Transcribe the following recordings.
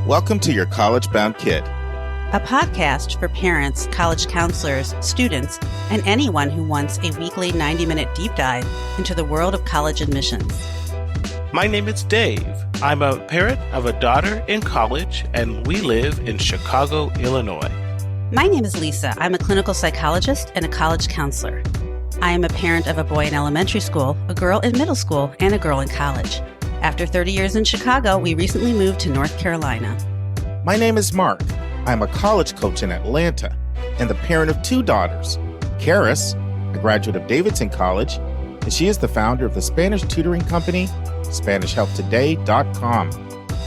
Welcome to Your College Bound Kid, a podcast for parents, college counselors, students, and anyone who wants a weekly 90-minute deep dive into the world of college admissions. My name is Dave. I'm a parent of a daughter in college, and we live in Chicago, Illinois. My name is Lisa. I'm a clinical psychologist and a college counselor. I am a parent of a boy in elementary school, a girl in middle school, and a girl in college. After 30 years in Chicago, we recently moved to North Carolina. My name is Mark. I'm a college coach in Atlanta and the parent of two daughters. Karis, a graduate of Davidson College, and she is the founder of the Spanish tutoring company, SpanishHelpToday.com.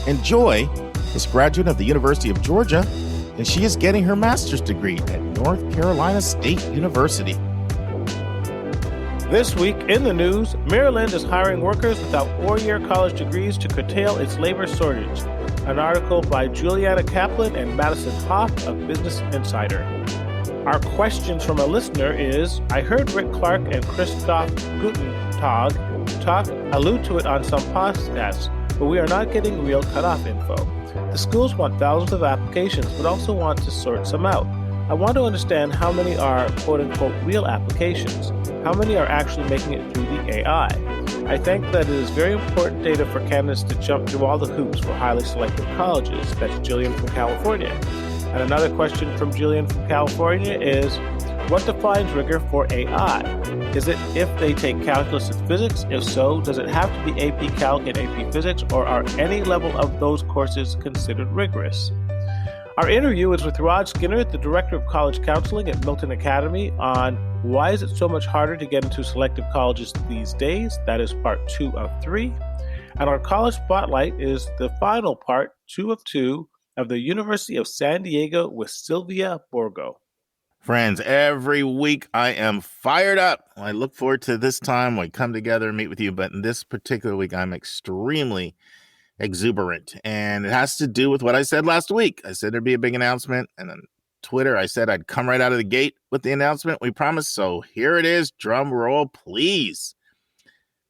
And Joy is a graduate of the University of Georgia, and she is getting her master's degree at North Carolina State University. This week in the news, Maryland is hiring workers without four-year college degrees to curtail its labor shortage. An article by Juliana, Kaplan, and Madison, Hoff of Business Insider. Our questions from a listener is, I heard Rick Clark and Christof Guttentag allude to it on some podcasts, but we are not getting real cutoff info. The schools want thousands of applications, but also want to sort some out. I want to understand how many are quote-unquote real applications. How many are actually making it through the AI? I think that it is very important data for candidates to jump through all the hoops for highly selective colleges. That's Jillian from California. And another question from Jillian from California is, what defines rigor for AI? Is it if they take calculus and physics? If so, does it have to be AP Calc and AP Physics, or are any level of those courses considered rigorous? Our interview is with Rod Skinner, the Director of College Counseling at Milton Academy, on why is it so much harder to get into selective colleges these days? That is part 2 of 3. And our College Spotlight is the final part, 2 of 2, of the University of San Diego with Sylvia Borgo. Friends, every week I am fired up. I look forward to this time when we come together and meet with you. But in this particular week, I'm extremely exuberant. And it has to do with what I said last week. I said there'd be a big announcement. And on Twitter, I said I'd come right out of the gate with the announcement. We promised. So here it is. Drum roll, please.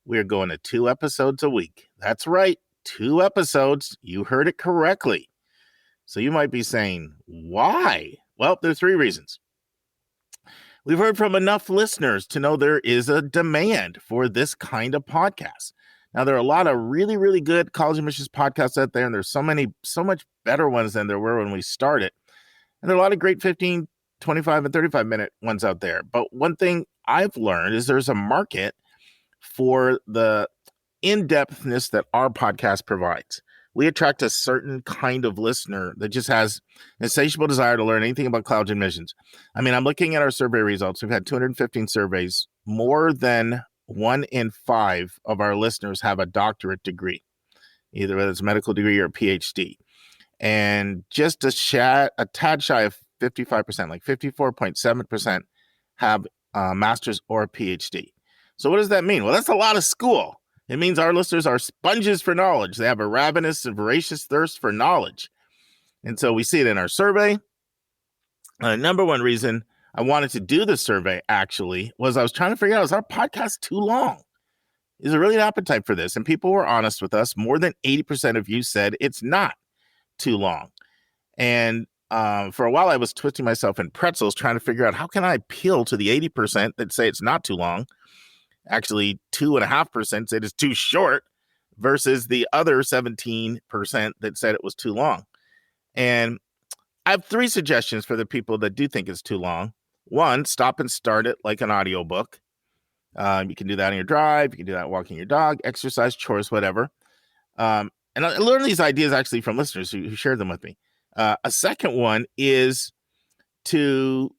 We're going to 2 episodes a week. That's right. 2 episodes. You heard it correctly. So you might be saying, why? Well, there are 3 reasons. We've heard from enough listeners to know there is a demand for this kind of podcast. Now, there are a lot of really, really good college admissions podcasts out there, and there's so much better ones than there were when we started. And there are a lot of great 15, 25, and 35-minute ones out there. But one thing I've learned is there's a market for the in-depthness that our podcast provides. We attract a certain kind of listener that just has an insatiable desire to learn anything about college admissions. I mean, I'm looking at our survey results. We've had 215 surveys. More than 1 in 5 of our listeners have a doctorate degree, either whether it's a medical degree or a PhD. And just a tad shy of 55%, like 54.7% have a master's or a PhD. So what does that mean? Well, that's a lot of school. It means our listeners are sponges for knowledge. They have a ravenous and voracious thirst for knowledge. And so we see it in our survey. Number one reason I wanted to do the survey, actually, was I was trying to figure out, is our podcast too long? Is there really an appetite for this? And people were honest with us. More than 80% of you said it's not too long. And for a while, I was twisting myself in pretzels trying to figure out how can I appeal to the 80% that say it's not too long. Actually, 2.5% said it's too short versus the other 17% that said it was too long. And I have 3 suggestions for the people that do think it's too long. 1, stop and start it like an audiobook. You can do that on your drive. You can do that walking your dog, exercise, chores, whatever. And I learned these ideas actually from listeners who shared them with me. A second one is to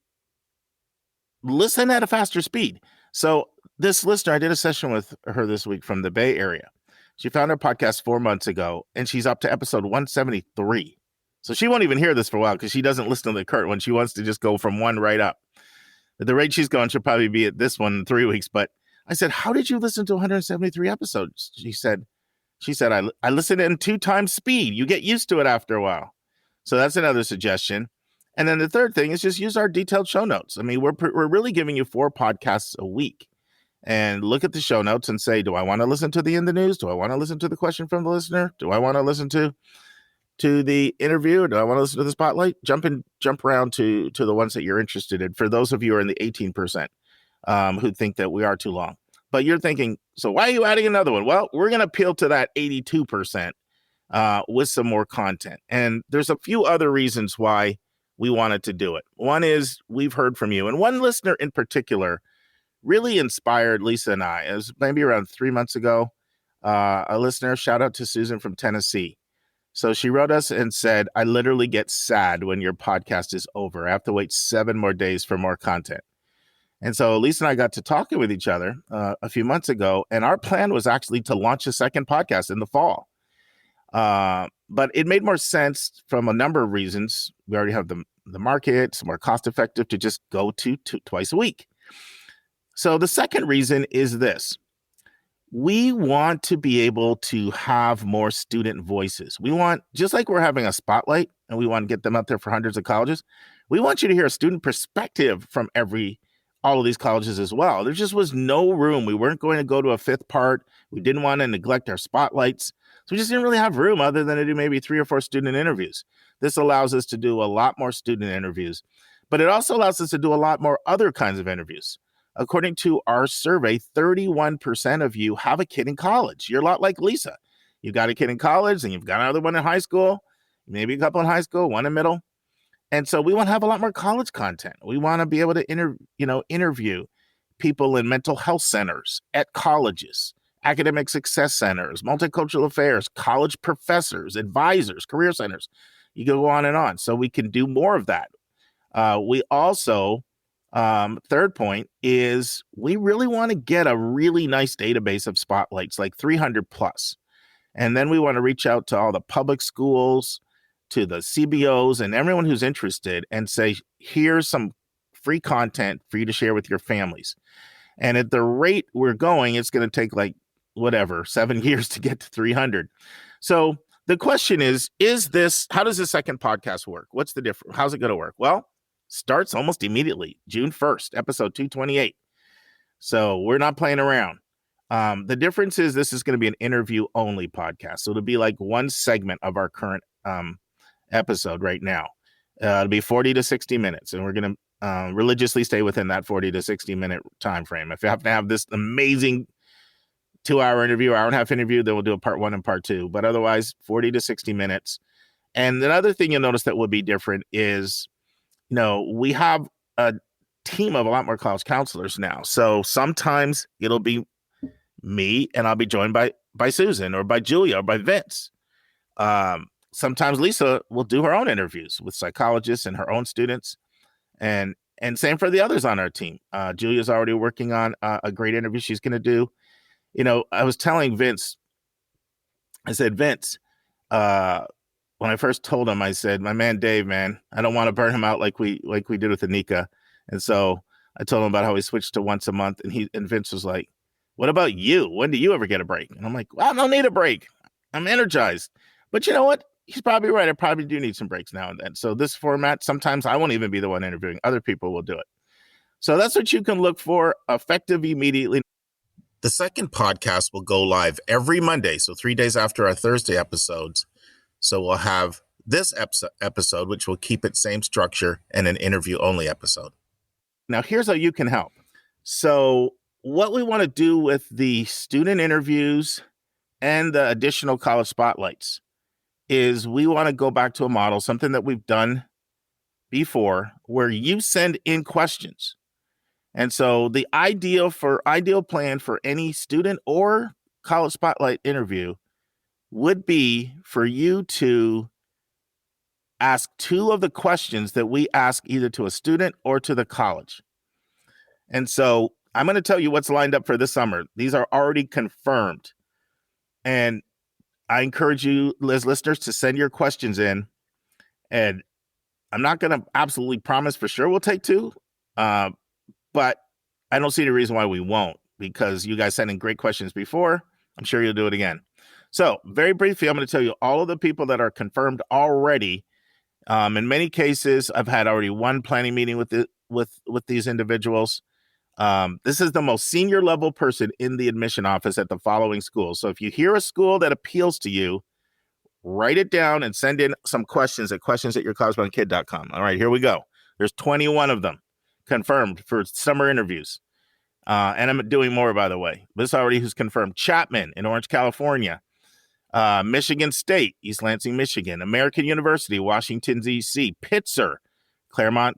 listen at a faster speed. So this listener, I did a session with her this week from the Bay Area. She found our podcast 4 months ago, and she's up to episode 173. So she won't even hear this for a while because she doesn't listen to the Kurt when she wants to just go from 1 right up. At the rate she's going, she'll probably be at this one in 3 weeks. But I said, how did you listen to 173 episodes? She said, I listened in 2 times speed. You get used to it after a while. So that's another suggestion. And then the third thing is just use our detailed show notes. I mean, we're really giving you 4 podcasts a week. And look at the show notes and say, do I want to listen to the In the News? Do I want to listen to the question from the listener? Do I want to listen to to the interview? Do I want to listen to the spotlight? Jump around to the ones that you're interested in. For those of you who are in the 18%, who think that we are too long. But you're thinking, so why are you adding another one? Well, we're going to appeal to that 82% with some more content. And there's a few other reasons why we wanted to do it. One is we've heard from you. And one listener in particular really inspired Lisa and I. It was maybe around 3 months ago. A listener, shout out to Susan from Tennessee. So she wrote us and said, I literally get sad when your podcast is over. I have to wait 7 more days for more content. And so Lisa and I got to talking with each other a few months ago, and our plan was actually to launch a second podcast in the fall. But it made more sense from a number of reasons. We already have the market, it's more cost effective to just go to twice a week. So the second reason is this. We want to be able to have more student voices. We want, just like we're having a spotlight and we want to get them out there for hundreds of colleges, we want you to hear a student perspective from all of these colleges as well. There just was no room. We weren't going to go to a fifth part. We didn't want to neglect our spotlights. So we just didn't really have room other than to do maybe 3 or 4 student interviews. This allows us to do a lot more student interviews, but it also allows us to do a lot more other kinds of interviews. According to our survey, 31% of you have a kid in college. You're a lot like Lisa. You've got a kid in college and you've got another one in high school, maybe a couple in high school, one in middle. And so we want to have a lot more college content. We want to be able to interview people in mental health centers, at colleges, academic success centers, multicultural affairs, college professors, advisors, career centers. You can go on and on. So we can do more of that. We also, third point is we really want to get a really nice database of spotlights, like 300 plus. And then we want to reach out to all the public schools, to the CBOs and everyone who's interested and say, here's some free content for you to share with your families. And at the rate we're going, it's going to take 7 years to get to 300. So the question is how does the second podcast work? What's the difference? How's it going to work? Well, starts almost immediately, June 1st, episode 228. So we're not playing around. The difference is this is going to be an interview only podcast. So it'll be like one segment of our current episode right now. It'll be 40 to 60 minutes, and we're going to religiously stay within that 40 to 60 minute time frame. If you have to have this amazing 2-hour interview, hour and a half interview, then we'll do a part 1 and part 2. But otherwise, 40 to 60 minutes. And another thing you'll notice that will be different is, we have a team of a lot more college counselors now. So sometimes it'll be me, and I'll be joined by Susan or by Julia or by Vince. Sometimes Lisa will do her own interviews with psychologists and her own students. And same for the others on our team. Julia's already working on a great interview she's going to do. I was telling Vince, I said, Vince, when I first told him, I said, my man, Dave, man, I don't want to burn him out like we did with Anika. And so I told him about how we switched to once a month. And Vince was like, what about you? When do you ever get a break? And I'm like, well, I don't need a break. I'm energized. But you know what? He's probably right. I probably do need some breaks now and then. So this format, sometimes I won't even be the one interviewing. Other people will do it. So that's what you can look for, effective immediately. The second podcast will go live every Monday, so 3 days after our Thursday episodes. So we'll have this episode, which will keep its same structure, and an interview-only episode. Now, here's how you can help. So what we want to do with the student interviews and the additional college spotlights is we want to go back to a model, something that we've done before, where you send in questions. And so the ideal plan for any student or college spotlight interview would be for you to ask 2 of the questions that we ask either to a student or to the college. And so I'm going to tell you what's lined up for this summer. These are already confirmed. And I encourage you, listeners, to send your questions in. And I'm not going to absolutely promise for sure we'll take 2, but I don't see the reason why we won't, because you guys sent in great questions before. I'm sure you'll do it again. So very briefly, I'm going to tell you all of the people that are confirmed already. In many cases, I've had already one planning meeting with these individuals. This is the most senior level person in the admission office at the following schools. So if you hear a school that appeals to you, Write it down and send in some questions at questions@yourcorrespondentkid.com. All right, here we go. There's 21 of them confirmed for summer interviews. And I'm doing more, by the way. This already who's confirmed. Chapman in Orange, California. Michigan State, East Lansing, Michigan. American University, Washington, D.C. Pitzer, Claremont,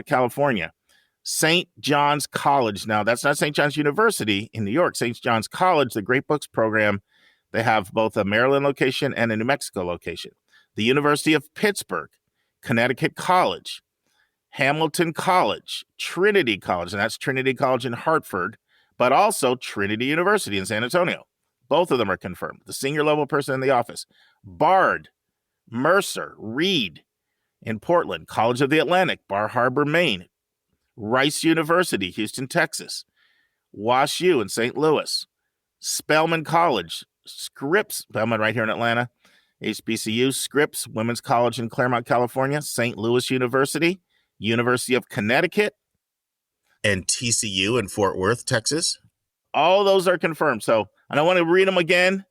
California. St. John's College. Now, that's not St. John's University in New York. St. John's College, the Great Books program. They have both a Maryland location and a New Mexico location. The University of Pittsburgh, Connecticut College, Hamilton College, Trinity College, and that's Trinity College in Hartford, but also Trinity University in San Antonio. Both of them are confirmed. The senior level person in the office. Bard, Mercer, Reed in Portland, College of the Atlantic, Bar Harbor, Maine, Rice University, Houston, Texas, Wash U in St. Louis, Spelman College, Scripps, Spelman right here in Atlanta, HBCU, Scripps Women's College in Claremont, California, St. Louis University, University of Connecticut, and TCU in Fort Worth, Texas. All those are confirmed. So I don't want to read them again,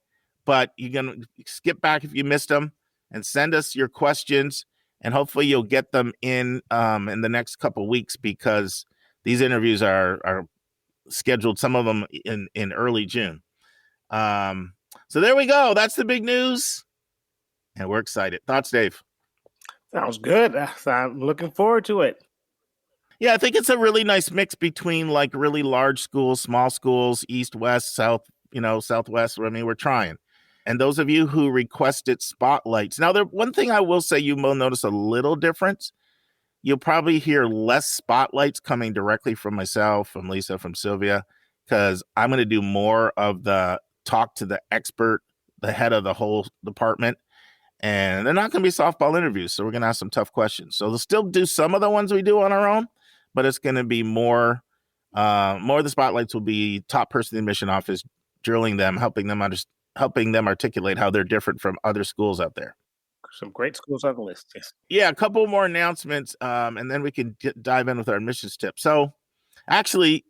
but you can skip back if you missed them and send us your questions, and hopefully you'll get them in the next couple weeks, because these interviews are scheduled, some of them in early June. So there we go. That's the big news, and we're excited. Thoughts, Dave? Sounds good. I'm looking forward to it. Yeah, I think it's a really nice mix between like really large schools, small schools, east, west, south, southwest. I mean, we're trying. And those of you who requested spotlights. Now, one thing I will say, you will notice a little difference. You'll probably hear less spotlights coming directly from myself, from Lisa, from Sylvia, because I'm going to do more of the talk to the expert, the head of the whole department. And they're not going to be softball interviews, so we're going to ask some tough questions. So they'll still do some of the ones we do on our own, but it's going to be more of the spotlights will be top person in the admission office, drilling them, helping them articulate how they're different from other schools out there. Some great schools on the list. Yes. Yeah, a couple more announcements, and then we can dive in with our admissions tip. So actually,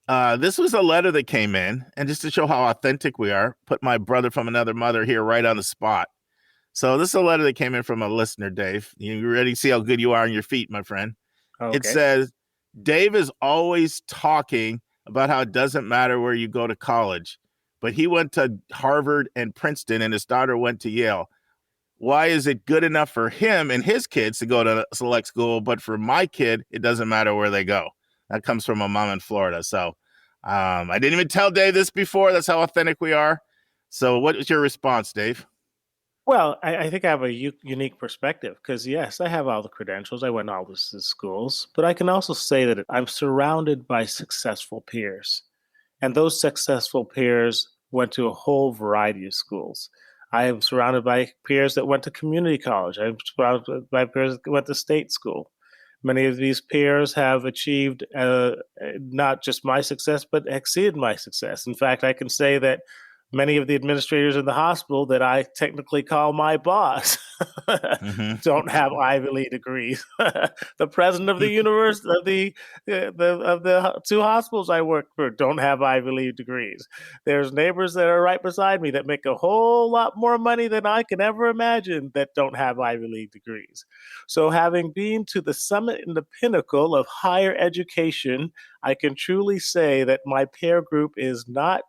this was a letter that came in, and just to show how authentic we are, put my brother from another mother here right on the spot. So this is a letter that came in from a listener, Dave. You ready to see how good you are on your feet, my friend? Okay. It says, Dave is always talking about how it doesn't matter where you go to college, but he went to Harvard and Princeton and his daughter went to Yale. Why is it good enough for him and his kids to go to select school, but for my kid, it doesn't matter where they go? That comes from a mom in Florida. So I didn't even tell Dave this before. That's how authentic we are. So what was your response, Dave? Well, I think I have a unique perspective because, yes, I have all the credentials. I went to all these schools, but I can also say that I'm surrounded by successful peers. And those successful peers went to a whole variety of schools. I am surrounded by peers that went to community college. I'm surrounded by peers that went to state school. Many of these peers have achieved not just my success, but exceeded my success. In fact, I can say that many of the administrators in the hospital that I technically call my boss don't have Ivy League degrees. The president of the university, of the two hospitals I work for, don't have Ivy League degrees. There's neighbors that are right beside me that make a whole lot more money than I can ever imagine that don't have Ivy League degrees. So having been to the summit and the pinnacle of higher education, I can truly say that my peer group is not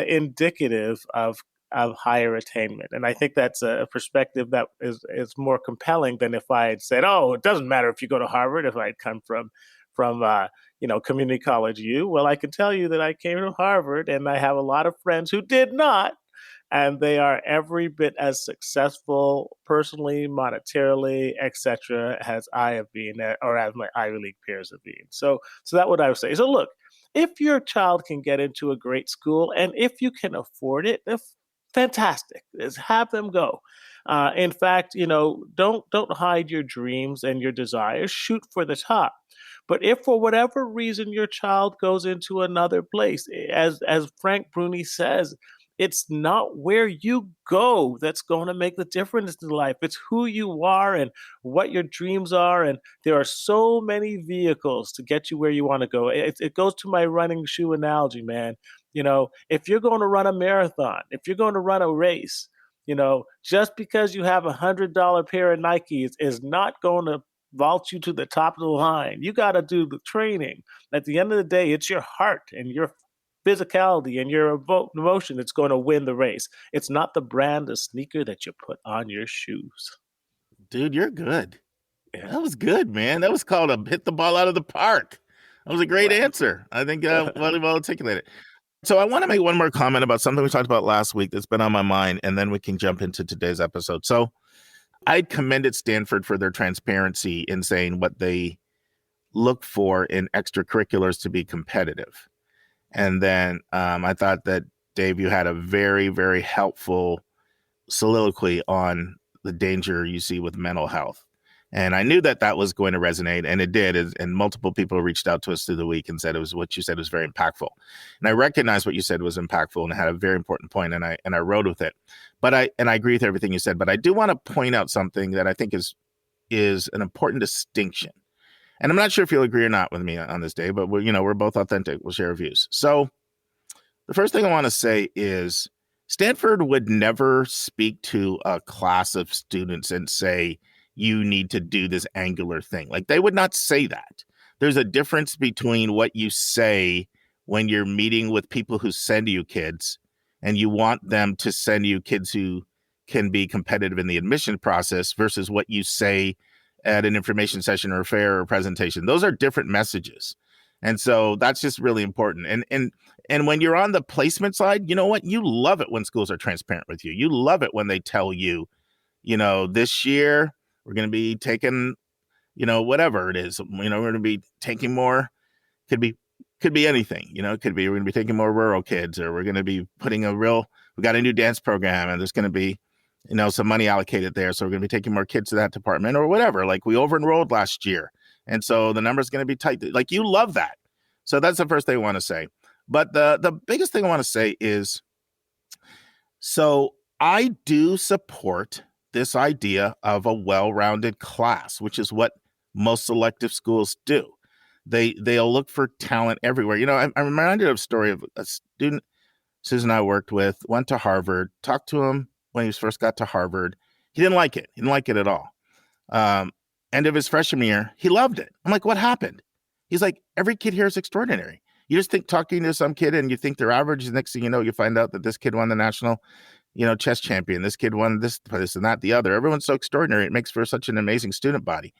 indicative of higher attainment. And I think that's a perspective that is more compelling than if I had said, oh, it doesn't matter if you go to Harvard, if I'd come from community college U. Well, I can tell you that I came to Harvard and I have a lot of friends who did not, and they are every bit as successful personally, monetarily, etc., as I have been, or as my Ivy League peers have been. So that's what I would say. So look, if your child can get into a great school and if you can afford it, fantastic. Just have them go. In fact, don't hide your dreams and your desires. Shoot for the top. But if for whatever reason your child goes into another place, as Frank Bruni says, it's not where you go that's going to make the difference in life. It's who you are and what your dreams are. And there are so many vehicles to get you where you want to go. It goes to my running shoe analogy, man. If you're going to run a marathon, if you're going to run a race, Just because you have $100 pair of Nikes is not going to vault you to the top of the line. You got to do the training. At the end of the day, it's your heart and your physicality and your emotion that's going to win the race. It's not the brand of sneaker that you put on your shoes. Dude, you're good. Yeah. That was good, man. That was called a hit the ball out of the park. That was a great answer. I think well articulated. So I want to make one more comment about something we talked about last week that's been on my mind, and then we can jump into today's episode. So I commended Stanford for their transparency in saying what they look for in extracurriculars to be competitive. And then I thought that, Dave, you had a very, very helpful soliloquy on the danger you see with mental health. And I knew that that was going to resonate, and it did. And multiple people reached out to us through the week and said what you said was very impactful. And I recognized what you said was impactful and had a very important point, and I rode with it. But I agree with everything you said. But I do want to point out something that I think is an important distinction. And I'm not sure if you'll agree or not with me on this, Dave, but we're both authentic. We'll share our views. So the first thing I want to say is Stanford would never speak to a class of students and say, you need to do this angular thing. Like, they would not say that. There's a difference between what you say when you're meeting with people who send you kids and you want them to send you kids who can be competitive in the admission process versus what you say at an information session or a fair or presentation. Those are different messages. And so that's just really important. And when you're on the placement side, you know what? You love it when schools are transparent with you. You love it when they tell you, this year we're going to be taking, whatever it is, we're going to be taking more, could be anything, it could be, we're going to be taking more rural kids, or we're going to be putting we got a new dance program and there's going to be, some money allocated there. So we're going to be taking more kids to that department or whatever. Like, we over-enrolled last year. And so the number's going to be tight. Like, you love that. So that's the first thing I want to say. But the biggest thing I want to say is, so I do support this idea of a well-rounded class, which is what most selective schools do. They'll look for talent everywhere. I'm reminded of a story of a student Susan and I worked with, went to Harvard, talked to him when he first got to Harvard. He didn't like it. He didn't like it at all. End of his freshman year, he loved it. I'm like, what happened? He's like, every kid here is extraordinary. You just think talking to some kid and you think they're average. The next thing you know, you find out that this kid won the national, chess champion. This kid won this and that, the other. Everyone's so extraordinary. It makes for such an amazing student body.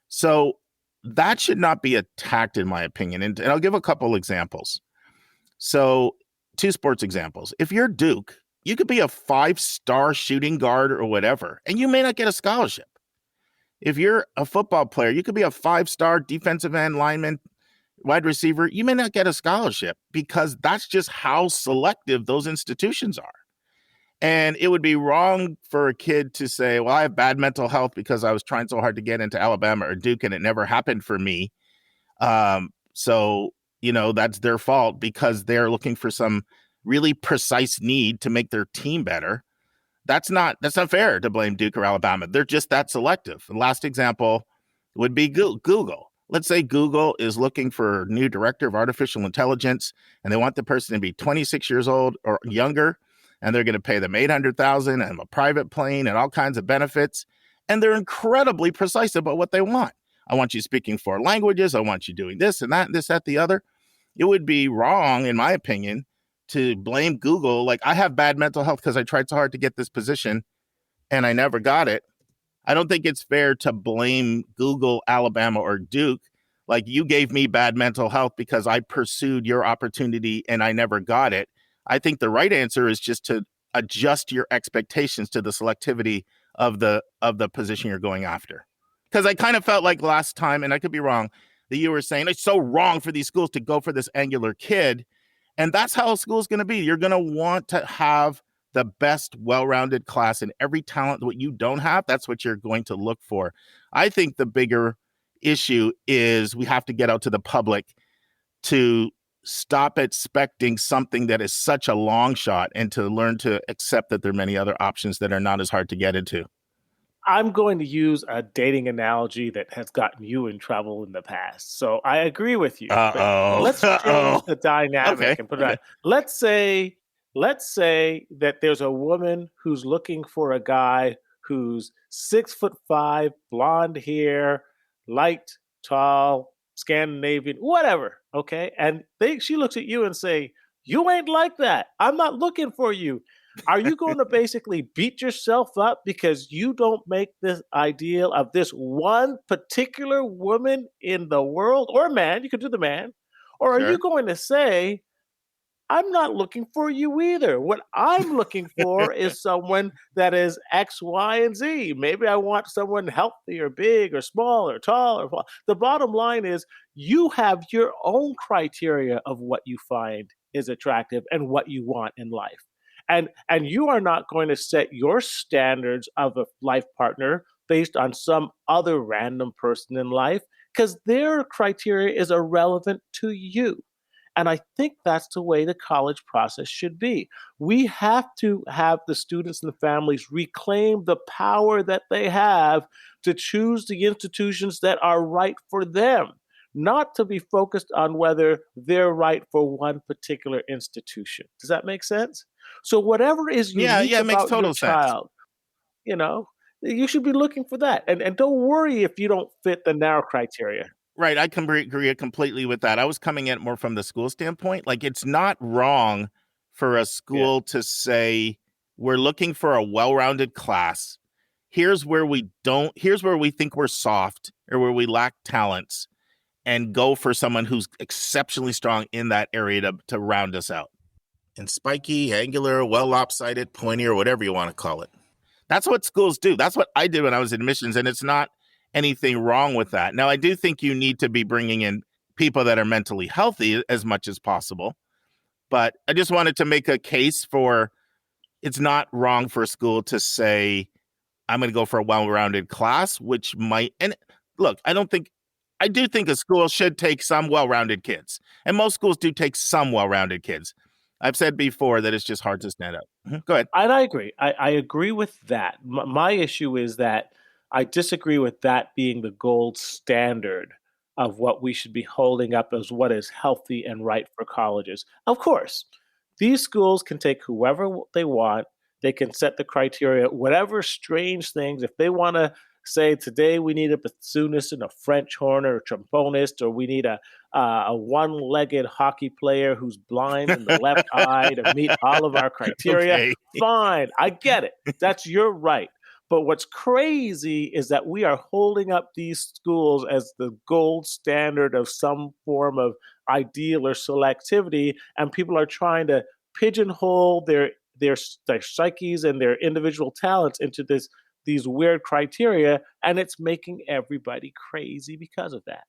So that should not be attacked, in my opinion. And I'll give a couple examples. So 2 sports examples. If you're Duke, you could be a 5-star shooting guard or whatever, and you may not get a scholarship. If you're a football player, you could be a 5-star defensive end, lineman, wide receiver. You may not get a scholarship because that's just how selective those institutions are. And it would be wrong for a kid to say, well, I have bad mental health because I was trying so hard to get into Alabama or Duke and it never happened for me. So, that's their fault because they're looking for some really precise need to make their team better. That's not fair to blame Duke or Alabama. They're just that selective. The last example would be Google. Let's say Google is looking for a new director of artificial intelligence, and they want the person to be 26 years old or younger, and they're going to pay them $800,000 and a private plane and all kinds of benefits. And they're incredibly precise about what they want. I want you speaking 4 languages. I want you doing this and that, this, that, the other. It would be wrong, in my opinion, to blame Google. Like, I have bad mental health because I tried so hard to get this position and I never got it. I don't think it's fair to blame Google, Alabama, or Duke. Like, you gave me bad mental health because I pursued your opportunity and I never got it. I think the right answer is just to adjust your expectations to the selectivity of the position you're going after. Because I kind of felt like last time, and I could be wrong, that you were saying it's so wrong for these schools to go for this angular kid. And that's how a school is going to be. You're going to want to have the best well-rounded class, and every talent what you don't have, that's what you're going to look for. I think the bigger issue is we have to get out to the public to stop expecting something that is such a long shot and to learn to accept that there are many other options that are not as hard to get into. I'm going to use a dating analogy that has gotten you in trouble in the past. So I agree with you. Let's change the dynamic and put it on. Let's say let's say that there's a woman who's looking for a guy who's 6'5", blonde hair, light, tall, Scandinavian, whatever. Okay. And she looks at you and say, you ain't like that. I'm not looking for you. Are you going to basically beat yourself up because you don't make this ideal of this one particular woman in the world, or man? You could do the man. Or are you Sure. going to say, I'm not looking for you either. What I'm looking for is someone that is X, Y, and Z. Maybe I want someone healthy or big or small or tall or the bottom line is you have your own criteria of what you find is attractive and what you want in life. And you are not going to set your standards of a life partner based on some other random person in life because their criteria is irrelevant to you. And I think that's the way the college process should be. We have to have the students and the families reclaim the power that they have to choose the institutions that are right for them, not to be focused on whether they're right for one particular institution. Does that make sense? So, whatever is Yeah, unique yeah, it makes about your total sense. child, you know, you should be looking for that. And don't worry if you don't fit the narrow criteria. Right, I can agree completely with that. I was coming at it more from the school standpoint. Like, it's not wrong for a Yeah. school to say, we're looking for a well-rounded class. Here's where we think we're soft or where we lack talents, and go for someone who's exceptionally strong in that area to round us out. And spiky, angular, well lopsided, pointy, or whatever you want to call it. That's what schools do. That's what I did when I was in admissions, and it's not anything wrong with that. Now, I do think you need to be bringing in people that are mentally healthy as much as possible, but I just wanted to make a case for it's not wrong for a school to say, I'm going to go for a well-rounded class, which might, and look, I do think a school should take some well-rounded kids, and most schools do take some well-rounded kids. I've said before that it's just hard to stand out. Go ahead. And I agree. I agree with that. My issue is that I disagree with that being the gold standard of what we should be holding up as what is healthy and right for colleges. Of course, these schools can take whoever they want. They can set the criteria, whatever strange things. If they want to say today we need a bassoonist and a French horn or a trombonist, or we need a one-legged hockey player who's blind in the left eye to meet all of our criteria. Okay. Fine, I get it. That's your right. But what's crazy is that we are holding up these schools as the gold standard of some form of ideal or selectivity, and people are trying to pigeonhole their psyches and their individual talents into these weird criteria, and it's making everybody crazy because of that.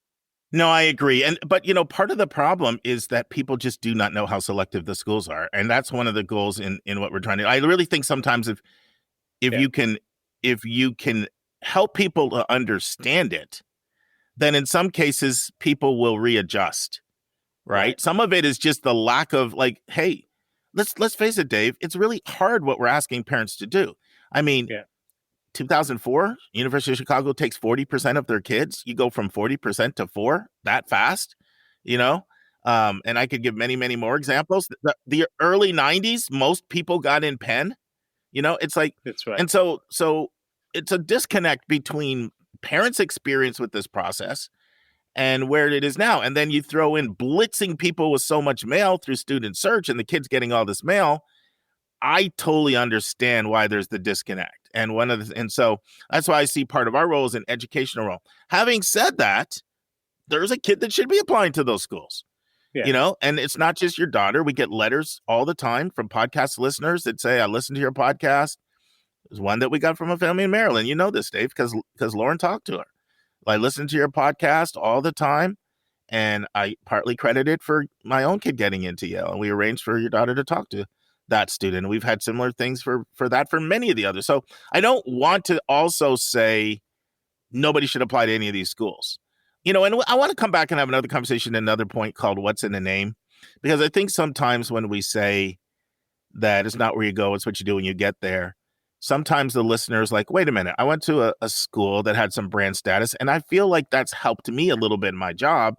No, I agree. But part of the problem is that people just do not know how selective the schools are. And that's one of the goals in what we're trying to do. I really think sometimes if you can help people to understand it, then in some cases people will readjust. Right? Some of it is just the lack of hey, let's face it, Dave, it's really hard what we're asking parents to do. I mean, 2004, University of Chicago takes 40% of their kids. You go from 40% to 4 that fast, and I could give many, many more examples. The early 90s, most people got in Penn. It's like, that's right. And so it's a disconnect between parents' experience with this process and where it is now. And then you throw in blitzing people with so much mail through student search and the kids getting all this mail. I totally understand why there's the disconnect. And so that's why I see part of our role as an educational role. Having said that, there's a kid that should be applying to those schools, and it's not just your daughter. We get letters all the time from podcast listeners that say, I listened to your podcast. There's one that we got from a family in Maryland. You know this, Dave, because Lauren talked to her. I listen to your podcast all the time, and I partly credit it for my own kid getting into Yale. And we arranged for your daughter to talk to that student. We've had similar things for that for many of the others. So I don't want to also say nobody should apply to any of these schools. And I want to come back and have another conversation, another point called what's in a name, because I think sometimes when we say that it's not where you go, it's what you do when you get there, sometimes the listener's like, wait a minute, I went to a school that had some brand status, and I feel like that's helped me a little bit in my job.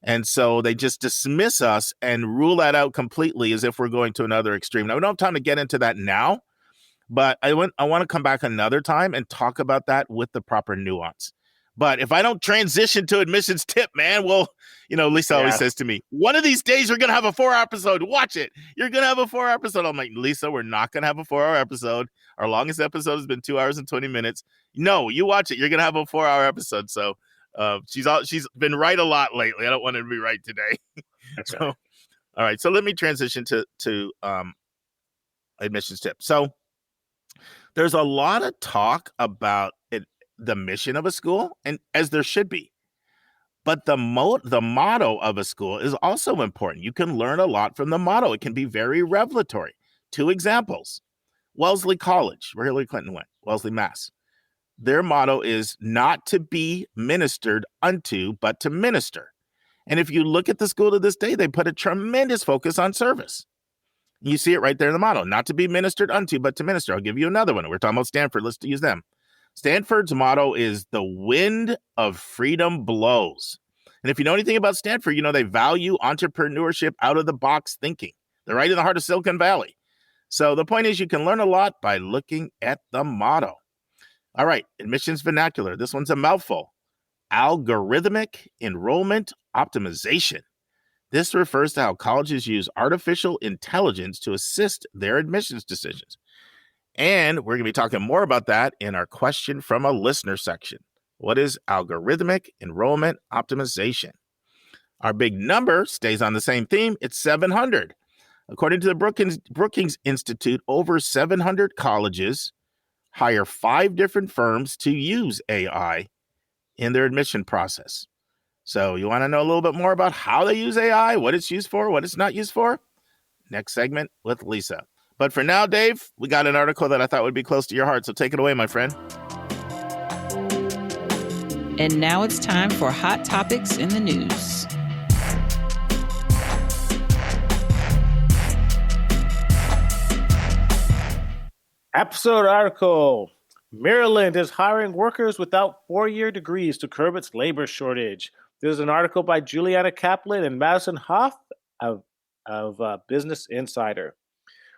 And so they just dismiss us and rule that out completely as if we're going to another extreme. Now, we don't have time to get into that now, but I want to come back another time and talk about that with the proper nuance. But if I don't transition to admissions tip, man, well, Lisa always says to me, one of these days you're going to have a 4-hour episode. Watch it. You're going to have a 4-hour episode. I'm like, Lisa, we're not going to have a 4-hour episode. Our longest episode has been 2 hours and 20 minutes. No, you watch it. You're going to have a 4-hour episode. So she's been right a lot lately. I don't want her to be right today. That's so, right. All right. So let me transition to admissions tip. So there's a lot of talk about the mission of a school, and as there should be. But the motto of a school is also important. You can learn a lot from the motto. It can be very revelatory. 2 examples. Wellesley College, where Hillary Clinton went, Wellesley, Mass. Their motto is not to be ministered unto, but to minister. And if you look at the school to this day, they put a tremendous focus on service. You see it right there in the motto, not to be ministered unto, but to minister. I'll give you another one. We're talking about Stanford. Let's use them. Stanford's motto is the wind of freedom blows. And if you know anything about Stanford, they value entrepreneurship, out of the box thinking. They're right in the heart of Silicon Valley. So the point is you can learn a lot by looking at the motto. All right, admissions vernacular. This one's a mouthful. Algorithmic enrollment optimization. This refers to how colleges use artificial intelligence to assist their admissions decisions. And we're going to be talking more about that in our question from a listener section. What is algorithmic enrollment optimization? Our big number stays on the same theme. It's 700. According to the Brookings Institute, over 700 colleges hire 5 different firms to use AI in their admission process. So you want to know a little bit more about how they use AI, what it's used for, what it's not used for? Next segment with Lisa. But for now, Dave, we got an article that I thought would be close to your heart. So take it away, my friend. And now it's time for Hot Topics in the News. Episode article. Maryland is hiring workers without 4-year degrees to curb its labor shortage. There's an article by Juliana, Kaplan, and Madison, Hoff of Business Insider.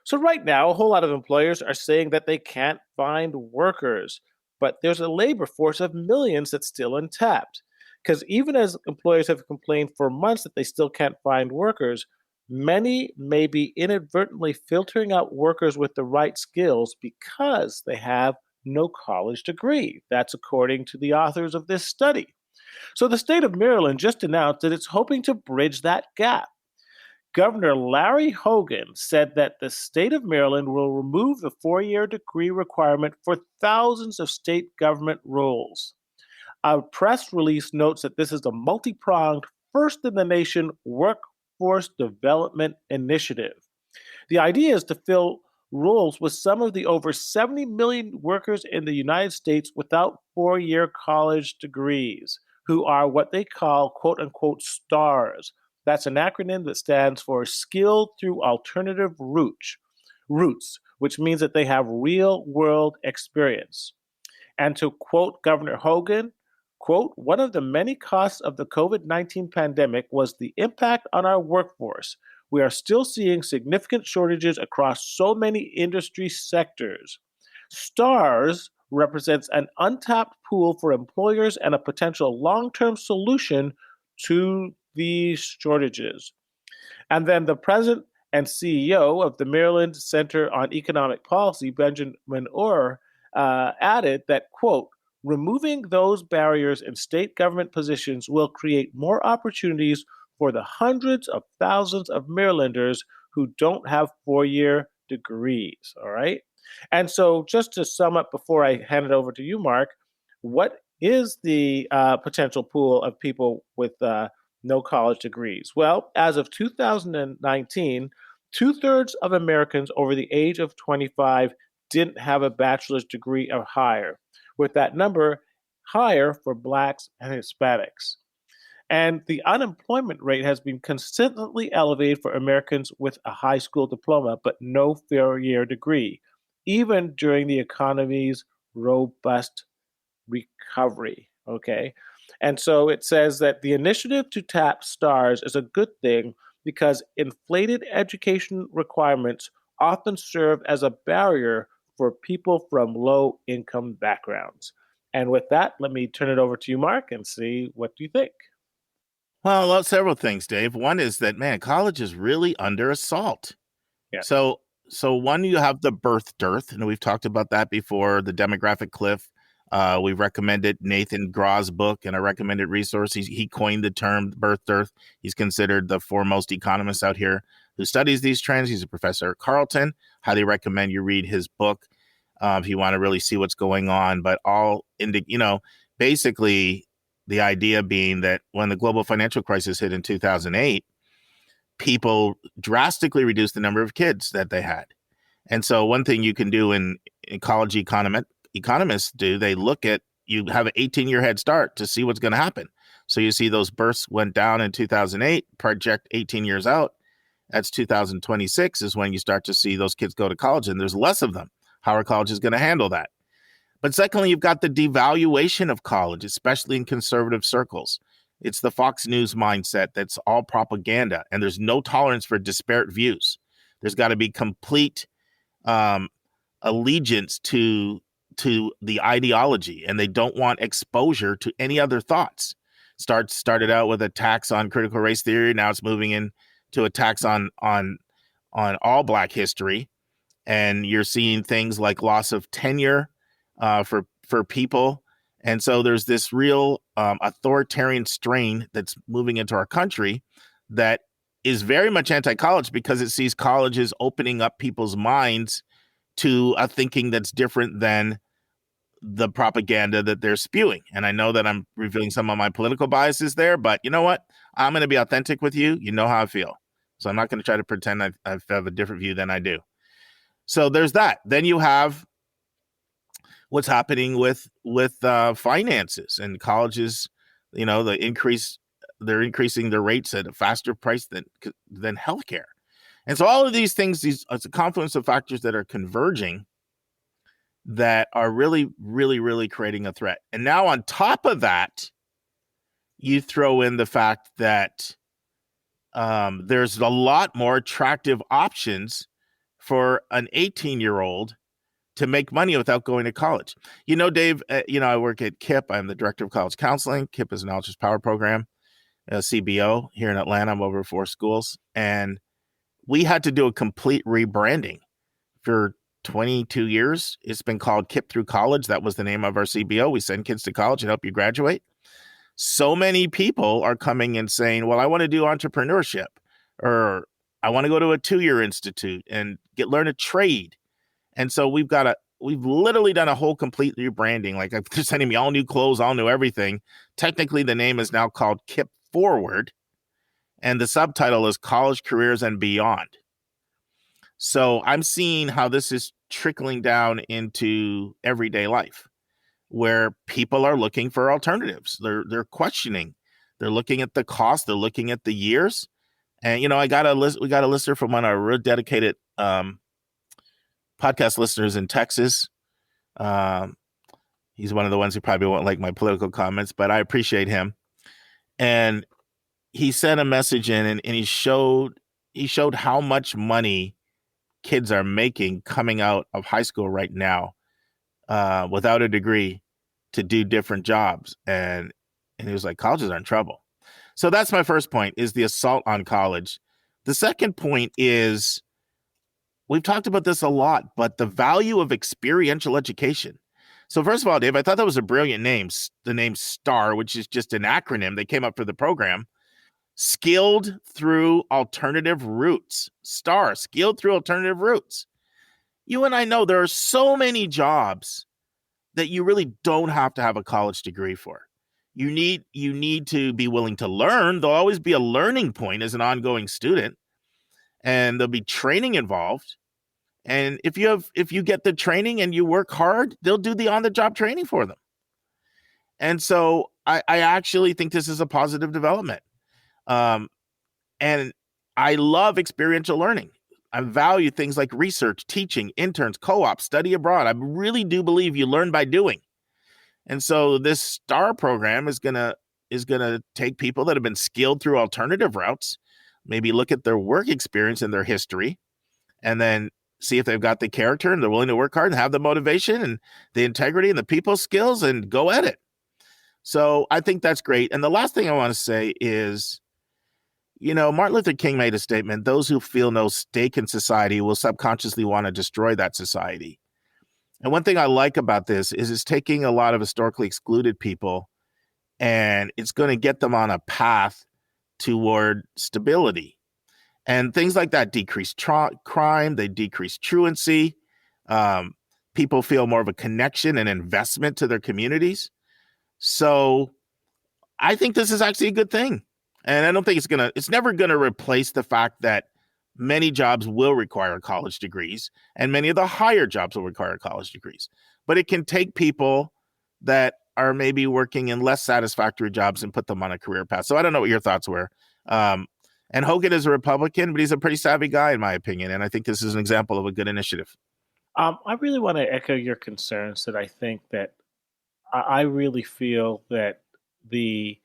So right now, a whole lot of employers are saying that they can't find workers, but there's a labor force of millions that's still untapped. Because even as employers have complained for months that they still can't find workers, many may be inadvertently filtering out workers with the right skills because they have no college degree. That's according to the authors of this study. So the state of Maryland just announced that it's hoping to bridge that gap. Governor Larry Hogan said that the state of Maryland will remove the 4-year degree requirement for thousands of state government roles. A press release notes that this is a multi-pronged, first-in-the-nation workforce development initiative. The idea is to fill roles with some of the over 70 million workers in the United States without 4-year college degrees, who are what they call, quote-unquote, STARS. That's an acronym that stands for Skilled Through Alternative Routes, which means that they have real-world experience. And to quote Governor Hogan, quote, one of the many costs of the COVID-19 pandemic was the impact on our workforce. We are still seeing significant shortages across so many industry sectors. STARS represents an untapped pool for employers and a potential long-term solution to these shortages. And then the president and CEO of the Maryland Center on Economic Policy, Benjamin Orr, added that, quote, removing those barriers in state government positions will create more opportunities for the hundreds of thousands of Marylanders who don't have 4-year degrees, all right? And so just to sum up before I hand it over to you, Mark, what is the potential pool of people with no college degrees? Well, as of 2019, 2/3 of Americans over the age of 25 didn't have a bachelor's degree or higher, with that number higher for Blacks and Hispanics. And the unemployment rate has been consistently elevated for Americans with a high school diploma but no 4-year degree, even during the economy's robust recovery, okay? And so it says that the initiative to tap stars is a good thing because inflated education requirements often serve as a barrier for people from low income backgrounds. And with that, let me turn it over to you, Mark, and see what do you think. Well, several things, Dave. One is that, man, college is really under assault. Yeah. So one, you have the birth dearth, and we've talked about that before, the demographic cliff. We've recommended Nathan Grau's book, and a recommended resource. He coined the term birth dearth. He's considered the foremost economist out here who studies these trends. He's a professor at Carleton. Highly recommend you read his book if you want to really see what's going on. But basically the idea being that when the global financial crisis hit in 2008, people drastically reduced the number of kids that they had. And so one thing you can do in college economists do, they look at, you have an 18-year head start to see what's going to happen. So you see those births went down in 2008, project 18 years out. That's 2026 is when you start to see those kids go to college, and there's less of them. How are colleges going to handle that? But secondly, you've got the devaluation of college, especially in conservative circles. It's the Fox News mindset that's all propaganda, and there's no tolerance for disparate views. There's got to be complete allegiance to the ideology, and they don't want exposure to any other thoughts. Started out with attacks on critical race theory. Now it's moving into attacks on all Black history, and you're seeing things like loss of tenure for people. And so there's this real authoritarian strain that's moving into our country that is very much anti-college because it sees colleges opening up people's minds to a thinking that's different than the propaganda that they're spewing. And I know that I'm revealing some of my political biases there, but you know what? I'm going to be authentic with you. You know how I feel. So I'm not going to try to pretend I have a different view than I do. So there's that. Then you have what's happening with finances and colleges. You know, they're increasing their rates at a faster price than healthcare. And so all of these things, it's a confluence of factors that are converging that are really, really, really creating a threat. And now on top of that, you throw in the fact that there's a lot more attractive options for an 18-year-old to make money without going to college. You know, Dave, I work at KIP. I'm the director of college counseling. KIP is a knowledge power program, CBO here in Atlanta. I'm over 4 schools. And we had to do a complete rebranding. For 22 years, it's been called KIP Through College. That was the name of our CBO. We send kids to college and help you graduate. So many people are coming and saying, well, I want to do entrepreneurship, or I want to go to a 2-year institute and learn a trade. And so we've literally done a whole complete rebranding. Like, they're sending me all new clothes, all new everything. Technically, the name is now called KIP Forward, and the subtitle is College Careers and Beyond. So I'm seeing how this is trickling down into everyday life, where people are looking for alternatives. They're questioning. They're looking at the cost. They're looking at the years. And we got a listener from one of our real dedicated podcast listeners in Texas. He's one of the ones who probably won't like my political comments, but I appreciate him. And he sent a message in, and he showed how much money kids are making coming out of high school right now without a degree to do different jobs. And he was like, colleges are in trouble. So that's my first point, is the assault on college. The second point is, we've talked about this a lot, but the value of experiential education. So first of all, Dave, I thought that was a brilliant name, the name STAR, which is just an acronym they came up for the program. Skilled through alternative routes. STAR, skilled through alternative routes. You and I know there are so many jobs that you really don't have to have a college degree for. You need to be willing to learn. There'll always be a learning point as an ongoing student, and there'll be training involved. And if you get the training and you work hard, they'll do the on-the-job training for them. And so I actually think this is a positive development. And I love experiential learning. I value things like research, teaching, interns, co-ops, study abroad. I really do believe you learn by doing. And so this STAR program is going to is going to take people that have been skilled through alternative routes, maybe look at their work experience and their history, and then see if they've got the character and they're willing to work hard and have the motivation and the integrity and the people skills and go at it. So I think that's great. And the last thing I want to say is, Martin Luther King made a statement: those who feel no stake in society will subconsciously want to destroy that society. And one thing I like about this is it's taking a lot of historically excluded people and it's going to get them on a path toward stability. And things like that decrease crime, they decrease truancy. People feel more of a connection and investment to their communities. So I think this is actually a good thing. And I don't think it's never going to replace the fact that many jobs will require college degrees and many of the higher jobs will require college degrees. But it can take people that are maybe working in less satisfactory jobs and put them on a career path. So I don't know what your thoughts were. And Hogan is a Republican, but he's a pretty savvy guy, in my opinion. And I think this is an example of a good initiative. I really want to echo your concerns that I think that I really feel that the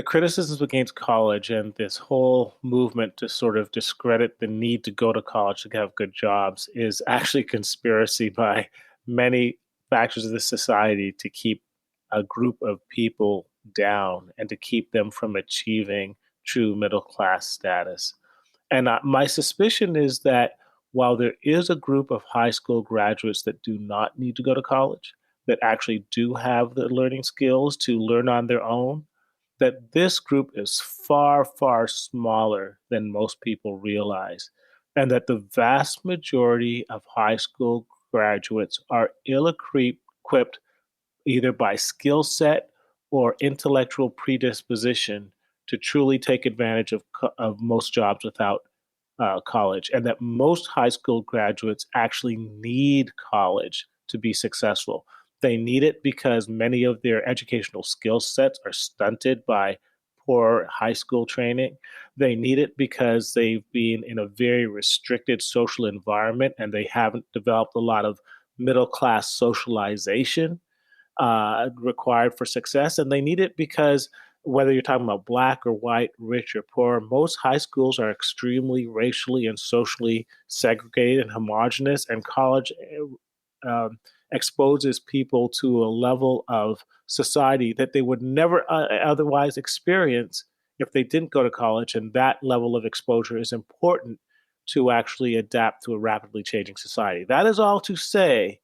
criticisms against college and this whole movement to sort of discredit the need to go to college to have good jobs is actually conspiracy by many factors of the society to keep a group of people down and to keep them from achieving true middle class status. And my suspicion is that while there is a group of high school graduates that do not need to go to college, that actually do have the learning skills to learn on their own, that this group is far, far smaller than most people realize, and that the vast majority of high school graduates are ill-equipped either by skill set or intellectual predisposition to truly take advantage of most jobs without college, and that most high school graduates actually need college to be successful. They need it because many of their educational skill sets are stunted by poor high school training. They need it because they've been in a very restricted social environment and they haven't developed a lot of middle class socialization required for success. And they need it because whether you're talking about black or white, rich or poor, most high schools are extremely racially and socially segregated and homogenous, and college exposes people to a level of society that they would never otherwise experience if they didn't go to college. And that level of exposure is important to actually adapt to a rapidly changing society. That is all to say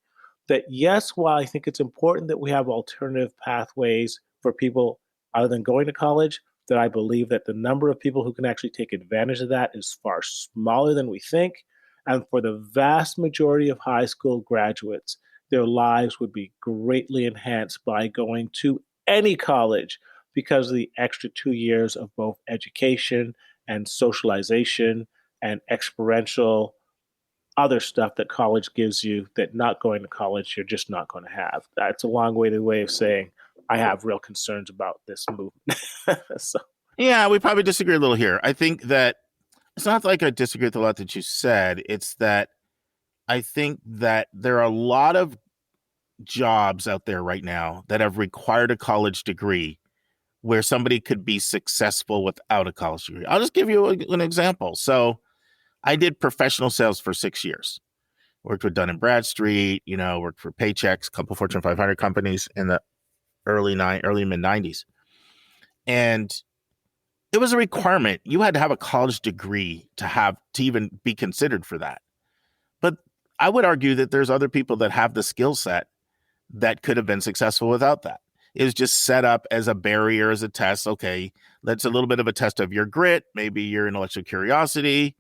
that, yes, while I think it's important that we have alternative pathways for people other than going to college, that I believe that the number of people who can actually take advantage of that is far smaller than we think. And for the vast majority of high school graduates, their lives would be greatly enhanced by going to any college because of the extra 2 years of both education and socialization and experiential other stuff that college gives you that not going to college you're just not going to have. That's a long-winded way of saying I have real concerns about this movement. So. Yeah, we probably disagree a little here. I think that it's not like I disagree with a lot that you said. It's that I think that there are a lot of jobs out there right now that have required a college degree where somebody could be successful without a college degree. I'll just give you an example. So I did professional sales for 6 years. Worked with Dun & Bradstreet, worked for Paychex, a couple Fortune 500 companies in the early mid-90s. And it was a requirement. You had to have a college degree to even be considered for that. But I would argue that there's other people that have the skill set that could have been successful without that. It was just set up as a barrier, as a test. Okay, that's a little bit of a test of your grit, maybe your intellectual curiosity.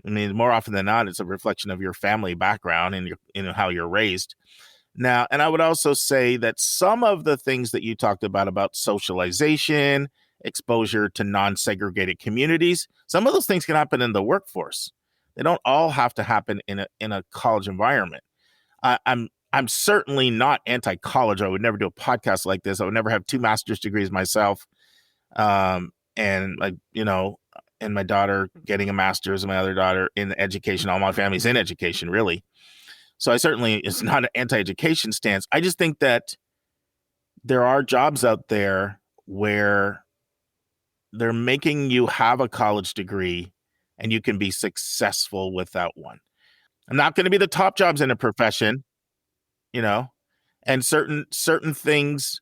I mean, more often than not, it's a reflection of your family background and how you're raised. Now, and I would also say that some of the things that you talked about socialization, exposure to non-segregated communities, some of those things can happen in the workforce. They don't all have to happen in a college environment. I'm certainly not anti-college. I would never do a podcast like this. I would never have 2 master's degrees myself. And my daughter getting a master's and my other daughter in education. All my family's in education, really. So it's not an anti-education stance. I just think that there are jobs out there where they're making you have a college degree and you can be successful without one. I'm not going to be the top jobs in a profession, and certain things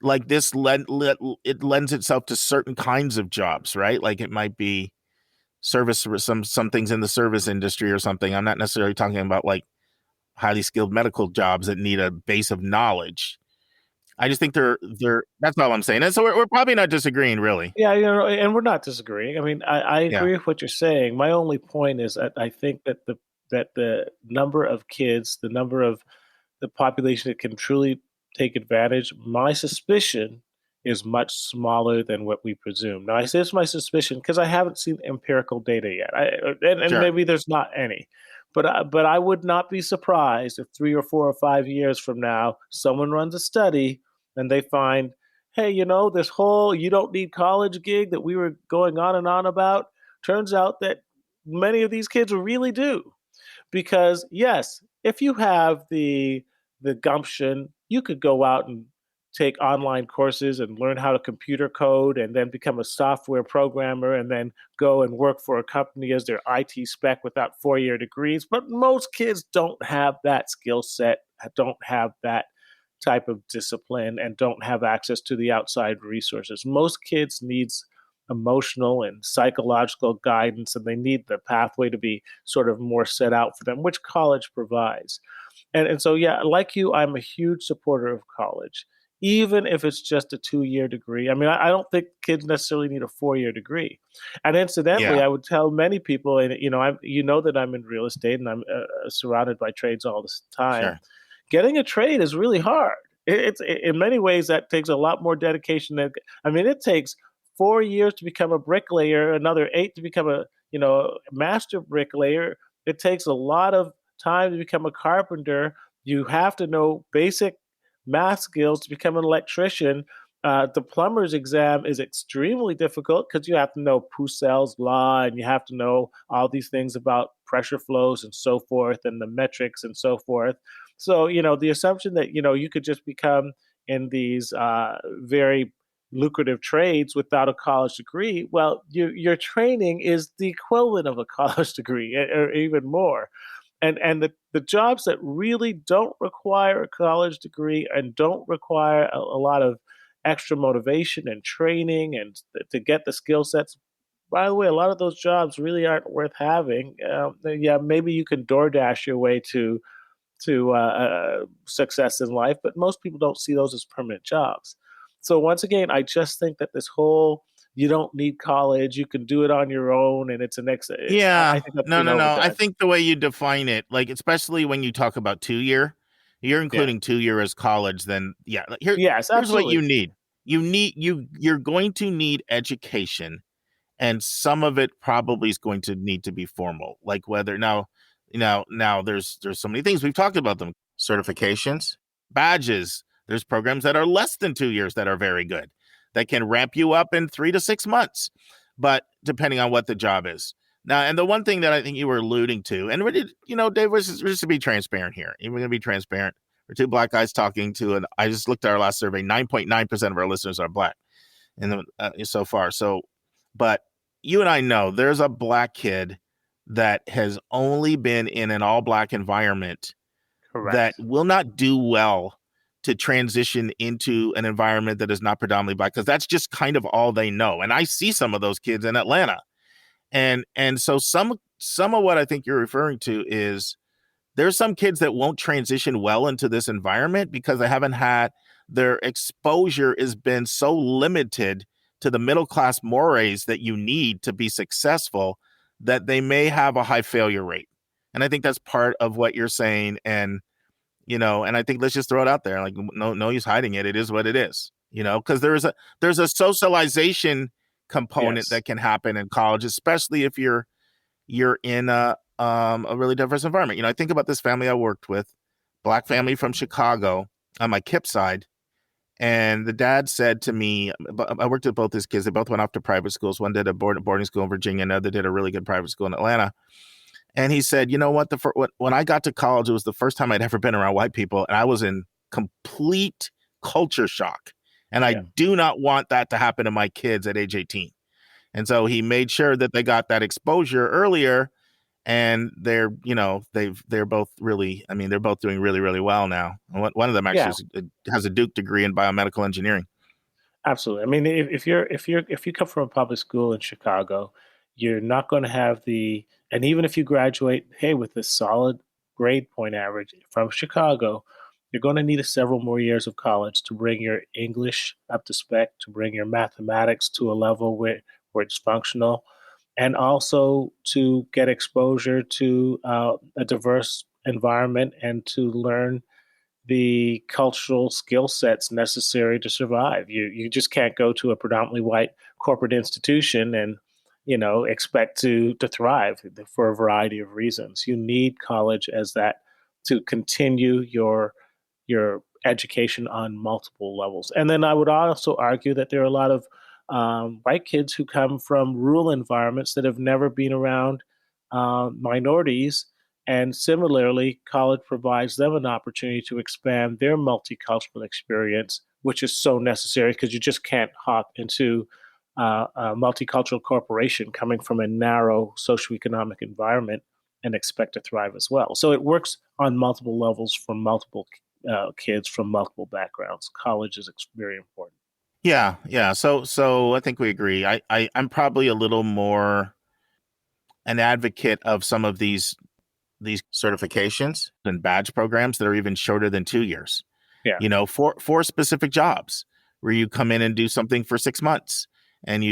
like this it lends itself to certain kinds of jobs, right? Like it might be service, some things in the service industry or something. I'm not necessarily talking about like highly skilled medical jobs that need a base of knowledge. I just think they're that's all I'm saying. And so we're probably not disagreeing, really. Yeah, and we're not disagreeing. I mean, I Yeah. agree with what you're saying. My only point is that I think that the number of kids, the number of the population that can truly take advantage, my suspicion is much smaller than what we presume. Now, I say it's my suspicion because I haven't seen empirical data yet, and Sure. maybe there's not any. But I would not be surprised if 3 or 4 or 5 years from now, someone runs a study and they find, hey, this whole you don't need college gig that we were going on and on about, turns out that many of these kids really do. Because yes, if you have the gumption, you could go out and take online courses and learn how to computer code and then become a software programmer and then go and work for a company as their IT spec without 4-year degrees. But most kids don't have that skill set, don't have that type of discipline, and don't have access to the outside resources. Most kids needs emotional and psychological guidance, and they need the pathway to be sort of more set out for them, which college provides. And so, yeah, like you, I'm a huge supporter of college, even if it's just a 2-year degree. I mean, I don't think kids necessarily need a 4-year degree. And incidentally, Yeah. I would tell many people, and that I'm in real estate and I'm surrounded by trades all this time. Sure. Getting a trade is really hard. It's in many ways that takes a lot more dedication than it takes 4 years to become a bricklayer, another 8 to become a master bricklayer. It takes a lot of time to become a carpenter. You have to know basic math skills to become an electrician. The plumber's exam is extremely difficult because you have to know Pucell's law and you have to know all these things about pressure flows and so forth and the metrics and so forth. So, the assumption that, you could just become in these very lucrative trades without a college degree, well, your training is the equivalent of a college degree or even more. And the jobs that really don't require a college degree and don't require a lot of extra motivation and training and to get the skill sets, by the way, a lot of those jobs really aren't worth having. Yeah, maybe you can DoorDash your way to success in life, but most people don't see those as permanent jobs. So once again, I just think that this whole you don't need college, you can do it on your own, and it's Yeah. I think that's No. being I overdone. think the way you define it, like especially when you talk about 2-year, you're Yeah. including 2-year as college. Then yeah, Yes, here's what you absolutely. need. You're going to need education, and some of it probably is going to need to be formal. Like whether now there's so many things we've talked about them: certifications, badges. There's programs that are less than 2 years that are very good, that can ramp you up in 3 to 6 months, but depending on what the job is. Now, and the one thing that I think you were alluding to, and we did, Dave, we're just to be transparent here. And we're going to be transparent. We're two black guys talking to I just looked at our last survey, 9.9% of our listeners are black so far. So, but you and I know there's a black kid that has only been in an all black environment that Correct. will not do well to transition into an environment that is not predominantly black, because that's just kind of all they know. And I see some of those kids in Atlanta. And so some of what I think you're referring to is there's some kids that won't transition well into this environment because they haven't had their exposure has been so limited to the middle class mores that you need to be successful that they may have a high failure rate. And I think that's part of what you're saying. And and I think let's just throw it out there. Like, no use hiding it. It is what it is, because there's a socialization component Yes. that can happen in college, especially if you're in a really diverse environment. I think about this family I worked with, black family from Chicago on my KIP side. And the dad said to me, I worked with both his kids. They both went off to private schools. One did a boarding school in Virginia. Another did a really good private school in Atlanta. And he said, you know what? When I got to college, it was the first time I'd ever been around white people, and I was in complete culture shock. And I Yeah. do not want that to happen to my kids at age 18. And so he made sure that they got that exposure earlier. And they're both really, I mean, they're both doing really, really well now. One of them actually has a Duke degree in biomedical engineering. Absolutely. I mean, if you come from a public school in Chicago, you're not going to have and even if you graduate, hey, with a solid grade point average from Chicago, you're going to need several more years of college to bring your English up to spec, to bring your mathematics to a level where it's functional, and also to get exposure to a diverse environment and to learn the cultural skill sets necessary to survive. You just can't go to a predominantly white corporate institution and expect to thrive for a variety of reasons. You need college as that to continue your education on multiple levels. And then I would also argue that there are a lot of white kids who come from rural environments that have never been around minorities. And similarly, college provides them an opportunity to expand their multicultural experience, which is so necessary because you just can't hop into a multicultural corporation coming from a narrow socioeconomic environment and expect to thrive as well. So it works on multiple levels for multiple kids from multiple backgrounds. College is very important. Yeah. So I think we agree. I'm probably a little more an advocate of some of these certifications and badge programs that are even shorter than 2 years. Yeah. For specific jobs where you come in and do something for 6 months, and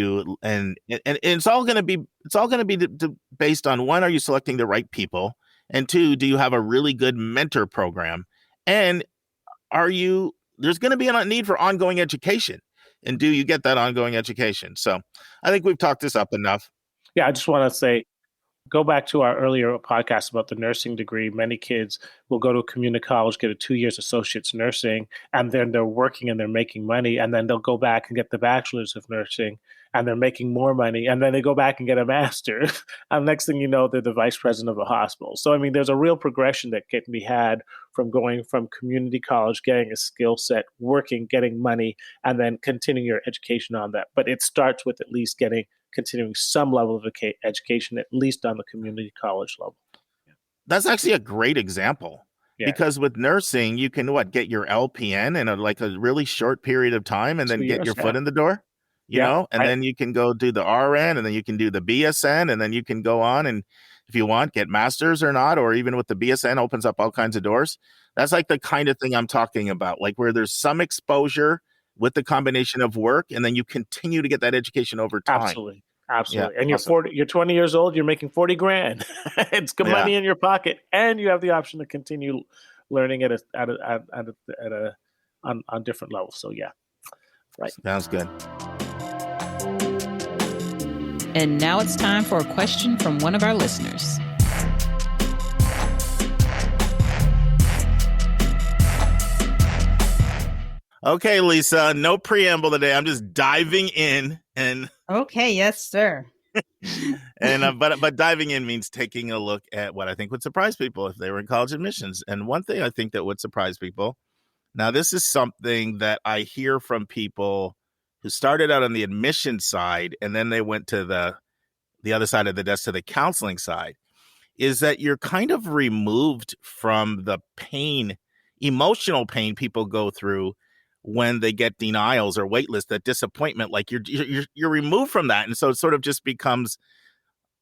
it's all going to be based on, one, are you selecting the right people, and two, do you have a really good mentor program, and there's going to be a need for ongoing education, and do you get that ongoing education? So I think we've talked this up enough. Yeah, I just want to say, go back to our earlier podcast about the nursing degree. Many kids will go to a community college, get a 2 years associate's nursing, and then they're working and they're making money. And then they'll go back and get the bachelor's of nursing, and they're making more money. And then they go back and get a master's. And next thing you know, they're the vice president of a hospital. So, I mean, there's a real progression that can be had from going from community college, getting a skill set, working, getting money, and then continuing your education on that. But it starts with at least continuing some level of education, at least on the community college level. Yeah. That's actually a great example, because with nursing, you can get your LPN in a really short period of time, and then get your foot in the door, and then you can go do the RN, and then you can do the BSN, and then you can go on and, if you want, get masters or not, or even with the BSN opens up all kinds of doors. That's like the kind of thing I'm talking about, like where there's some exposure with the combination of work, and then you continue to get that education over time. Absolutely. Yeah, and awesome. you're 20 years old, you're making 40 grand. It's good money in your pocket, and you have the option to continue learning on different levels. So yeah. Right. Sounds good. And now it's time for a question from one of our listeners. Okay, Lisa, no preamble today. I'm just diving in and Okay, yes, sir. and but diving in means taking a look at what I think would surprise people if they were in college admissions. And one thing I think that would surprise people. Now, this is something that I hear from people who started out on the admission side and then they went to the other side of the desk, to the counseling side, is that you're kind of removed from the pain, emotional pain people go through when they get denials or waitlist, that disappointment. Like you're removed from that. And so it sort of just becomes,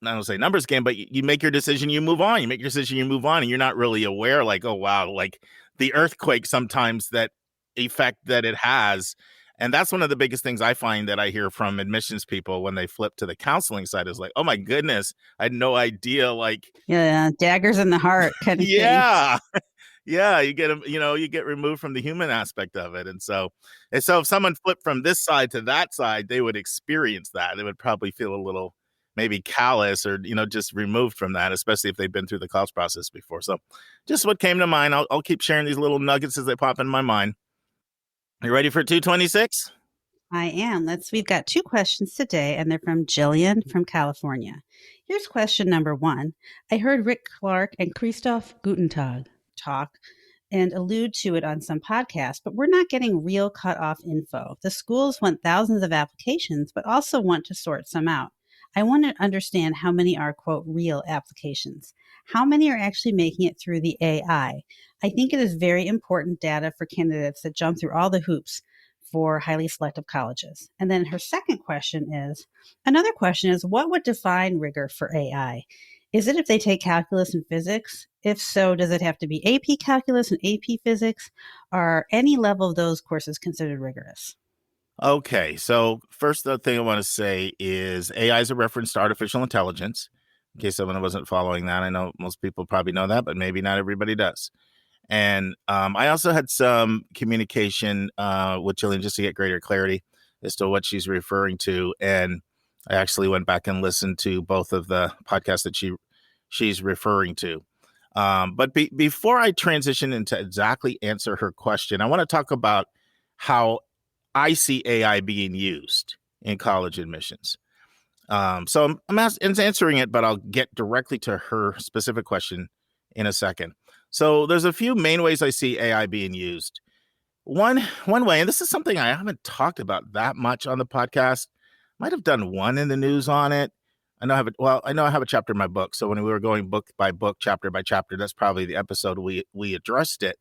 I don't say numbers game, but you make your decision, you move on. You make your decision, you move on, and you're not really aware, like, oh, wow, like the earthquake sometimes, that effect that it has. And that's one of the biggest things I find that I hear from admissions people when they flip to the counseling side, is like, oh my goodness, I had no idea. Like, daggers in the heart kind of thing. Yeah, you get removed from the human aspect of it. And so if someone flipped from this side to that side, they would experience that. They would probably feel a little maybe callous or, just removed from that, especially if they've been through the college process before. So just what came to mind. I'll keep sharing these little nuggets as they pop in my mind. You ready for 226? I am. We've got 2 questions today, and they're from Jillian from California. Here's question number 1. I heard Rick Clark and Christof Guttentag talk and allude to it on some podcasts, but we're not getting real cutoff info. The schools want thousands of applications, but also want to sort some out. I want to understand how many are, quote, real applications. How many are actually making it through the AI? I think it is very important data for candidates that jump through all the hoops for highly selective colleges. And then another question is, what would define rigor for AI? Is it if they take calculus and physics? If so, does it have to be AP calculus and AP physics? Are any level of those courses considered rigorous? Okay, so first the thing I want to say is AI is a reference to artificial intelligence. In case someone wasn't following that, I know most people probably know that, but maybe not everybody does. And I also had some communication with Juliana just to get greater clarity as to what she's referring to. And I actually went back and listened to both of the podcasts that she's referring to. But before I transition into exactly answer her question, I want to talk about how I see AI being used in college admissions. So I'm answering it, but I'll get directly to her specific question in a second. So there's a few main ways I see AI being used. One way, and this is something I haven't talked about that much on the podcast. Might have done one in the news on it. I know I have a chapter in my book. So when we were going book by book, chapter by chapter, that's probably the episode we addressed it.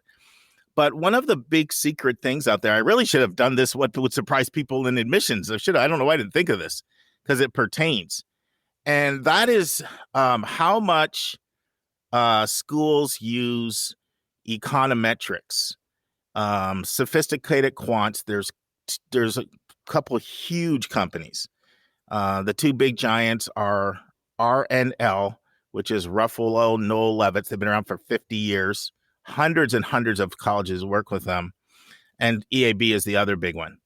But one of the big secret things out there, I really should have done this, what would surprise people in admissions. I don't know why I didn't think of this, because it pertains. And that is how much schools use econometrics, sophisticated quants. There's a couple huge companies. The two big giants are RNL, which is Ruffalo Noel Levitt. They've been around for 50 years. Hundreds and hundreds of colleges work with them. And EAB is the other big one.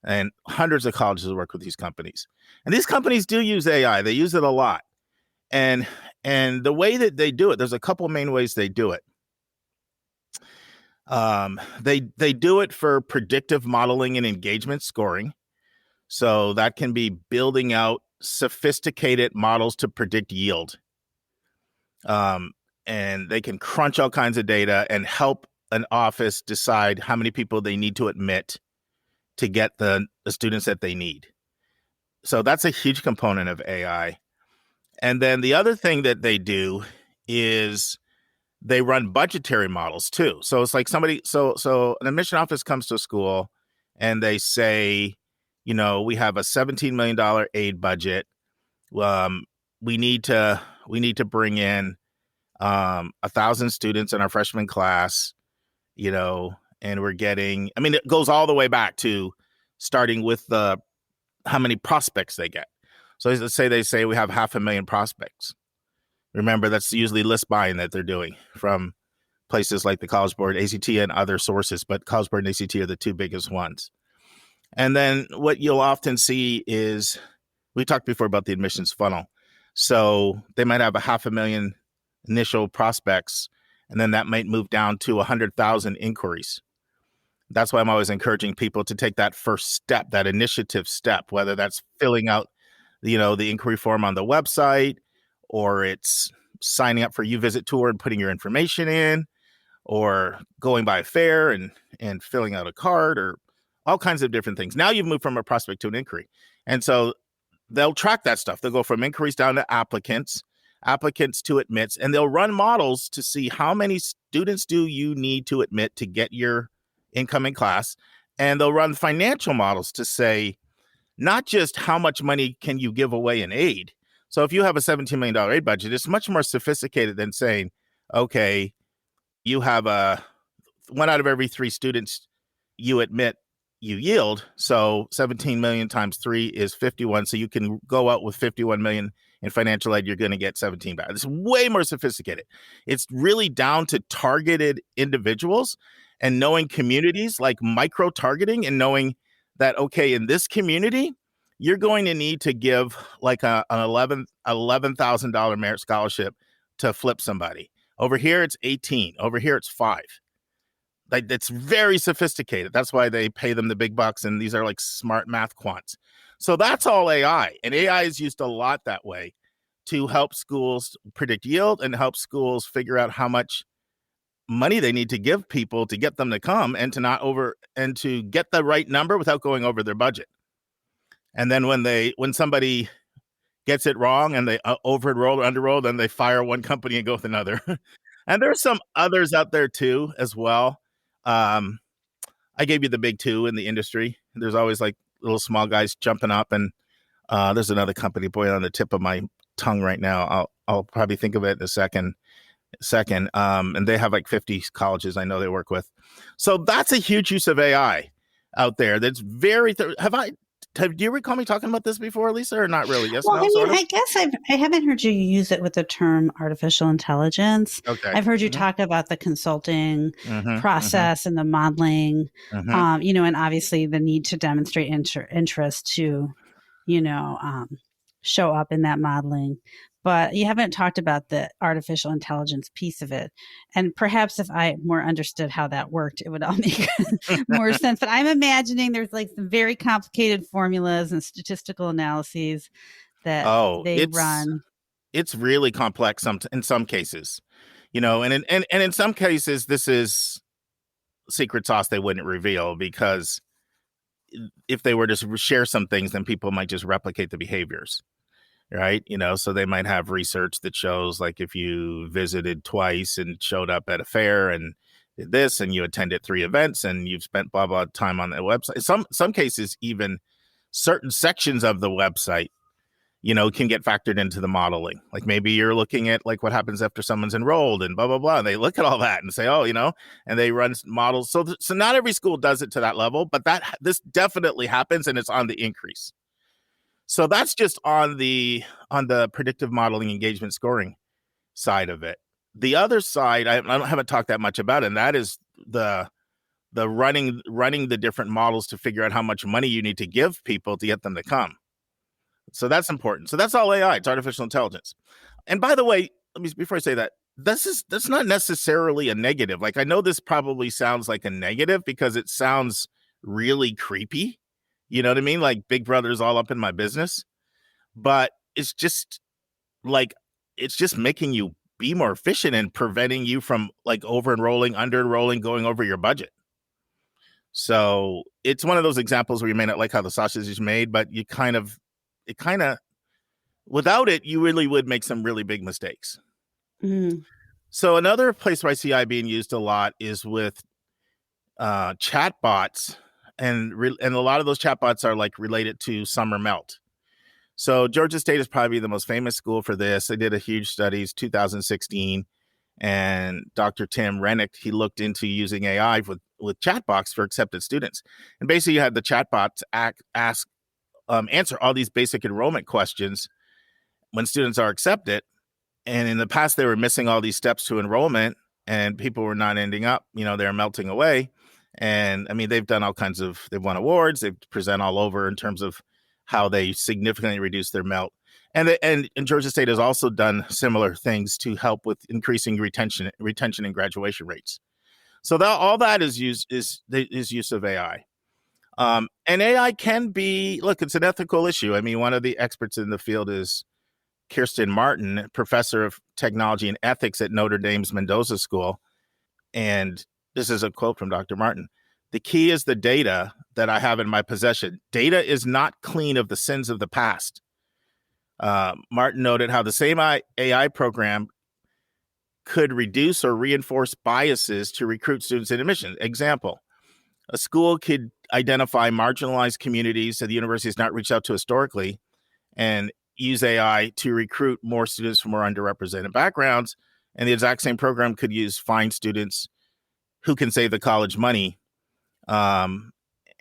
And hundreds of colleges work with these companies. And these companies do use AI. They use it a lot. And the way that they do it, there's a couple main ways they do it. They do it for predictive modeling and engagement scoring. So that can be building out sophisticated models to predict yield. And they can crunch all kinds of data and help an office decide how many people they need to admit to get the students that they need. So that's a huge component of AI. And then the other thing that they do is they run budgetary models too. So it's like so an admission office comes to a school and they say, we have a $17 million aid budget. We need to bring in 1,000 students in our freshman class, and we're getting, it goes all the way back to starting with how many prospects they get. So let's say they say we have 500,000 prospects. Remember, that's usually list buying that they're doing from places like the College Board, ACT, and other sources, but College Board and ACT are the two biggest ones. And then what you'll often see is, we talked before about the admissions funnel. So they might have 500,000 initial prospects, and then that might move down to 100,000 inquiries. That's why I'm always encouraging people to take that first step, that initiative step, whether that's filling out, the inquiry form on the website, or it's signing up for UVisit Tour and putting your information in, or going by a fair and filling out a card, or all kinds of different things. Now you've moved from a prospect to an inquiry. And so they'll track that stuff. They'll go from inquiries down to applicants to admits, and they'll run models to see how many students do you need to admit to get your incoming class. And they'll run financial models to say, not just how much money can you give away in aid. So if you have a $17 million aid budget, it's much more sophisticated than saying, okay, you have 1 out of every 3 students you admit you yield. So 17 million times 3 is 51. So you can go out with 51 million in financial aid. You're going to get 17 back. It's way more sophisticated. It's really down to targeted individuals and knowing communities, like micro targeting, and knowing that, okay, in this community, you're going to need to give like an $11,000 merit scholarship to flip somebody. Over here, it's 18. Over here, it's 5. Like, that's very sophisticated. That's why they pay them the big bucks, and these are like smart math quants. So that's all AI, and AI is used a lot that way to help schools predict yield and help schools figure out how much money they need to give people to get them to come and to get the right number without going over their budget. And then when somebody gets it wrong and they over-enroll or under-enroll, then they fire one company and go with another. And there's some others out there too as well. I gave you the big two in the industry. There's always like little small guys jumping up, and there's another company, boy, on the tip of my tongue right now. I'll probably think of it in a second. And they have like 50 colleges I know they work with. So that's a huge use of AI out there. That's very. Do you recall me talking about this before, Lisa, or not really? Yes, well, no, I mean, sort of? I guess I haven't heard you use it with the term artificial intelligence. Okay. I've heard you talk about the consulting process and the modeling, and obviously the need to demonstrate interest to, show up in that modeling. But you haven't talked about the artificial intelligence piece of it. And perhaps if I more understood how that worked, it would all make more sense. But I'm imagining there's like some very complicated formulas and statistical analyses that they run. It's really complex in some cases, and in some cases, this is secret sauce they wouldn't reveal, because if they were to share some things, then people might just replicate the behaviors. Right. So they might have research that shows, like, if you visited twice and showed up at a fair and did this, and you attended 3 events and you've spent blah, blah time on the website. Some cases, even certain sections of the website, can get factored into the modeling. Like maybe you're looking at like what happens after someone's enrolled and blah, blah, blah. And they look at all that and say, and they run models. So not every school does it to that level, but this definitely happens, and it's on the increase. So that's just on the predictive modeling engagement scoring side of it. The other side, I haven't talked that much about, and that is the running the different models to figure out how much money you need to give people to get them to come. So that's important. So that's all AI. It's artificial intelligence. And by the way, before I say that, that's not necessarily a negative. Like, I know this probably sounds like a negative because it sounds really creepy. You know what I mean? Like Big Brother's all up in my business. But it's just making you be more efficient and preventing you from like over-enrolling, under-enrolling, going over your budget. So it's one of those examples where you may not like how the sausage is made, but it kind of, without it, you really would make some really big mistakes. So another place where I see AI being used a lot is with chatbots. And a lot of those chatbots are like related to summer melt. So Georgia State is probably the most famous school for this. They did a huge studies, 2016, and Dr. Tim Rennick, he looked into using AI with chatbots for accepted students. And basically, you had the chatbots answer all these basic enrollment questions when students are accepted. And in the past, they were missing all these steps to enrollment, and people were not ending up. They're melting away. And I mean, they've done they've won awards, they present all over in terms of how they significantly reduce their melt. And Georgia State has also done similar things to help with increasing retention and graduation rates. So all that is use of AI. And AI can be, it's an ethical issue. I mean, one of the experts in the field is Kirsten Martin, professor of technology and ethics at Notre Dame's Mendoza School. And this is a quote from Dr. Martin. "The key is the data that I have in my possession. Data is not clean of the sins of the past." Martin noted how the same AI program could reduce or reinforce biases to recruit students in admission. Example, a school could identify marginalized communities that the university has not reached out to historically and use AI to recruit more students from more underrepresented backgrounds. And the exact same program could find students who can save the college money and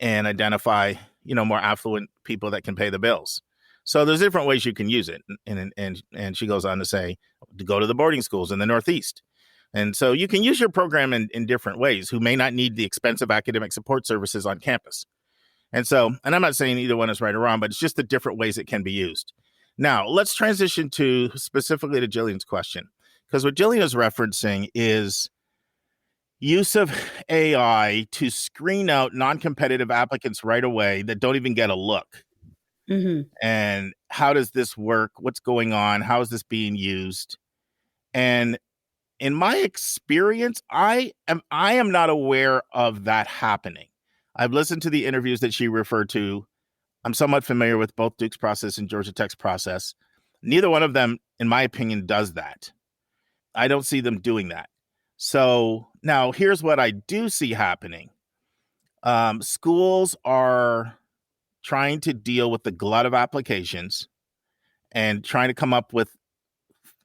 identify, more affluent people that can pay the bills. So there's different ways you can use it. And she goes on to say, to go to the boarding schools in the Northeast. And so you can use your program in different ways, who may not need the expensive academic support services on campus. And I'm not saying either one is right or wrong, but it's just the different ways it can be used. Now, let's transition specifically to Jillian's question, because what Jillian is referencing is use of AI to screen out non-competitive applicants right away that don't even get a look. And how does this work? What's going on? How is this being used? And in my experience, I am not aware of that happening. I've listened to the interviews that she referred to. I'm somewhat familiar with both Duke's process and Georgia Tech's process. Neither one of them, in my opinion, does that. I don't see them doing that. So now here's what I do see happening. Schools are trying to deal with the glut of applications and trying to come up with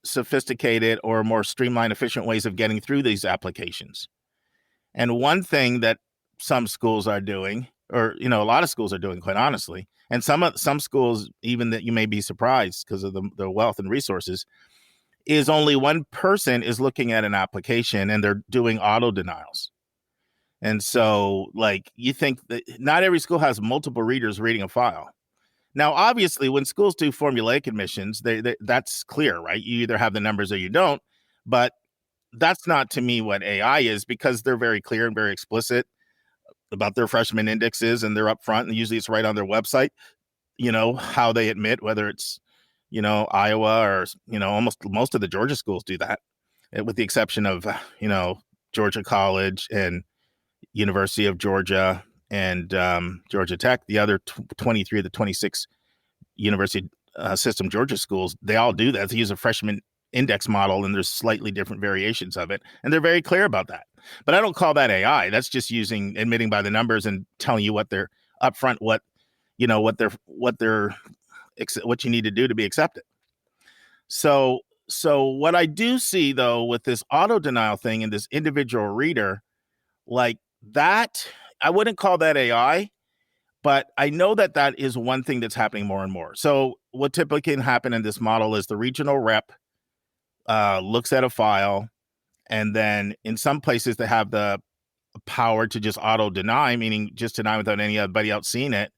sophisticated or more streamlined, efficient ways of getting through these applications. And one thing that some schools are doing, or a lot of schools are doing, quite honestly, and some schools even that you may be surprised because of the wealth and resources, is only one person is looking at an application and they're doing auto denials. And so, like, you think that not every school has multiple readers reading a file. Now, obviously, when schools do formulaic admissions, that's clear, right? You either have the numbers or you don't. But that's not, to me, what AI is, because they're very clear and very explicit about their freshman indexes, and they're upfront, and usually it's right on their website, how they admit, whether it's, Iowa or, almost most of the Georgia schools do that, with the exception of, Georgia College and University of Georgia and Georgia Tech. The other 23 of the 26 university system Georgia schools, they all do that. They use a freshman index model, and there's slightly different variations of it. And they're very clear about that. But I don't call that AI. That's just admitting by the numbers and telling you what they're upfront, what you need to do to be accepted. So what I do see, though, with this auto denial thing and this individual reader, like that, I wouldn't call that AI, but I know that is one thing that's happening more and more. So what typically can happen in this model is the regional rep looks at a file, and then in some places they have the power to just auto deny, meaning just deny without anybody else seeing it.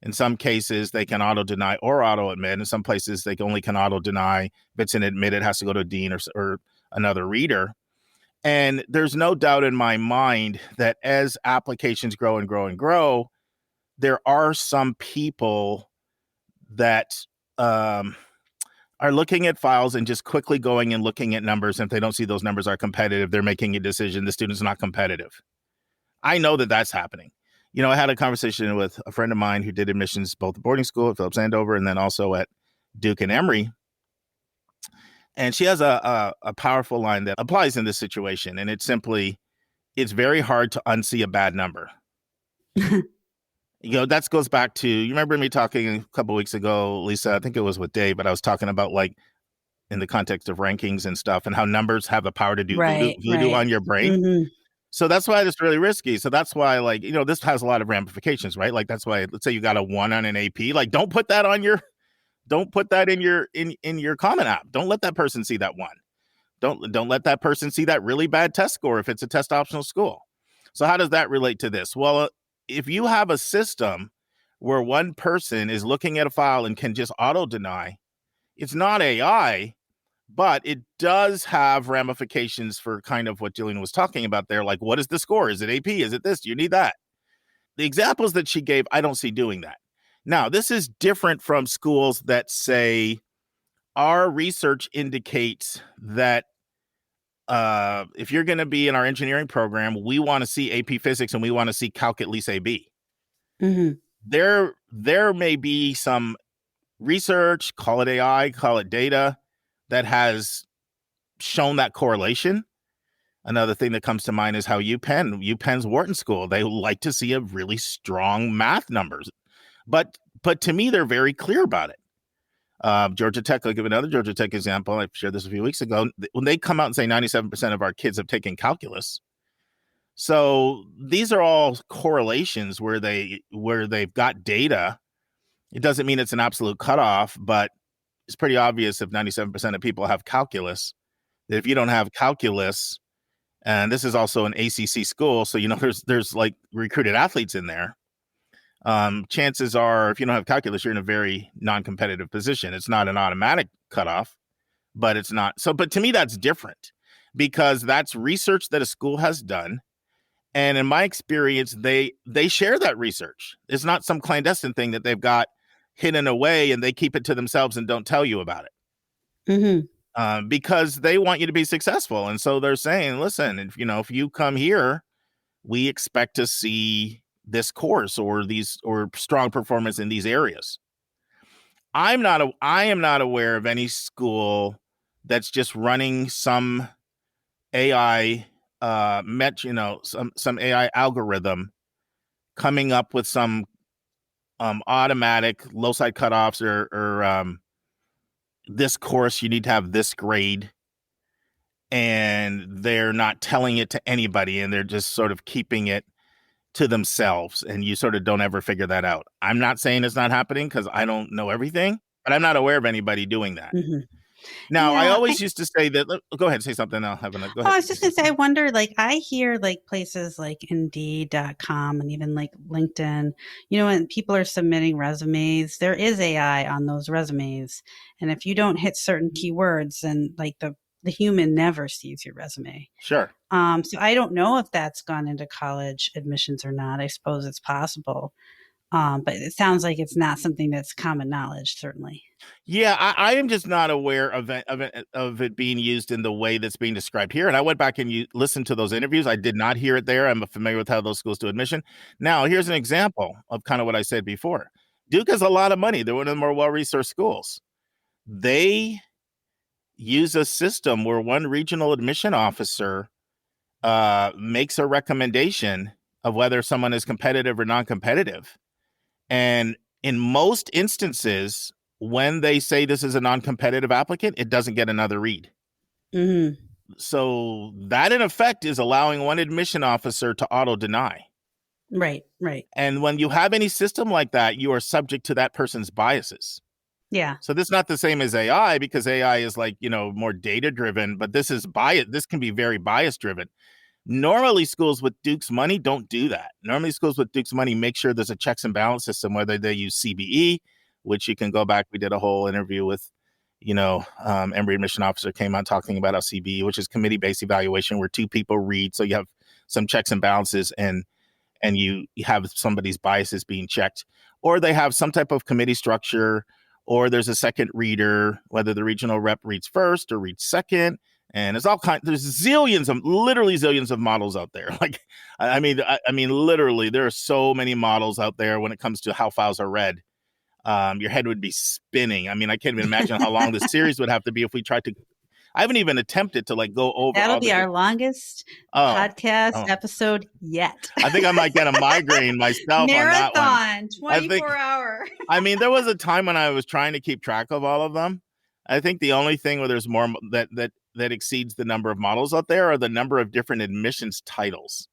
In some cases, they can auto deny or auto admit. In some places, they only can auto deny. If it's an admit, it has to go to a dean or another reader. And there's no doubt in my mind that as applications grow and grow and grow, there are some people that are looking at files and just quickly going and looking at numbers. And if they don't see those numbers are competitive, they're making a decision the student's not competitive. I know that that's happening. I had a conversation with a friend of mine who did admissions both at boarding school at Phillips Andover and then also at Duke and Emory. And she has a powerful line that applies in this situation. And it's simply, it's very hard to unsee a bad number. That goes back to, you remember me talking a couple of weeks ago, Lisa, I think it was with Dave, but I was talking about, like, in the context of rankings and stuff, and how numbers have the power to do voodoo on your brain. Mm-hmm. So that's why it's really risky. So that's why, like, this has a lot of ramifications, right? Like, that's why, let's say you got a 1 on an AP, like, don't put that in your Common App. Don't let that person see that 1. Don't let that person see that really bad test score if it's a test optional school. So how does that relate to this? Well, if you have a system where one person is looking at a file and can just auto deny, it's not AI, but it does have ramifications for kind of what Juliana was talking about there. Like, what is the score? Is it AP? Is it this? Do you need that? The examples that she gave, I don't see doing that. Now, this is different from schools that say, our research indicates that if you're going to be in our engineering program, we want to see AP Physics and we want to see Calc at least AB. Mm-hmm. There may be some research, call it AI, call it data, that has shown that correlation. Another thing that comes to mind is how UPenn's Wharton School, they like to see a really strong math numbers. But to me, they're very clear about it. Georgia Tech, I'll give another Georgia Tech example. I shared this a few weeks ago. When they come out and say 97% of our kids have taken calculus. So these are all correlations where they've got data. It doesn't mean it's an absolute cutoff, but it's pretty obvious if 97% of people have calculus, that if you don't have calculus, and this is also an ACC school, so there's like recruited athletes in there. Chances are, if you don't have calculus, you're in a very non-competitive position. It's not an automatic cutoff, but it's not. So, but to me, that's different because that's research that a school has done. And in my experience, they share that research. It's not some clandestine thing that they've got hidden away and they keep it to themselves and don't tell you about it. Mm-hmm. because they want you to be successful. And so they're saying, listen, if you come here, we expect to see this course or strong performance in these areas. I am not aware of any school that's just running some AI some AI algorithm coming up with some automatic low side cutoffs or this course you need to have this grade, and they're not telling it to anybody, and they're just sort of keeping it to themselves, and you sort of don't ever figure that out. I'm not saying it's not happening because I don't know everything, but I'm not aware of anybody doing that. Mhm. Now, I Yeah, always used to say that. Go ahead, say something. I'll have go Oh, ahead. I was just gonna say, I wonder, like, I hear like places like Indeed.com and even like LinkedIn, when people are submitting resumes, there is AI on those resumes. And if you don't hit certain keywords, then like the human never sees your resume. Sure. So I don't know if that's gone into college admissions or not. I suppose it's possible. But it sounds like it's not something that's common knowledge, certainly. Yeah, I am just not aware of it being used in the way that's being described here. And I went back and listened to those interviews. I did not hear it there. I'm familiar with how those schools do admission. Now, here's an example of kind of what I said before. Duke has a lot of money. They're one of the more well-resourced schools. They use a system where one regional admission officer makes a recommendation of whether someone is competitive or non-competitive. And in most instances, when they say this is a non-competitive applicant, it doesn't get another read. Mm-hmm. So that, in effect, is allowing one admission officer to auto-deny. Right. And when you have any system like that, you are subject to that person's biases. Yeah. So this is not the same as AI, because AI is like, more data-driven, but this is bias. This can be very bias-driven. Normally, schools with Duke's money don't do that. Normally, schools with Duke's money make sure there's a checks and balance system, whether they use CBE, which you can go back. We did a whole interview with, Emory admission officer came on talking about how CBE, which is committee-based evaluation, where two people read. So you have some checks and balances, and you have somebody's biases being checked, or they have some type of committee structure, or there's a second reader, whether the regional rep reads first or reads second. And there's literally zillions of models out there. Like, I mean, literally, there are so many models out there when it comes to how files are read. Your head would be spinning. I mean, I can't even imagine how long this series would have to be if we tried to. I haven't even attempted to go over. That'll be our longest podcast episode yet. I think I might get a migraine myself. Marathon, on that one. 24-hour. I mean, there was a time when I was trying to keep track of all of them. I think the only thing where there's more that exceeds the number of models out there are the number of different admissions titles.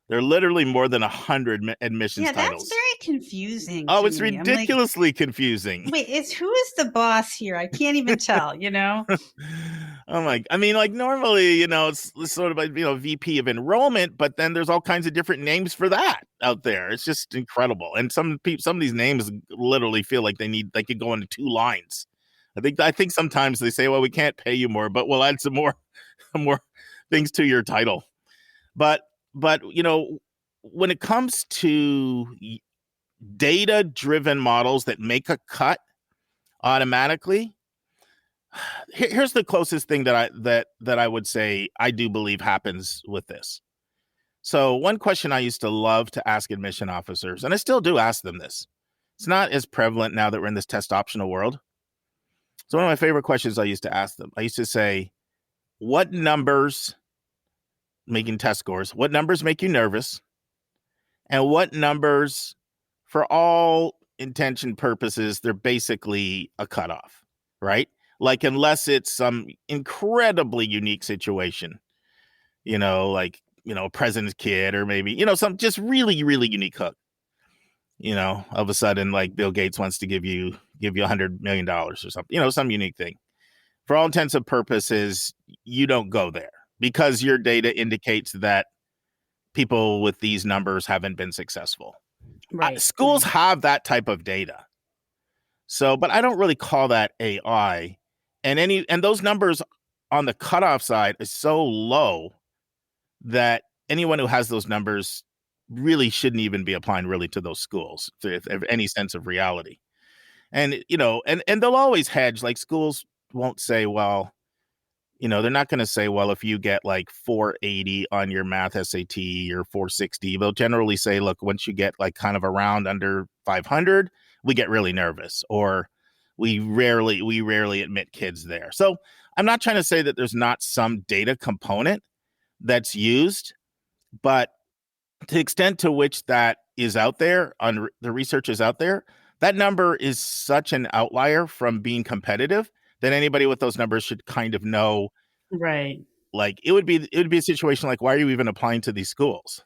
There are literally more than 100 admissions titles. Yeah, that's very confusing. Oh, it's ridiculously confusing. Wait, who is the boss here? I can't even tell, Oh my, I mean, normally, it's sort of like, VP of enrollment, but then there's all kinds of different names for that out there. It's just incredible. And some of these names literally feel like they could go into 2 lines. I think sometimes they say, well, we can't pay you more, but we'll add some more things to your title. But when it comes to data-driven models that make a cut automatically, here's the closest thing that I would say I do believe happens with this. So one question I used to love to ask admission officers, and I still do ask them this. It's not as prevalent now that we're in this test optional world. So one of my favorite questions I used to ask them, I used to say, what numbers, making test scores, what numbers make you nervous? And what numbers, for all intention purposes, they're basically a cutoff, right? Like, unless it's some incredibly unique situation, a president's kid, or maybe, some just really, really unique hook. All of a sudden, like Bill Gates wants to give you $100 million or something, some unique thing. For all intents and purposes, you don't go there because your data indicates that people with these numbers haven't been successful. Right. Schools have that type of data. So, but I don't really call that AI. And those numbers on the cutoff side is so low that anyone who has those numbers really shouldn't even be applying really to those schools if any sense of reality. And and they'll always hedge. Like, schools won't say, well, they're not going to say, well, if you get like 480 on your math SAT or 460, they'll generally say, look, once you get like kind of around under 500, we get really nervous, or we rarely admit kids there. So I'm not trying to say that there's not some data component that's used, but to the extent to which that is out there, on the research is out there, that number is such an outlier from being competitive that anybody with those numbers should kind of know. Right. Like it would be a situation like, why are you even applying to these schools?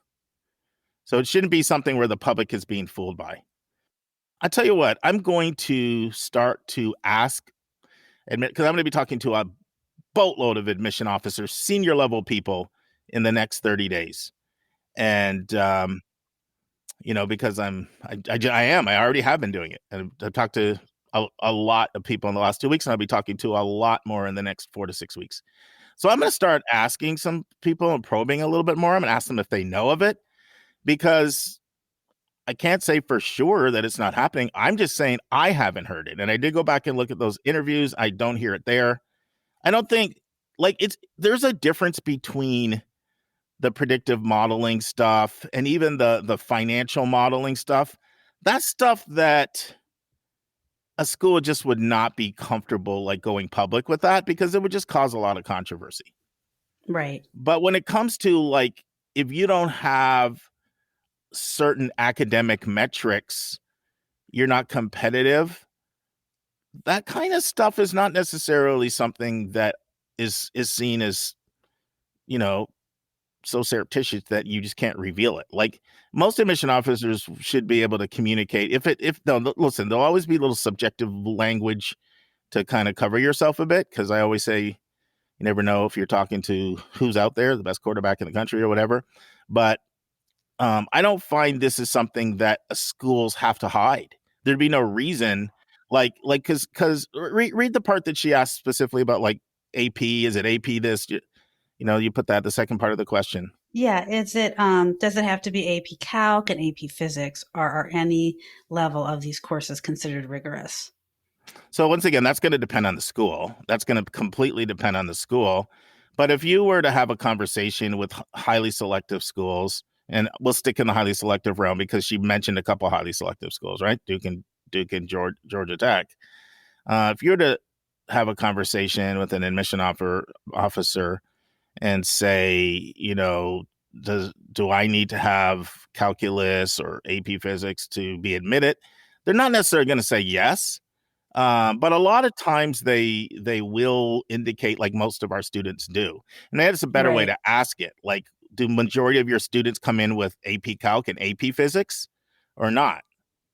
So it shouldn't be something where the public is being fooled by. I tell you what, I'm going to start to because I'm going to be talking to a boatload of admission officers, senior level people in the next 30 days. And, because I already have been doing it. And I've talked to a lot of people in the last 2 weeks, and I'll be talking to a lot more in the next 4 to 6 weeks. So I'm going to start asking some people and probing a little bit more. I'm going to ask them if they know of it, because I can't say for sure that it's not happening. I'm just saying I haven't heard it. And I did go back and look at those interviews. I don't hear it there. I don't think there's a difference between the predictive modeling stuff and even the financial modeling stuff. That's stuff that a school just would not be comfortable like going public with that, because it would just cause a lot of controversy. Right. But when it comes to like, if you don't have certain academic metrics, you're not competitive, that kind of stuff is not necessarily something that is seen as, so surreptitious that you just can't reveal it. Like most admission officers should be able to communicate. Listen, there'll always be a little subjective language to kind of cover yourself a bit, because I always say you never know if you're talking to who's out there, the best quarterback in the country or whatever. But I don't find this is something that schools have to hide. There'd be no reason, because read the part that she asked specifically about like AP. Is it AP this? You put that the second part of the question. Yeah. Is it, does it have to be AP Calc and AP Physics, or are any level of these courses considered rigorous? So once again, that's going to depend on the school. That's going to completely depend on the school. But if you were to have a conversation with highly selective schools, and we'll stick in the highly selective realm because she mentioned a couple of highly selective schools, right? Duke and Georgia Tech. If you were to have a conversation with an admission officer and say, do I need to have calculus or AP physics to be admitted? They're not necessarily going to say yes. But a lot of times they will indicate, like most of our students do. And that's a better way to ask it. Like, do majority of your students come in with AP Calc and AP Physics or not?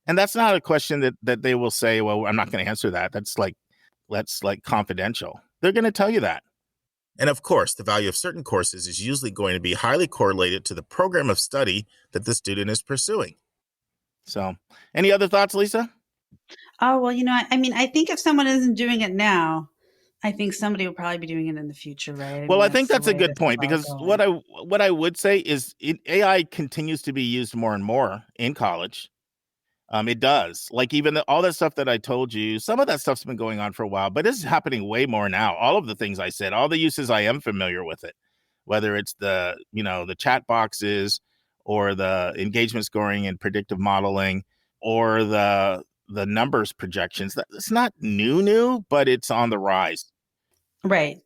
And that's not a question that they will say, well, I'm not going to answer that. That's like confidential. They're going to tell you that. And of course, the value of certain courses is usually going to be highly correlated to the program of study that the student is pursuing. So, any other thoughts, Lisa? Oh, well, I think if someone isn't doing it now, I think somebody will probably be doing it in the future, right? I think that's a good point, because what I would say is AI continues to be used more and more in college. It does. Like even all that stuff that I told you, some of that stuff's been going on for a while, but it's happening way more now. All of the things I said, all the uses, I am familiar with it, whether it's the chat boxes or the engagement scoring and predictive modeling or the numbers projections. It's not new, but it's on the rise. Right.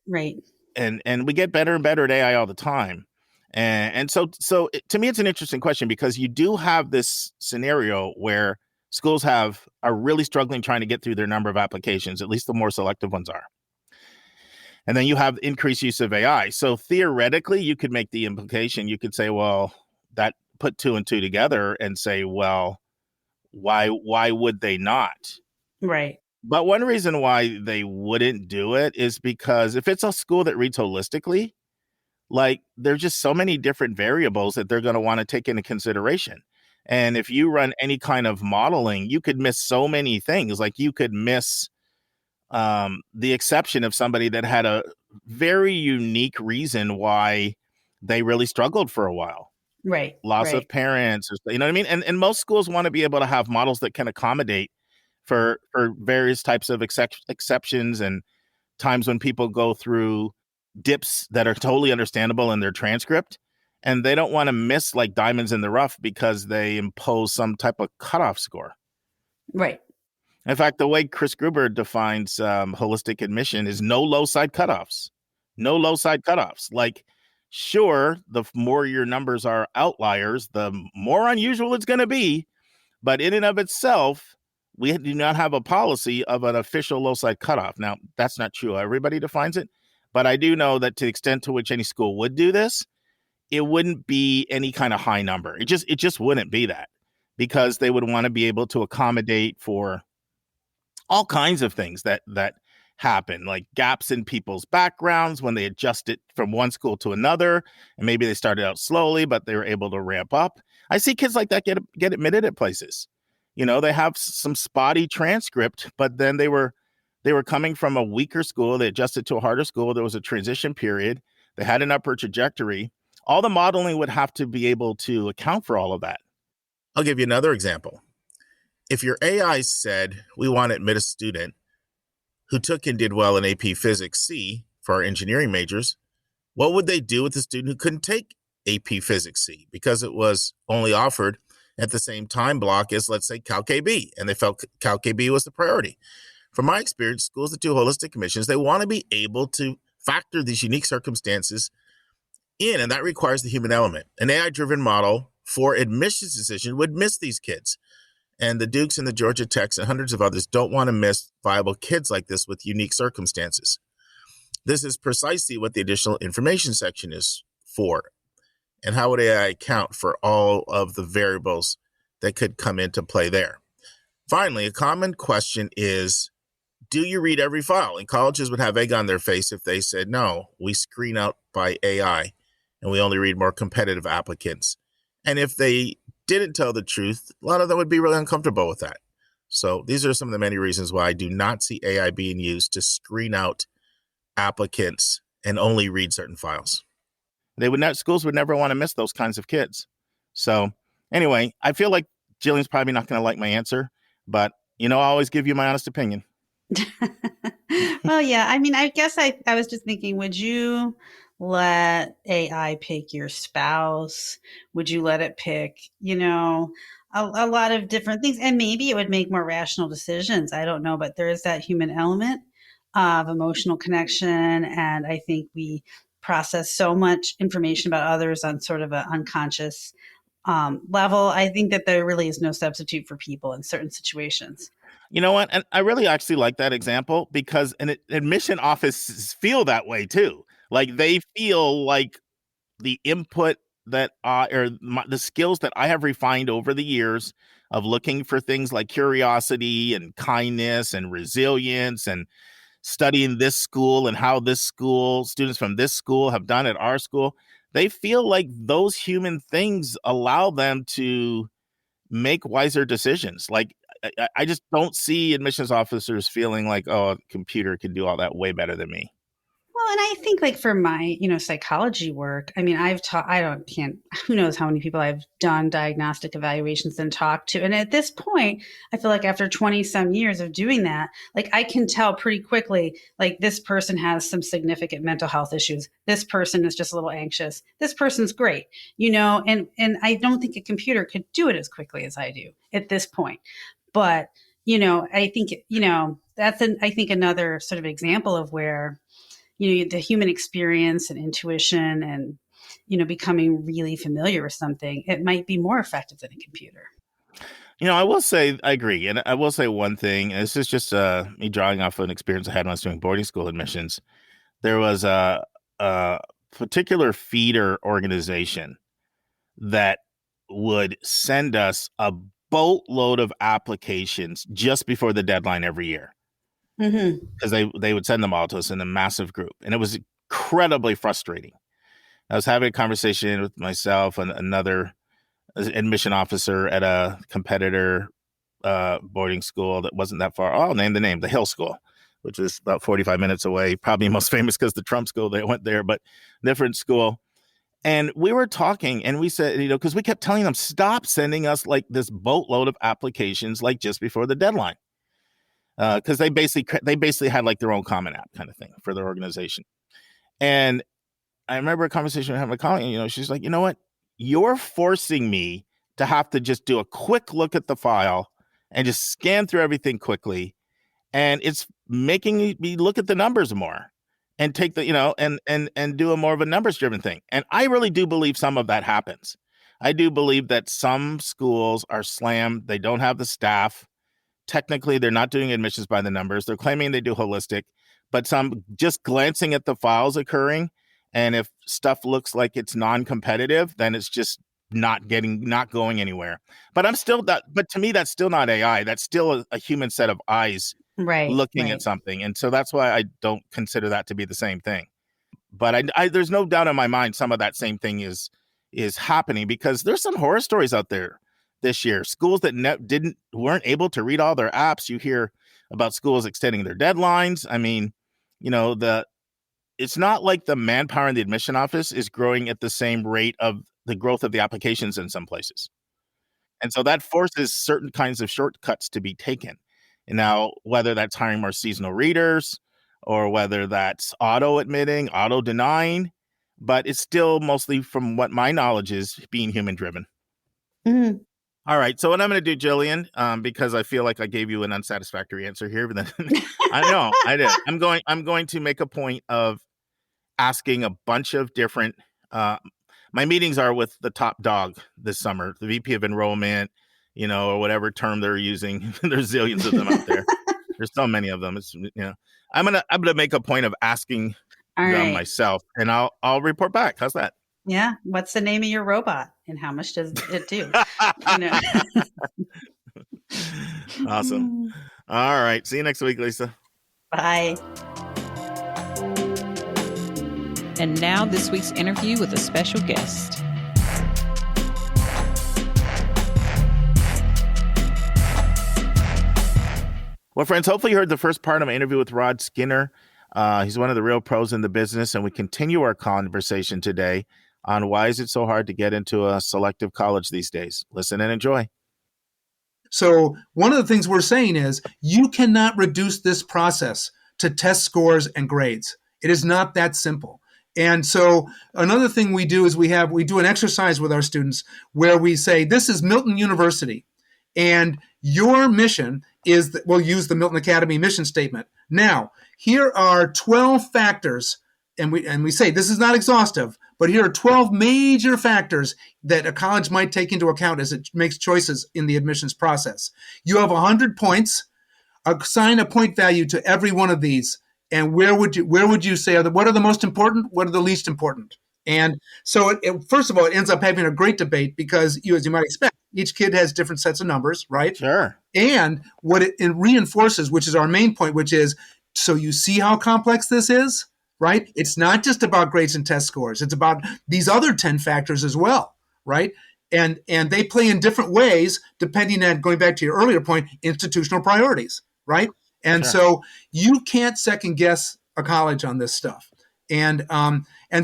And we get better and better at AI all the time. And so to me, it's an interesting question, because you do have this scenario where schools are really struggling trying to get through their number of applications, at least the more selective ones are. And then you have increased use of AI. So theoretically, you could make the implication, you could say, well, that put 2 and 2 together and say, well, why would they not? Right. But one reason why they wouldn't do it is because if it's a school that reads holistically, like there's just so many different variables that they're going to want to take into consideration. And if you run any kind of modeling, you could miss so many things. Like you could miss the exception of somebody that had a very unique reason why they really struggled for a while. Right. Loss of parents, you know what I mean? And most schools want to be able to have models that can accommodate for various types of exceptions and times when people go through dips that are totally understandable in their transcript, and they don't want to miss like diamonds in the rough because they impose some type of cutoff score. Right. In fact, the way Chris Gruber defines holistic admission is no low side cutoffs. No low side cutoffs. Like, sure, the more your numbers are outliers, the more unusual it's going to be. But in and of itself, we do not have a policy of an official low side cutoff. Now, that's not true. Everybody defines it. But I do know that to the extent to which any school would do this, it wouldn't be any kind of high number. It just wouldn't be that, because they would want to be able to accommodate for all kinds of things that happen, like gaps in people's backgrounds when they adjust it from one school to another. And maybe they started out slowly, but they were able to ramp up. I see kids like that get admitted at places. You know, they have some spotty transcript, but then they were coming from a weaker school. They adjusted to a harder school. There was a transition period. They had an upward trajectory. All the modeling would have to be able to account for all of that. I'll give you another example. If your AI said, we want to admit a student who took and did well in AP Physics C for our engineering majors, what would they do with the student who couldn't take AP Physics C because it was only offered at the same time block as, let's say, Calc AB, and they felt Calc AB was the priority? From my experience, schools that do holistic admissions, they want to be able to factor these unique circumstances in, and that requires the human element. An AI-driven model for admissions decision would miss these kids. And the Dukes and the Georgia Techs and hundreds of others don't want to miss viable kids like this with unique circumstances. This is precisely what the additional information section is for. And how would AI account for all of the variables that could come into play there? Finally, a common question is, do you read every file? And colleges would have egg on their face if they said, no, we screen out by AI and we only read more competitive applicants. And if they didn't tell the truth, a lot of them would be really uncomfortable with that. So these are some of the many reasons why I do not see AI being used to screen out applicants and only read certain files. Schools would never want to miss those kinds of kids. So anyway, I feel like Jillian's probably not going to like my answer, but I always give you my honest opinion. Well, yeah. I mean, I guess I was just thinking, would you let AI pick your spouse? Would you let it pick, a lot of different things? And maybe it would make more rational decisions. I don't know, but there is that human element of emotional connection. And I think we process so much information about others on sort of an unconscious level. I think that there really is no substitute for people in certain situations. You know what? And I really actually like that example because an admission offices feel that way too. Like they feel like the input that the skills that I have refined over the years of looking for things like curiosity and kindness and resilience and studying this school and how this school, students from this school have done at our school, they feel like those human things allow them to make wiser decisions. Like I just don't see admissions officers feeling like, oh, a computer can do all that way better than me. Well, and I think like for my, psychology work, I mean, who knows how many people I've done diagnostic evaluations and talked to. And at this point, I feel like after 20 some years of doing that, like I can tell pretty quickly, like this person has some significant mental health issues. This person is just a little anxious. This person's great, and I don't think a computer could do it as quickly as I do at this point. But, I think, that's I think another sort of example of where, the human experience and intuition and, becoming really familiar with something, it might be more effective than a computer. I will say, I agree. And I will say one thing, and this is just me drawing off an experience I had when I was doing boarding school admissions. There was a particular feeder organization that would send us a boatload of applications just before the deadline every year. Because they would send them all to us in a massive group. And it was incredibly frustrating. I was having a conversation with myself and another admission officer at a competitor boarding school that wasn't that far. I'll name the name, the Hill School, which is about 45 minutes away. Probably most famous because the Trump school, they went there, but different school. And we were talking and we said, because we kept telling them, stop sending us like this boatload of applications like just before the deadline. Because they basically had like their own common app kind of thing for their organization. And I remember a conversation I had with my colleague, she's like, you know what? You're forcing me to have to just do a quick look at the file and just scan through everything quickly. And it's making me look at the numbers more and take the, and do a more of a numbers driven thing. And I really do believe some of that happens. I do believe that some schools are slammed. They don't have the staff. Technically, they're not doing admissions by the numbers. They're claiming they do holistic, but some just glancing at the files occurring. And if stuff looks like it's non-competitive, then it's just not going anywhere. But but to me, that's still not AI. That's still a human set of eyes looking at something. And so that's why I don't consider that to be the same thing. But there's no doubt in my mind some of that same thing is happening, because there's some horror stories out there this year. Schools that weren't able to read all their apps. You hear about schools extending their deadlines. I mean, it's not like the manpower in the admission office is growing at the same rate of the growth of the applications in some places. And so that forces certain kinds of shortcuts to be taken. And now, whether that's hiring more seasonal readers or whether that's auto-admitting, auto-denying, but it's still mostly, from what my knowledge is, being human-driven. Mm-hmm. All right. So what I'm going to do, Jillian, because I feel like I gave you an unsatisfactory answer here, but then I know I did. I'm going to make a point of asking a bunch of different. My meetings are with the top dog this summer, the VP of enrollment, or whatever term they're using. There's zillions of them out there. There's so many of them. It's I'm gonna make a point of asking them myself, and I'll report back. How's that? Yeah. What's the name of your robot and how much does it do? Awesome. All right. See you next week, Lisa. Bye. And now this week's interview with a special guest. Well, friends, hopefully you heard the first part of my interview with Rod Skinner. He's one of the real pros in the business, and we continue our conversation today on why is it so hard to get into a selective college these days. Listen and enjoy. So one of the things we're saying is you cannot reduce this process to test scores and grades. It is not that simple. And so another thing we do is we do an exercise with our students where we say, this is Milton University, and your mission is that we'll use the Milton Academy mission statement. Now, here are 12 factors, and we say this is not exhaustive, but here are 12 major factors that a college might take into account as it makes choices in the admissions process. You have 100 points. Assign a point value to every one of these. And where would you say, what are the most important? What are the least important? And so, first of all, it ends up having a great debate because, as you might expect, each kid has different sets of numbers, right? Sure. And what it reinforces, which is our main point, which is, so you see how complex this is, right? It's not just about grades and test scores. It's about these other 10 factors as well, right? And they play in different ways depending on, going back to your earlier point, institutional priorities, right? And Sure. So you can't second guess a college on this stuff. And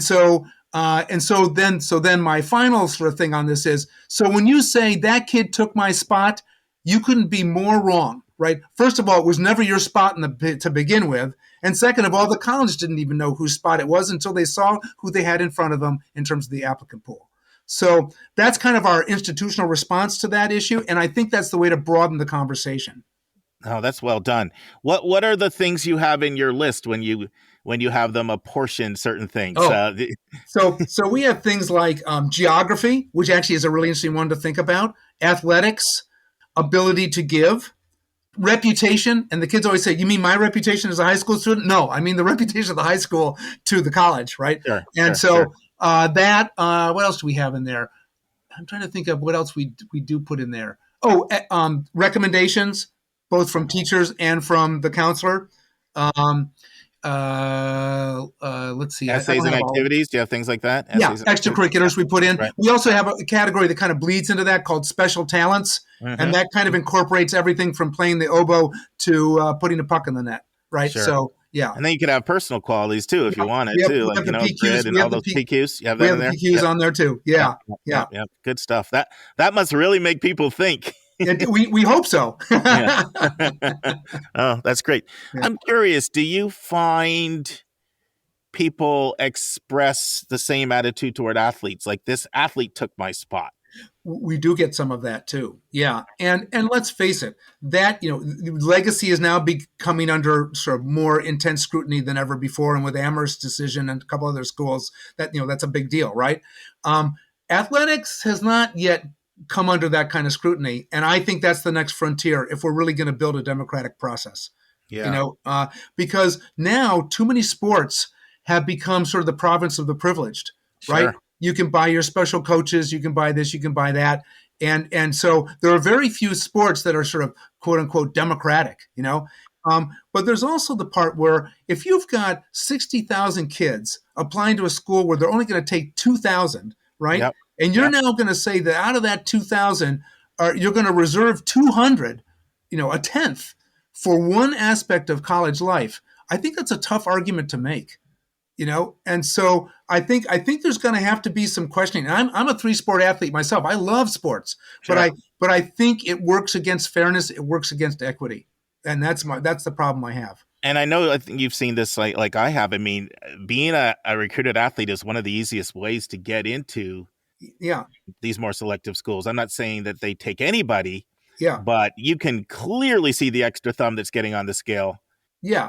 so then my final sort of thing on this is, so when you say that kid took my spot, you couldn't be more wrong, right? First of all, it was never your spot to begin with. And second of all, the college didn't even know whose spot it was until they saw who they had in front of them in terms of the applicant pool. So that's kind of our institutional response to that issue. And I think that's the way to broaden the conversation. Oh, that's well done. What are the things you have in your list when you have them apportion certain things? So we have things like geography, which actually is a really interesting one to think about, athletics, ability to give, reputation. And the kids always say, you mean my reputation as a high school student? No, I mean the reputation of the high school to the college, right? Sure, What else do we have in there? I'm trying to think of what else we do put in there. Recommendations, both from teachers and from the counselor. Let's see. Essays and activities. Do you have things like that? Extracurriculars we put in. Right. We also have a category that kind of bleeds into that called special talents. Mm-hmm. And that kind of incorporates everything from playing the oboe to putting a puck in the net. Right. Sure. So, yeah. And then you could have personal qualities too, if you wanted to, like, PQs, and all those PQs. You have that in there? We have the PQs on there too. Yeah. Good stuff. That must really make people think. We hope so. Oh, that's great. Yeah. I'm curious, do you find people express the same attitude toward athletes. Like, this athlete took my spot. We do get some of that too. Yeah. And let's face it, that, legacy is now becoming under sort of more intense scrutiny than ever before. And with Amherst's decision and a couple other schools, that's a big deal, right? Athletics has not yet come under that kind of scrutiny. And I think that's the next frontier if we're really going to build a democratic process. Yeah. Because now too many sports have become sort of the province of the privileged, Sure. right? You can buy your special coaches, you can buy this, you can buy that. And so there are very few sports that are sort of quote unquote democratic, but there's also the part where if you've got 60,000 kids applying to a school where they're only going to take 2,000, right? Yep. And you're now going to say that out of that 2,000, you're going to reserve 200, a tenth for one aspect of college life. I think that's a tough argument to make. And so I think there's going to have to be some questioning. And I'm a 3-sport athlete myself. I love sports, Sure. but I think it works against fairness. It works against equity, and that's the problem I have. And I think you've seen this like I have. I mean, being a recruited athlete is one of the easiest ways to get into these more selective schools. I'm not saying that they take anybody, but you can clearly see the extra thumb that's getting on the scale. Yeah.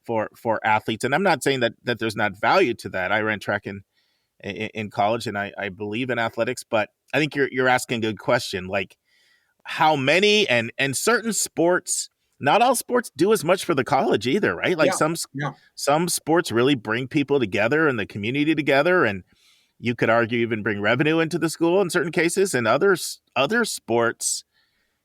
For athletes. And I'm not saying that there's not value to that. I ran track in college, and I believe in athletics, but I think you're asking a good question. Like, how many and certain sports, not all sports do as much for the college either, right? Like some sports really bring people together and the community together, and you could argue even bring revenue into the school in certain cases. And other sports,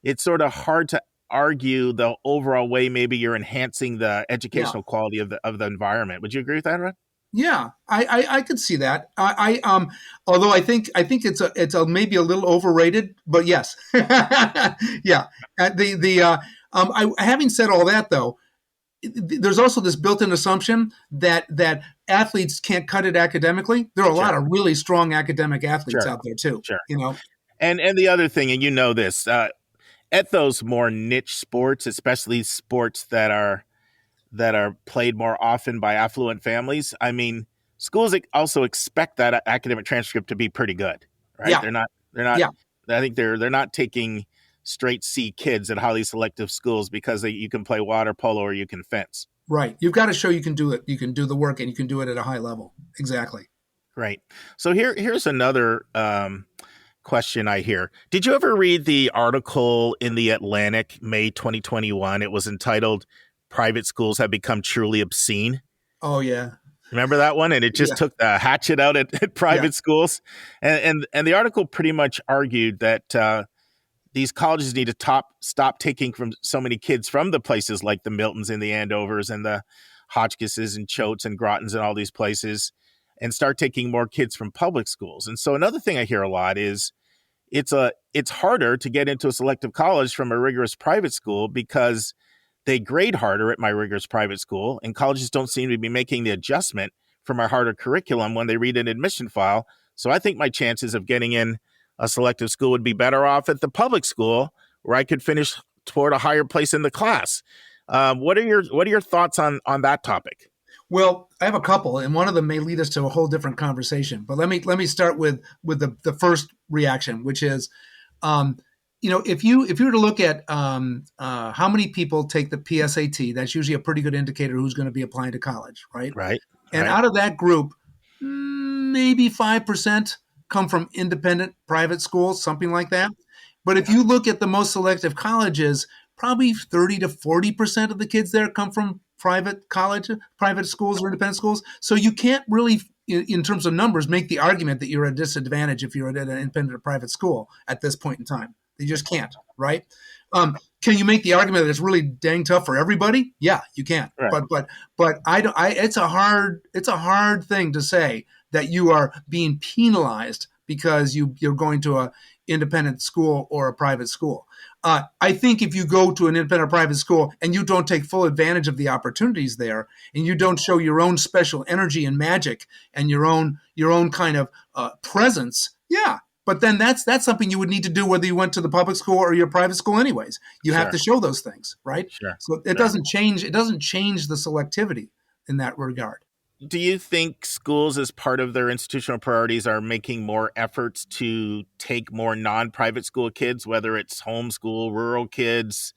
it's sort of hard to argue the overall way maybe you're enhancing the educational quality of the environment. Would you agree with that, Ron? Yeah, I could see that. Although I think it's maybe a little overrated, but yes. Yeah. Having said all that though, there's also this built-in assumption that athletes can't cut it academically. There are a lot of really strong academic athletes out there too. Sure. And the other thing, and this, at those more niche sports, especially sports that are played more often by affluent families, I mean, schools also expect that academic transcript to be pretty good, right? Yeah. They're not. I think they're not taking straight C kids at highly selective schools because you can play water polo or you can fence. Right. You've got to show you can do it. You can do the work, and you can do it at a high level. Exactly. Right. So here's another question I hear. Did you ever read the article in The Atlantic, May 2021? It was entitled "Private Schools Have Become Truly Obscene." Oh yeah. Remember that one? And it just took the hatchet out at private schools. And the article pretty much argued that these colleges need to stop taking from so many kids from the places like the Miltons and the Andovers and the Hotchkisses and Choates and Grottons and all these places, and start taking more kids from public schools. And so another thing I hear a lot is it's harder to get into a selective college from a rigorous private school because they grade harder at my rigorous private school, and colleges don't seem to be making the adjustment for my harder curriculum when they read an admission file. So I think my chances of getting in a selective school would be better off at the public school where I could finish toward a higher place in the class. What are your thoughts on that topic? Well, I have a couple, and one of them may lead us to a whole different conversation. But let me start with the first reaction, which is, if you were to look at how many people take the PSAT, that's usually a pretty good indicator who's going to be applying to college, right? Right. And out of that group, maybe 5% come from independent private schools, something like that. But if you look at the most selective colleges, probably 30 to 40% of the kids there come from private schools or independent schools. So you can't really, in terms of numbers, make the argument that you're at a disadvantage if you're at an independent or private school at this point in time. You just can't, right? Can you make the argument that it's really dang tough for everybody? Yeah, you can. Right. But it's a hard thing to say that you are being penalized because you're going to a independent school or a private school. I think if you go to an independent or private school and you don't take full advantage of the opportunities there, and you don't show your own special energy and magic and your own kind of presence, but then that's something you would need to do whether you went to the public school or your private school anyways. You have to show those things, right? Sure. So it doesn't change the selectivity in that regard. do you think schools, as part of their institutional priorities, are making more efforts to take more non-private school kids, whether it's homeschool, rural kids,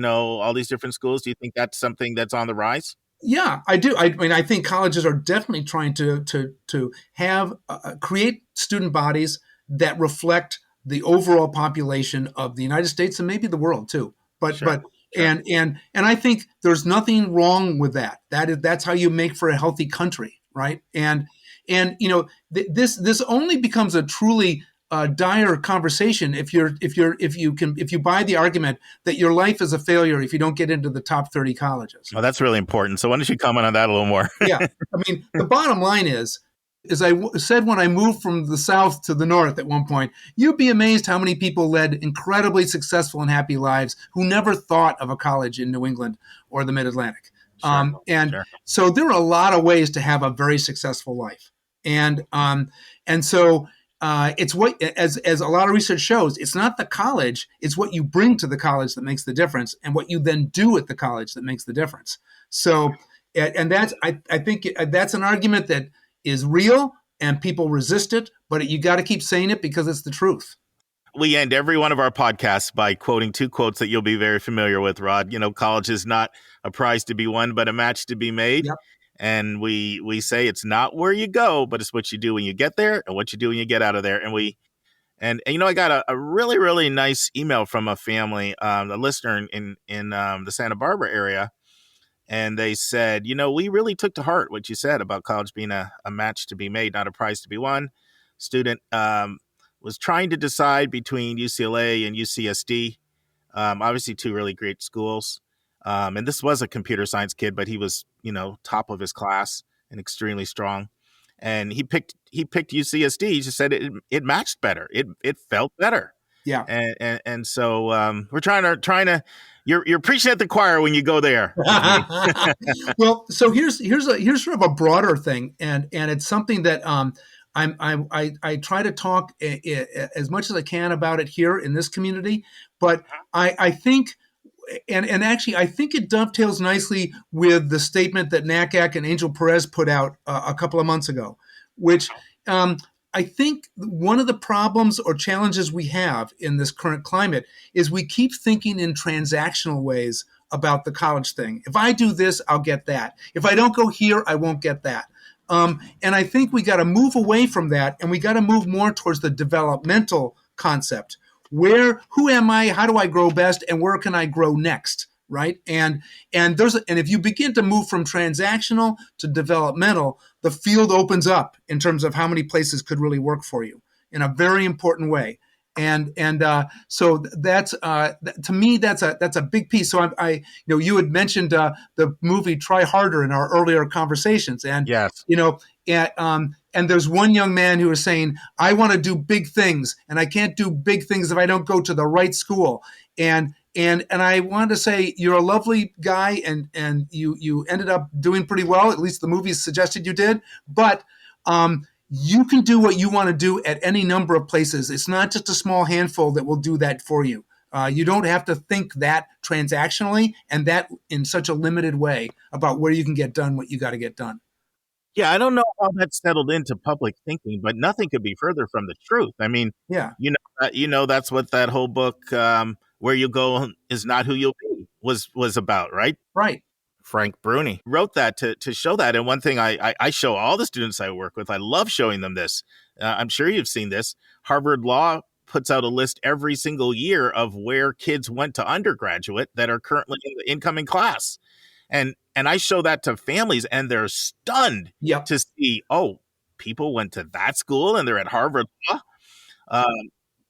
all these different schools? Do you think that's something that's on the rise? Yeah, I do. I mean, I think colleges are definitely trying to have create student bodies that reflect the overall population of the United States and maybe the world too. Sure. And I think there's nothing wrong with that. That's how you make for a healthy country, right? And this only becomes a truly dire conversation if you buy the argument that your life is a failure if you don't get into the top 30 colleges. Oh, that's really important. So why don't you comment on that a little more? Yeah, I mean, the bottom line is, as I said when I moved from the South to the North at one point, you'd be amazed how many people led incredibly successful and happy lives who never thought of a college in New England or the Mid-Atlantic. Sure. So there are a lot of ways to have a very successful life. And so it's what, as a lot of research shows, it's not the college, it's what you bring to the college that makes the difference, and what you then do at the college that makes the difference. So, and that's, I think that's an argument that is real and people resist it, but you got to keep saying it because it's the truth. We end every one of our podcasts by quoting two quotes that you'll be very familiar with, Rod. College is not a prize to be won, but a match to be made. Yep. And we say it's not where you go, but it's what you do when you get there and what you do when you get out of there. And I got a really, really nice email from a family, a listener in the Santa Barbara area. And they said, we really took to heart what you said about college being a match to be made, not a prize to be won. Student was trying to decide between UCLA and UCSD, obviously two really great schools. And this was a computer science kid, but he was, top of his class and extremely strong. And he picked UCSD. He just said it matched better. It felt better. Yeah. And so we're trying to. You're preaching at the choir when you go there. Well, so here's sort of a broader thing, and it's something that I try to talk as much as I can about it here in this community, but I think. And actually, I think it dovetails nicely with the statement that NACAC and Angel Perez put out a couple of months ago, which I think one of the problems or challenges we have in this current climate is we keep thinking in transactional ways about the college thing. If I do this, I'll get that. If I don't go here, I won't get that. And I think we got to move away from that, and we got to move more towards the developmental concept. Who am I? How do I grow best? And where can I grow next? Right. And if you begin to move from transactional to developmental, the field opens up in terms of how many places could really work for you in a very important way. And so that's to me that's a big piece. So you had mentioned the movie Try Harder in our earlier conversations, and yes, and there's one young man who was saying, I want to do big things, and I can't do big things if I don't go to the right school. And I wanted to say, you're a lovely guy, and you ended up doing pretty well. At least the movies suggested you did. But you can do what you want to do at any number of places. It's not just a small handful that will do that for you. You don't have to think that transactionally and that in such a limited way about where you can get done what you got to get done. Yeah, I don't know how that's settled into public thinking, but nothing could be further from the truth. I mean, yeah, that's what that whole book, Where You Go Is Not Who You'll Be, was about, right? Right. Frank Bruni wrote that to show that. And one thing I show all the students I work with, I love showing them this. I'm sure you've seen this. Harvard Law puts out a list every single year of where kids went to undergraduate that are currently in the incoming class. And I show that to families, and they're stunned to see, people went to that school and they're at Harvard Law.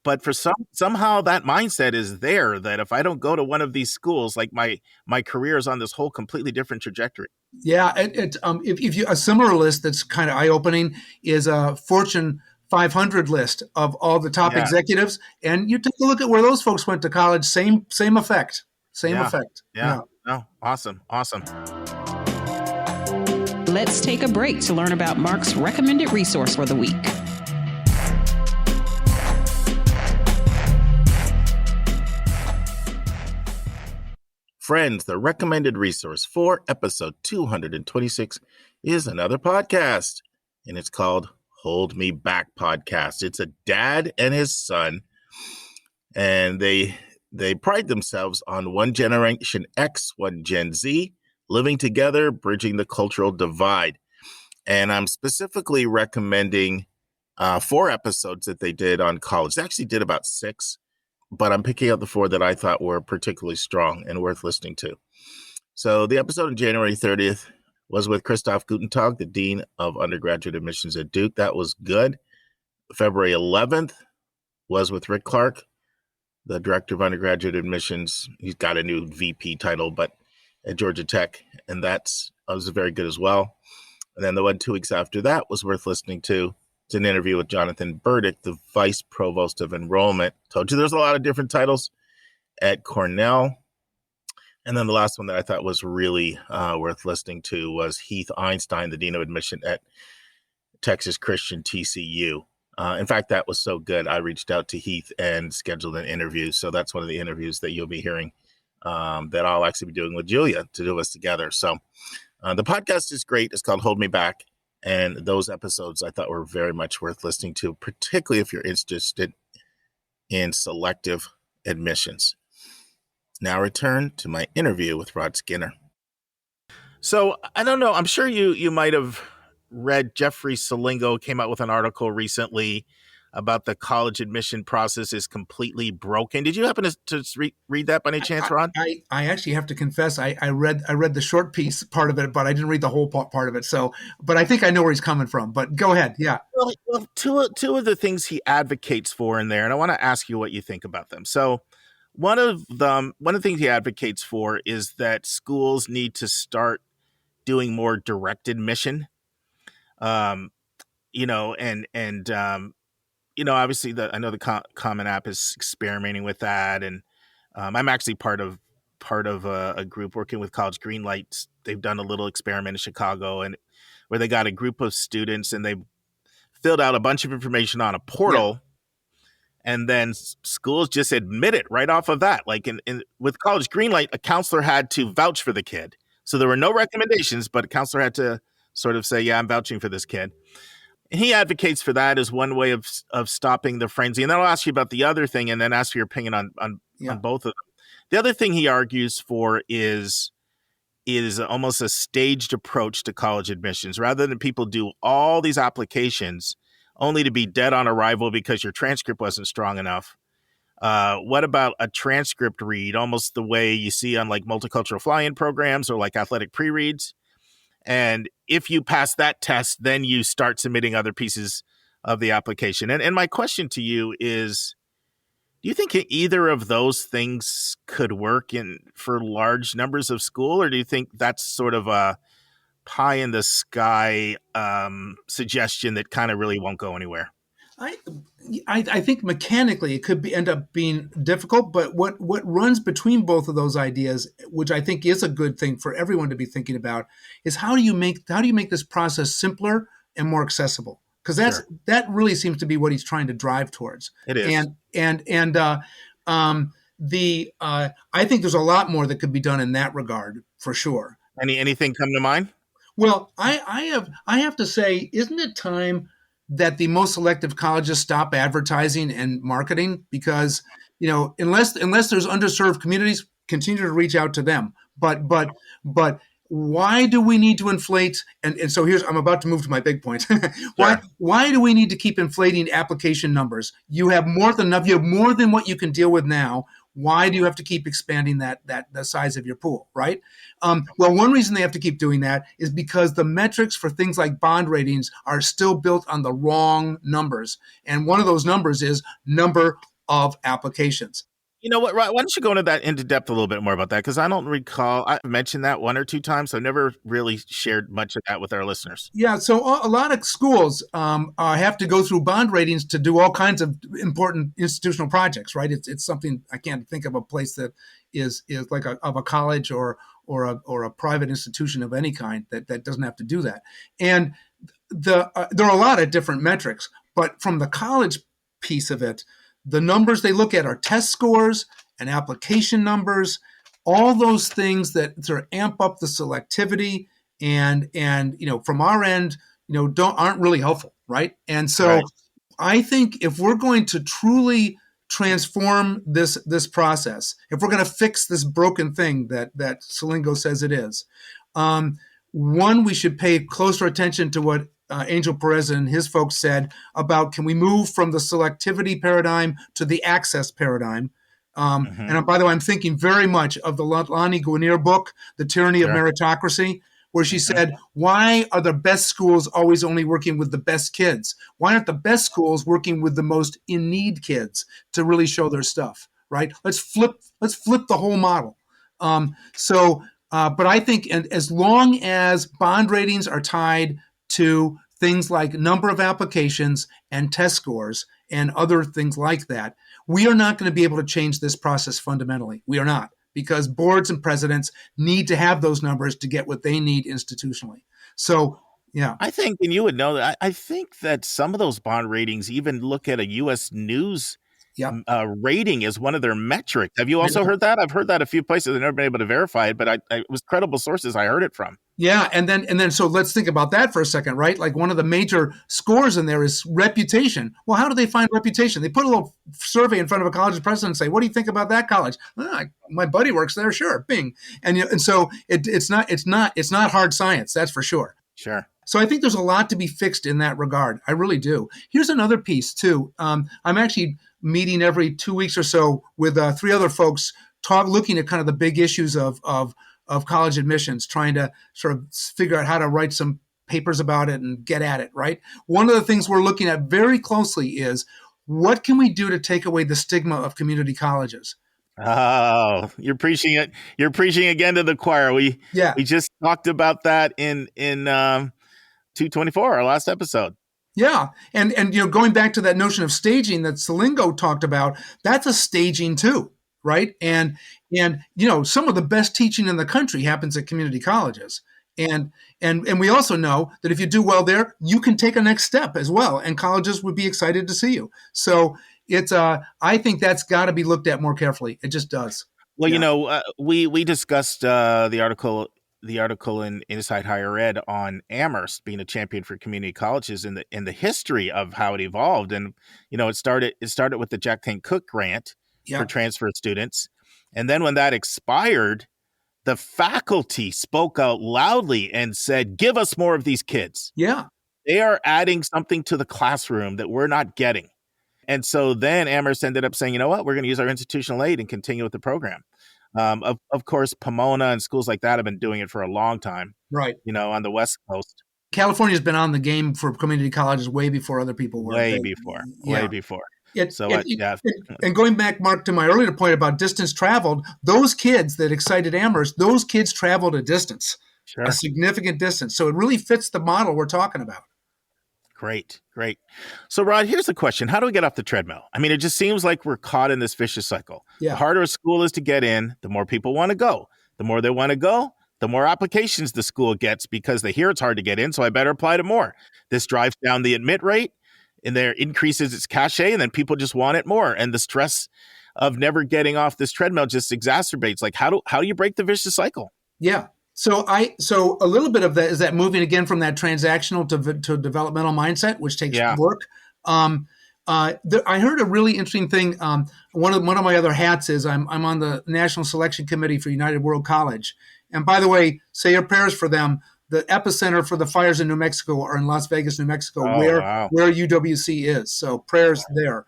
But for somehow that mindset is there that if I don't go to one of these schools, like my career is on this whole completely different trajectory. Yeah, if you a similar list that's kind of eye-opening is a Fortune 500 list of all the top executives, and you take a look at where those folks went to college. Same effect. Effect. Yeah. Oh, awesome. Let's take a break to learn about Mark's recommended resource for the week. Friends, the recommended resource for episode 226 is another podcast, and it's called Hold Me Back Podcast. It's a dad and his son, and they pride themselves on one Generation X, one Gen Z, living together, bridging the cultural divide. And I'm specifically recommending 4 episodes that they did on college. They actually did about 6, but I'm picking out the 4 that I thought were particularly strong and worth listening to. So the episode on January 30th was with Christof Guttentag, the Dean of Undergraduate Admissions at Duke. That was good. February 11th was with Rick Clark, the Director of Undergraduate Admissions. He's got a new VP title, but at Georgia Tech, and that was very good as well. And then the one 2 weeks after that was worth listening to. It's an interview with Johnathan Burdick, the Vice Provost of Enrollment. Told you there's a lot of different titles at Cornell. And then the last one that I thought was really worth listening to was Heath Einstein, the Dean of Admission at Texas Christian TCU. In fact, that was so good, I reached out to Heath and scheduled an interview. So that's one of the interviews that you'll be hearing that I'll actually be doing with Julia to do us together. So the podcast is great. It's called Hold Me Back. And those episodes I thought were very much worth listening to, particularly if you're interested in selective admissions. Now return to my interview with Rod Skinner. So I don't know. I'm sure you might have read Jeffrey Salingo came out with an article recently about the college admission process is completely broken. Did you happen to read that by any chance, Rod? I actually have to confess, I read the short piece part of it, but I didn't read the whole part of it. So, but I think I know where he's coming from. But go ahead, yeah. Well, two of the things he advocates for in there, and I want to ask you what you think about them. So, one of the things he advocates for is that schools need to start doing more direct admission. Obviously I know the Common App is experimenting with that. And I'm actually part of a group working with College Greenlight. They've done a little experiment in Chicago and where they got a group of students and they filled out a bunch of information on a portal. Yeah. And then schools just admit it right off of that. Like with College Greenlight, a counselor had to vouch for the kid. So there were no recommendations, but a counselor had to sort of say, yeah, I'm vouching for this kid. And he advocates for that as one way of stopping the frenzy. And then I'll ask you about the other thing and then ask for your opinion on both of them. The other thing he argues for is almost a staged approach to college admissions. Rather than people do all these applications only to be dead on arrival because your transcript wasn't strong enough. What about a transcript read, almost the way you see on like multicultural fly-in programs or like athletic pre-reads? And if you pass that test, then you start submitting other pieces of the application. And my question to you is, do you think either of those things could work for large numbers of school? Or do you think that's sort of a pie in the sky suggestion that kind of really won't go anywhere? I think mechanically it could end up being difficult, but what runs between both of those ideas, which I think is a good thing for everyone to be thinking about, is how do you make this process simpler and more accessible? Because that really seems to be what he's trying to drive towards. It is, I think there's a lot more that could be done in that regard for sure. Anything come to mind? Well, I have to say, isn't it time that the most selective colleges stop advertising and marketing? Because, unless there's underserved communities, continue to reach out to them. But why do we need to inflate? And so I'm about to move to my big point. Why do we need to keep inflating application numbers? You have more than enough. You have more than what you can deal with now. Why do you have to keep expanding the size of your pool, right? Well, one reason they have to keep doing that is because the metrics for things like bond ratings are still built on the wrong numbers. And one of those numbers is number of applications. You know what, Rod, why don't you go into depth a little bit more about that? Because I don't recall, I've mentioned that 1 or 2 times. So I've never really shared much of that with our listeners. Yeah, so a lot of schools have to go through bond ratings to do all kinds of important institutional projects, right? It's something, I can't think of a place that is like a college or a private institution of any kind that doesn't have to do that. And there are a lot of different metrics, but from the college piece of it, the numbers they look at are test scores and application numbers. all those things that sort of amp up the selectivity and from our end, aren't really helpful, right? And so Right. I think if we're going to truly transform this process, if we're going to fix this broken thing that Salingo says it is, one, we should pay closer attention to what Angel Perez and his folks said about, can we move from the selectivity paradigm to the access paradigm? And by the way, I'm thinking very much of the Lonnie Guinier book, The Tyranny of Sure. Meritocracy, where she said, why are the best schools always only working with the best kids? Why aren't the best schools working with the most in-need kids to really show their stuff, right? Let's flip the whole model. But I think, and as long as bond ratings are tied to things like number of applications and test scores and other things like that, we are not going to be able to change this process fundamentally. We are not, because boards and presidents need to have those numbers to get what they need institutionally. So, yeah. I think, and you would know that, I think that some of those bond ratings even look at a U.S. News rating as one of their metrics. Have you also heard that? I've heard that a few places. I've never been able to verify it, but it was credible sources I heard it from. Yeah, and then so let's think about that for a second, right? Like one of the major scores in there is reputation. Well, how do they find reputation? They put a little survey in front of a college's president and say, "What do you think about that college?" My buddy works there, sure, bing. And so it's not hard science, that's for sure. Sure. So I think there's a lot to be fixed in that regard. I really do. Here's another piece too. I'm actually meeting every 2 weeks or so with 3 other folks, looking at kind of the big issues of college admissions, trying to sort of figure out how to write some papers about it and get at it, right? One of the things we're looking at very closely is, what can we do to take away the stigma of community colleges? Oh, you're preaching it. You're preaching again to the choir. We just talked about that in 224, our last episode. Yeah. And going back to that notion of staging that Salingo talked about, that's a staging too, right? And some of the best teaching in the country happens at community colleges. And we also know that if you do well there, you can take a next step as well, and colleges would be excited to see you. So it's I think that's got to be looked at more carefully. It just does. Well, we discussed the article in Inside Higher Ed on Amherst being a champion for community colleges in the history of how it evolved. And it started with the Jack Kane Cook grant for transfer students. And then when that expired, the faculty spoke out loudly and said, "Give us more of these kids." Yeah. They are adding something to the classroom that we're not getting. And so then Amherst ended up saying, you know what, we're going to use our institutional aid and continue with the program. Of course, Pomona and schools like that have been doing it for a long time, right? On the West Coast. California's been on the game for community colleges way before other people were. Way before. And going back, Mark, to my earlier point about distance traveled, those kids that excited Amherst, those kids traveled a distance, a significant distance. So it really fits the model we're talking about. Great. So, Rod, here's the question. How do we get off the treadmill? I mean, it just seems like we're caught in this vicious cycle. Yeah. The harder a school is to get in, the more people want to go. The more they want to go, the more applications the school gets because they hear it's hard to get in, so I better apply to more. This drives down the admit rate, and there increases its cachet, and then people just want it more. And the stress of never getting off this treadmill just exacerbates. Like, how do you break the vicious cycle? Yeah. So a little bit of that is that moving again from that transactional to developmental mindset, which takes work. I heard a really interesting thing. One of my other hats is I'm on the National Selection Committee for United World College. And by the way, say your prayers for them. The epicenter for the fires in New Mexico are in Las Vegas, New Mexico, where UWC is. So prayers there.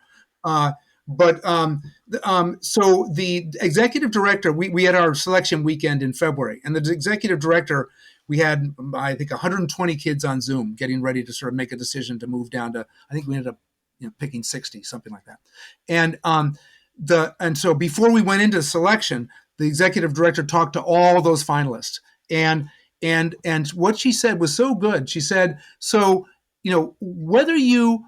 So the executive director, we had our selection weekend in February, and the executive director, we had, I think, 120 kids on Zoom getting ready to sort of make a decision to move down to, I think we ended up picking 60, something like that. And so before we went into selection, the executive director talked to all those finalists, and what she said was so good. She said, so, whether you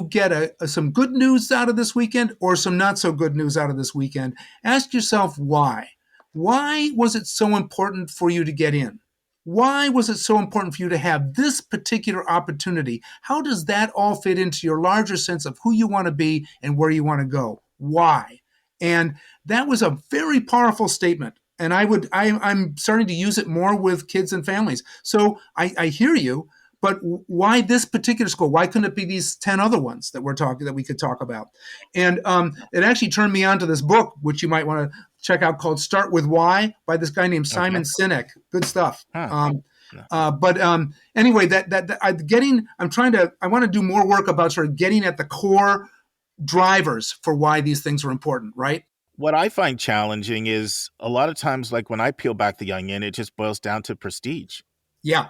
get some good news out of this weekend or some not so good news out of this weekend, ask yourself why. Why was it so important for you to get in? Why was it so important for you to have this particular opportunity? How does that all fit into your larger sense of who you want to be and where you want to go? Why? And that was a very powerful statement And I'm starting to use it more with kids and families. So I hear you, but why this particular school? Why couldn't it be these 10 other ones that we could talk about? And it actually turned me on to this book, which you might want to check out, called Start With Why, by this guy named Simon Sinek. Good stuff. Huh. Anyway, I want to do more work about sort of getting at the core drivers for why these things are important, right? What I find challenging is a lot of times, like when I peel back the onion, it just boils down to prestige. Yeah.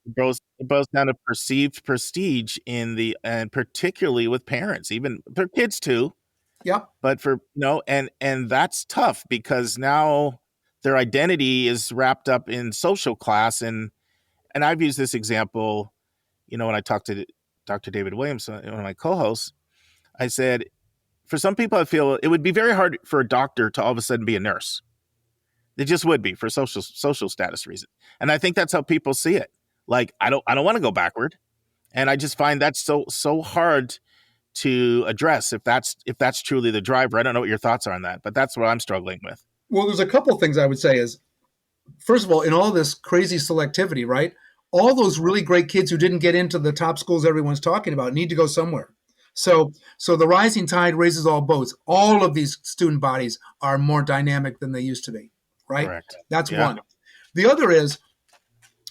It boils down to perceived prestige and particularly with parents, even their kids too. Yep. But and that's tough because now their identity is wrapped up in social class. And I've used this example, when I talked to Dr. David Williams, one of my co-hosts, I said, for some people, I feel it would be very hard for a doctor to all of a sudden be a nurse. It just would be for social status reasons. And I think that's how people see it. Like, I don't want to go backward. And I just find that's so hard to address if that's truly the driver. I don't know what your thoughts are on that, but that's what I'm struggling with. Well, there's a couple of things I would say is, first of all, in all this crazy selectivity, right? All those really great kids who didn't get into the top schools everyone's talking about need to go somewhere. So the rising tide raises all boats. All of these student bodies are more dynamic than they used to be, right? Correct. That's one. The other is,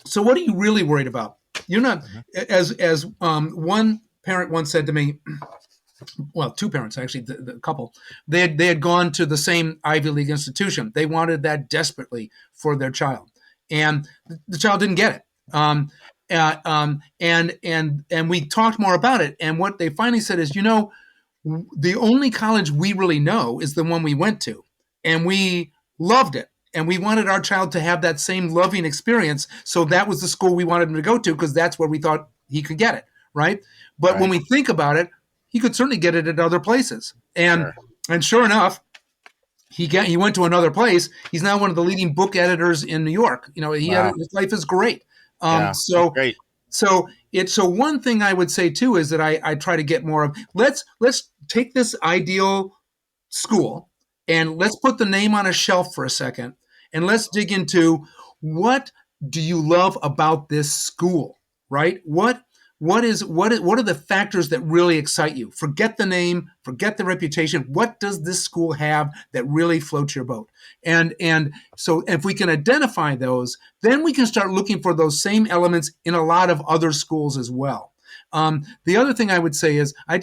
so what are you really worried about? You're not, as one parent once said to me, well, two parents actually, the couple, they had gone to the same Ivy League institution. They wanted that desperately for their child, and the child didn't get it. And we talked more about it. And what they finally said is, the only college we really know is the one we went to, and we loved it. And we wanted our child to have that same loving experience. So that was the school we wanted him to go to, because that's where we thought he could get it. Right. But when we think about it, he could certainly get it at other places. And sure enough, he went to another place. He's now one of the leading book editors in New York. His life is great. Great. So one thing I would say too is that I try to get more of, let's take this ideal school and let's put the name on a shelf for a second, and let's dig into, what do you love about this school, right? What are the factors that really excite you? Forget the name, forget the reputation. What does this school have that really floats your boat? And so if we can identify those, then we can start looking for those same elements in a lot of other schools as well. The other thing I would say is, I'm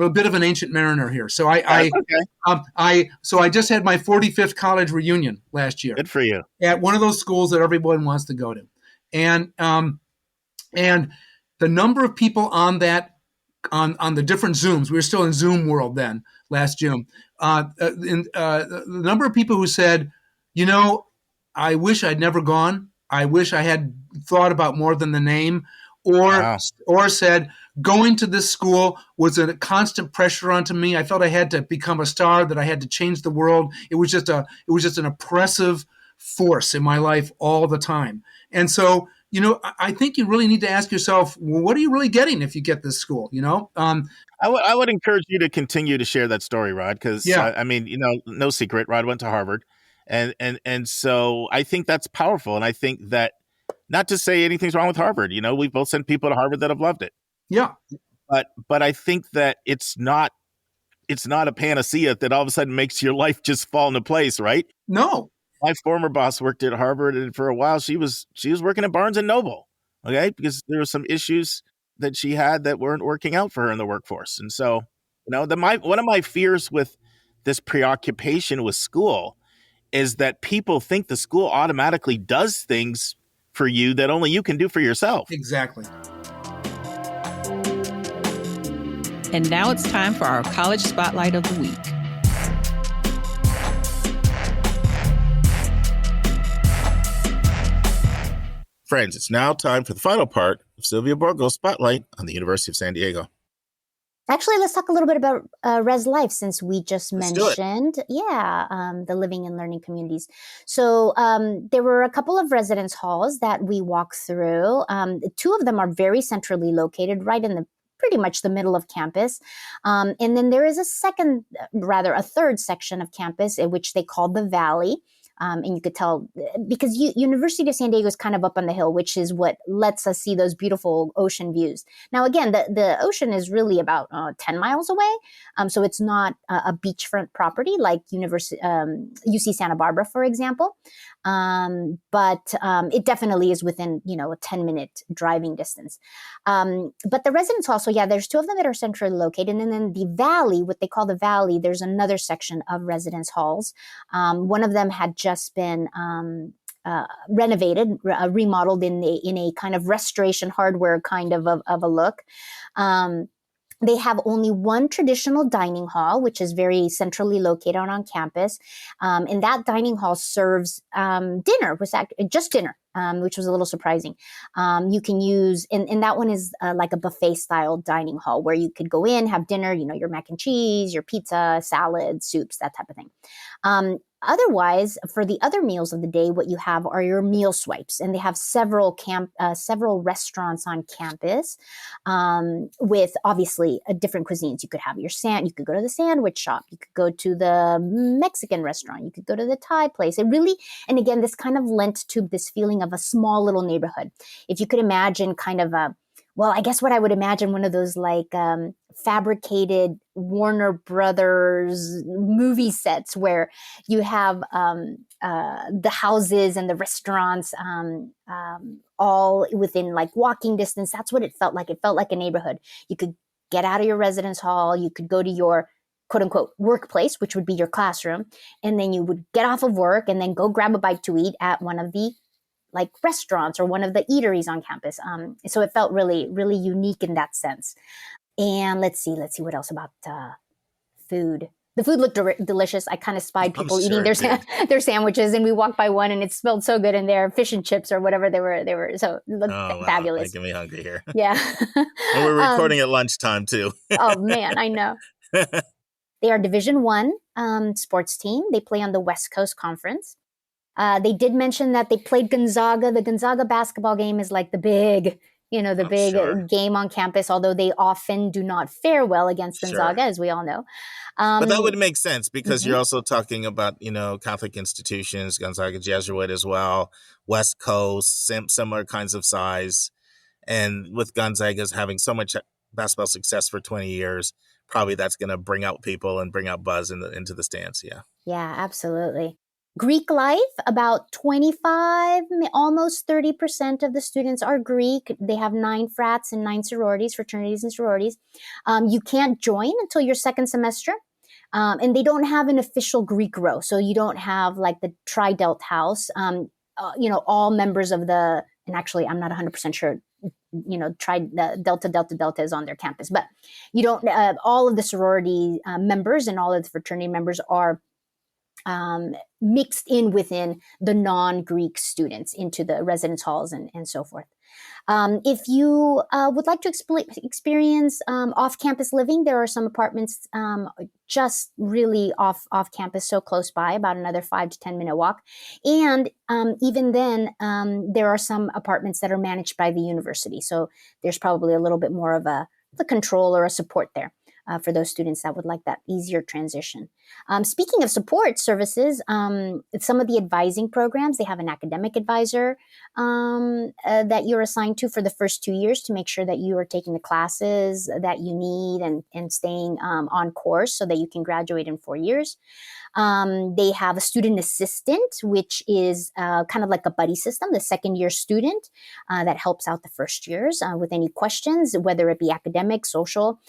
a bit of an ancient mariner here. So I just had my 45th college reunion last year. Good for you. At one of those schools that everyone wants to go to. And the number of people on that, on the different Zooms, we were still in Zoom world then, last June. The number of people who said, I wish I'd never gone. I wish I had thought about more than the name, or said, going to this school was a constant pressure onto me. I felt I had to become a star, that I had to change the world. It was just an oppressive force in my life all the time. And so, I think you really need to ask yourself, well, what are you really getting if you get this school? I would encourage you to continue to share that story, Rod, because no secret, Rod went to Harvard, and so I think that's powerful. And I think that, not to say anything's wrong with Harvard, we've both sent people to Harvard that have loved it. Yeah, but I think that it's not a panacea that all of a sudden makes your life just fall into place, right? No. My former boss worked at Harvard, and for a while she was working at Barnes and Noble, okay, because there were some issues that she had that weren't working out for her in the workforce. And so, one of my fears with this preoccupation with school is that people think the school automatically does things for you that only you can do for yourself. Exactly. And now it's time for our College Spotlight of the Week. Friends, it's now time for the final part of Sylvia Borgo's Spotlight on the University of San Diego. Actually, let's talk a little bit about Res Life, since we just mentioned, the living and learning communities. So there were a couple of residence halls that we walked through. Two of them are very centrally located, right in the pretty much the middle of campus. And then there is a third section of campus, which they call the Valley. And you could tell because University of San Diego is kind of up on the hill, which is what lets us see those beautiful ocean views. Now, again, the ocean is really about 10 miles away. So it's not a beachfront property like UC Santa Barbara, for example. But it definitely is within, a 10-minute driving distance. But the residence hall, so yeah, there's two of them that are centrally located. And then the Valley, what they call the Valley, there's another section of residence halls. One of them had just been renovated, remodeled in a kind of restoration hardware kind of a look. They have only one traditional dining hall, which is very centrally located on campus. And that dining hall serves dinner, just dinner, which was a little surprising. You can use, and that one is like a buffet style dining hall where you could go in, have dinner, your mac and cheese, your pizza, salad, soups, that type of thing. Otherwise, for the other meals of the day, what you have are your meal swipes, and they have several restaurants on campus with obviously different cuisines. You could have you could go to the sandwich shop, you could go to the Mexican restaurant, you could go to the Thai place. It really, and again, this kind of lent to this feeling of a small little neighborhood. If you could imagine kind of I guess what I would imagine one of those like fabricated Warner Brothers movie sets where you have the houses and the restaurants all within like walking distance. That's what it felt like. It felt like a neighborhood. You could get out of your residence hall. You could go to your quote unquote workplace, which would be your classroom. And then you would get off of work and then go grab a bite to eat at one of the like restaurants or one of the eateries on campus. So it felt really, really unique in that sense. And let's see what else about food. The food looked delicious. I kind of spied people eating their sandwiches, and we walked by one and it smelled so good in there, fish and chips or whatever they were. So it looked fabulous. Making me hungry here. Yeah. And we're recording at lunchtime too. Oh man, I know. They are Division I sports team. They play on the West Coast Conference. They did mention that they played Gonzaga. The Gonzaga basketball game is like the big game on campus, although they often do not fare well against Gonzaga, as we all know. But that would make sense because you're also talking about, Catholic institutions, Gonzaga Jesuit as well, West Coast, similar kinds of size. And with Gonzaga's having so much basketball success for 20 years, probably that's going to bring out people and bring out buzz into the stands. Yeah. Yeah, absolutely. Greek life, about 25, almost 30% of the students are Greek. They have 9 frats and 9 sororities, fraternities and sororities. You can't join until your second semester. And they don't have an official Greek row. So you don't have like the Tri-Delt house, all members of and actually I'm not 100% sure, Delta is on their campus, but you don't, all of the sorority members and all of the fraternity members are mixed in within the non-Greek students into the residence halls and so forth. If you would like to experience off-campus living, there are some apartments just really off campus, so close by, about another 5 to 10 minute walk. And even then, there are some apartments that are managed by the university. So there's probably a little bit more of the control or a support there. For those students that would like that easier transition. Speaking of support services, some of the advising programs, they have an academic advisor that you're assigned to for the first 2 years to make sure that you are taking the classes that you need and staying on course so that you can graduate in 4 years. They have a student assistant, which is kind of like a buddy system, the second year student that helps out the first years with any questions, whether it be academic, social,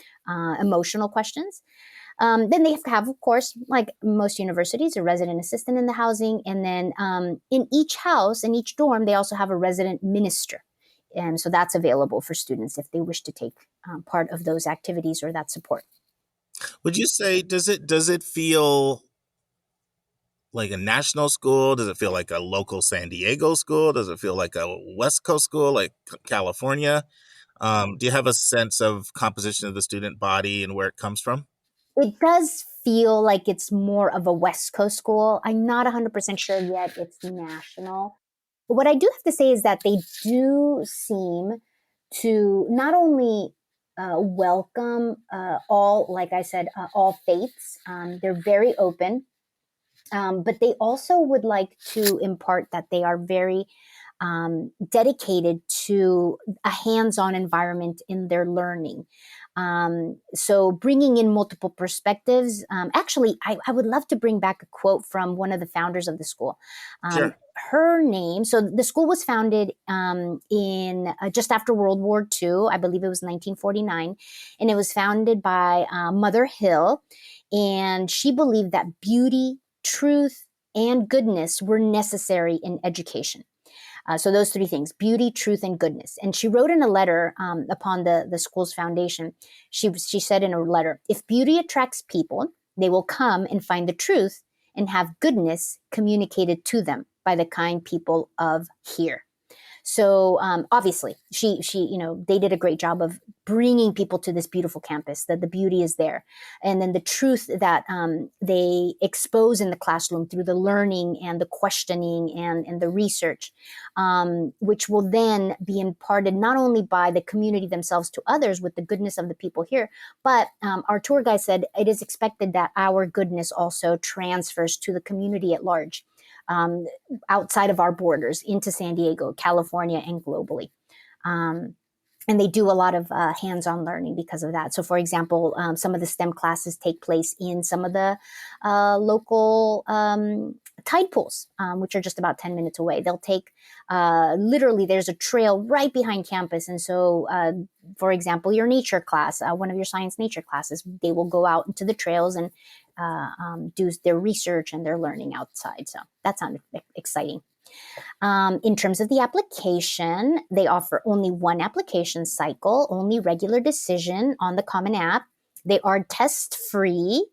emotional questions. Then they have, of course, like most universities, a resident assistant in the housing. And then in each house, in each dorm, they also have a resident minister. And so that's available for students if they wish to take part of those activities or that support. Would you say, does it feel like a national school? Does it feel like a local San Diego school? Does it feel like a West Coast school, like California? Do you have a sense of composition of the student body and where it comes from? It does feel like it's more of a West Coast school. I'm not 100% sure yet it's national. But what I do have to say is that they do seem to not only welcome all, like I said, all faiths. They're very open, but they also would like to impart that they are very dedicated to a hands-on environment in their learning. So bringing in multiple perspectives. Actually, I would love to bring back a quote from one of the founders of the school. Sure. Her name. So the school was founded in just after World War II. I believe it was 1949, and it was founded by Mother Hill, and she believed that beauty, truth, and goodness were necessary in education. So those three things: beauty, truth, and goodness. And she wrote in a letter upon the school's foundation. She said in a letter, "If beauty attracts people, they will come and find the truth and have goodness communicated to them by the kind people of here." So obviously, she they did a great job of bringing people to this beautiful campus. That the beauty is there, and then the truth that they expose in the classroom through the learning and the questioning and the research, which will then be imparted not only by the community themselves to others with the goodness of the people here, but our tour guide said it is expected that our goodness also transfers to the community at large. Outside of our borders into San Diego, California, and globally. And they do a lot of hands-on learning because of that. So, for example, some of the STEM classes take place in some of the local tide pools, which are just about 10 minutes away. They'll take, literally, there's a trail right behind campus. And so, for example, your nature class, one of your science nature classes, they will go out into the trails and do their research and their learning outside. So that sounded exciting. In terms of the application, they offer only one application cycle, only regular decision on the Common App. They are test-free.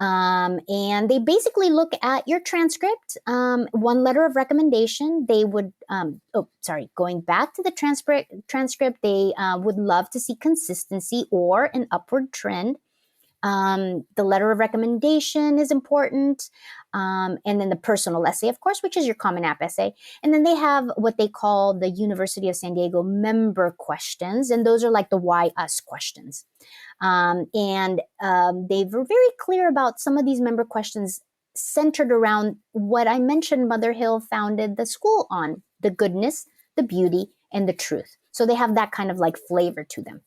And they basically look at your transcript, one letter of recommendation. They would, going back to the transcript, they would love to see consistency or an upward trend. The letter of recommendation is important. And then the personal essay, of course, which is your Common App essay. And then they have what they call the University of San Diego member questions. And those are like the why us questions. And they were very clear about some of these member questions centered around what I mentioned Mother Hill founded the school on: the goodness, the beauty, and the truth. So they have that kind of like flavor to them.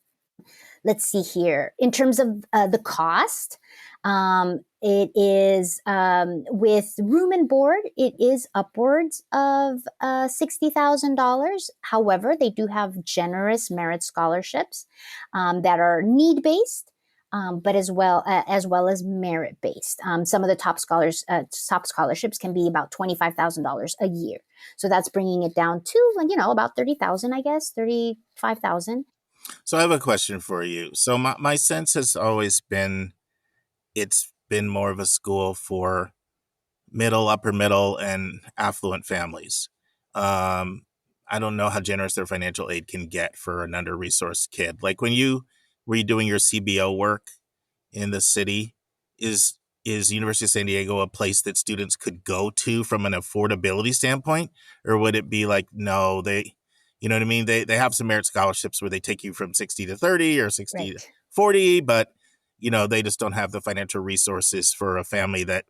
Let's see here. In terms of the cost, it is with room and board, it is upwards of $60,000. However, they do have generous merit scholarships that are need-based, but as well as merit-based. Some of the top scholarships can be about $25,000 a year. So that's bringing it down to about $30,000, I guess, $35,000. So I have a question for you. So my sense has always been it's been more of a school for middle, upper middle, and affluent families. I don't know how generous their financial aid can get for an under-resourced kid. Like when you were doing your CBO work in the city, is University of San Diego a place that students could go to from an affordability standpoint? Or would it be like, no, you know what I mean? They have some merit scholarships where they take you from 60 to 30 or 60 to 40, but, they just don't have the financial resources for a family that,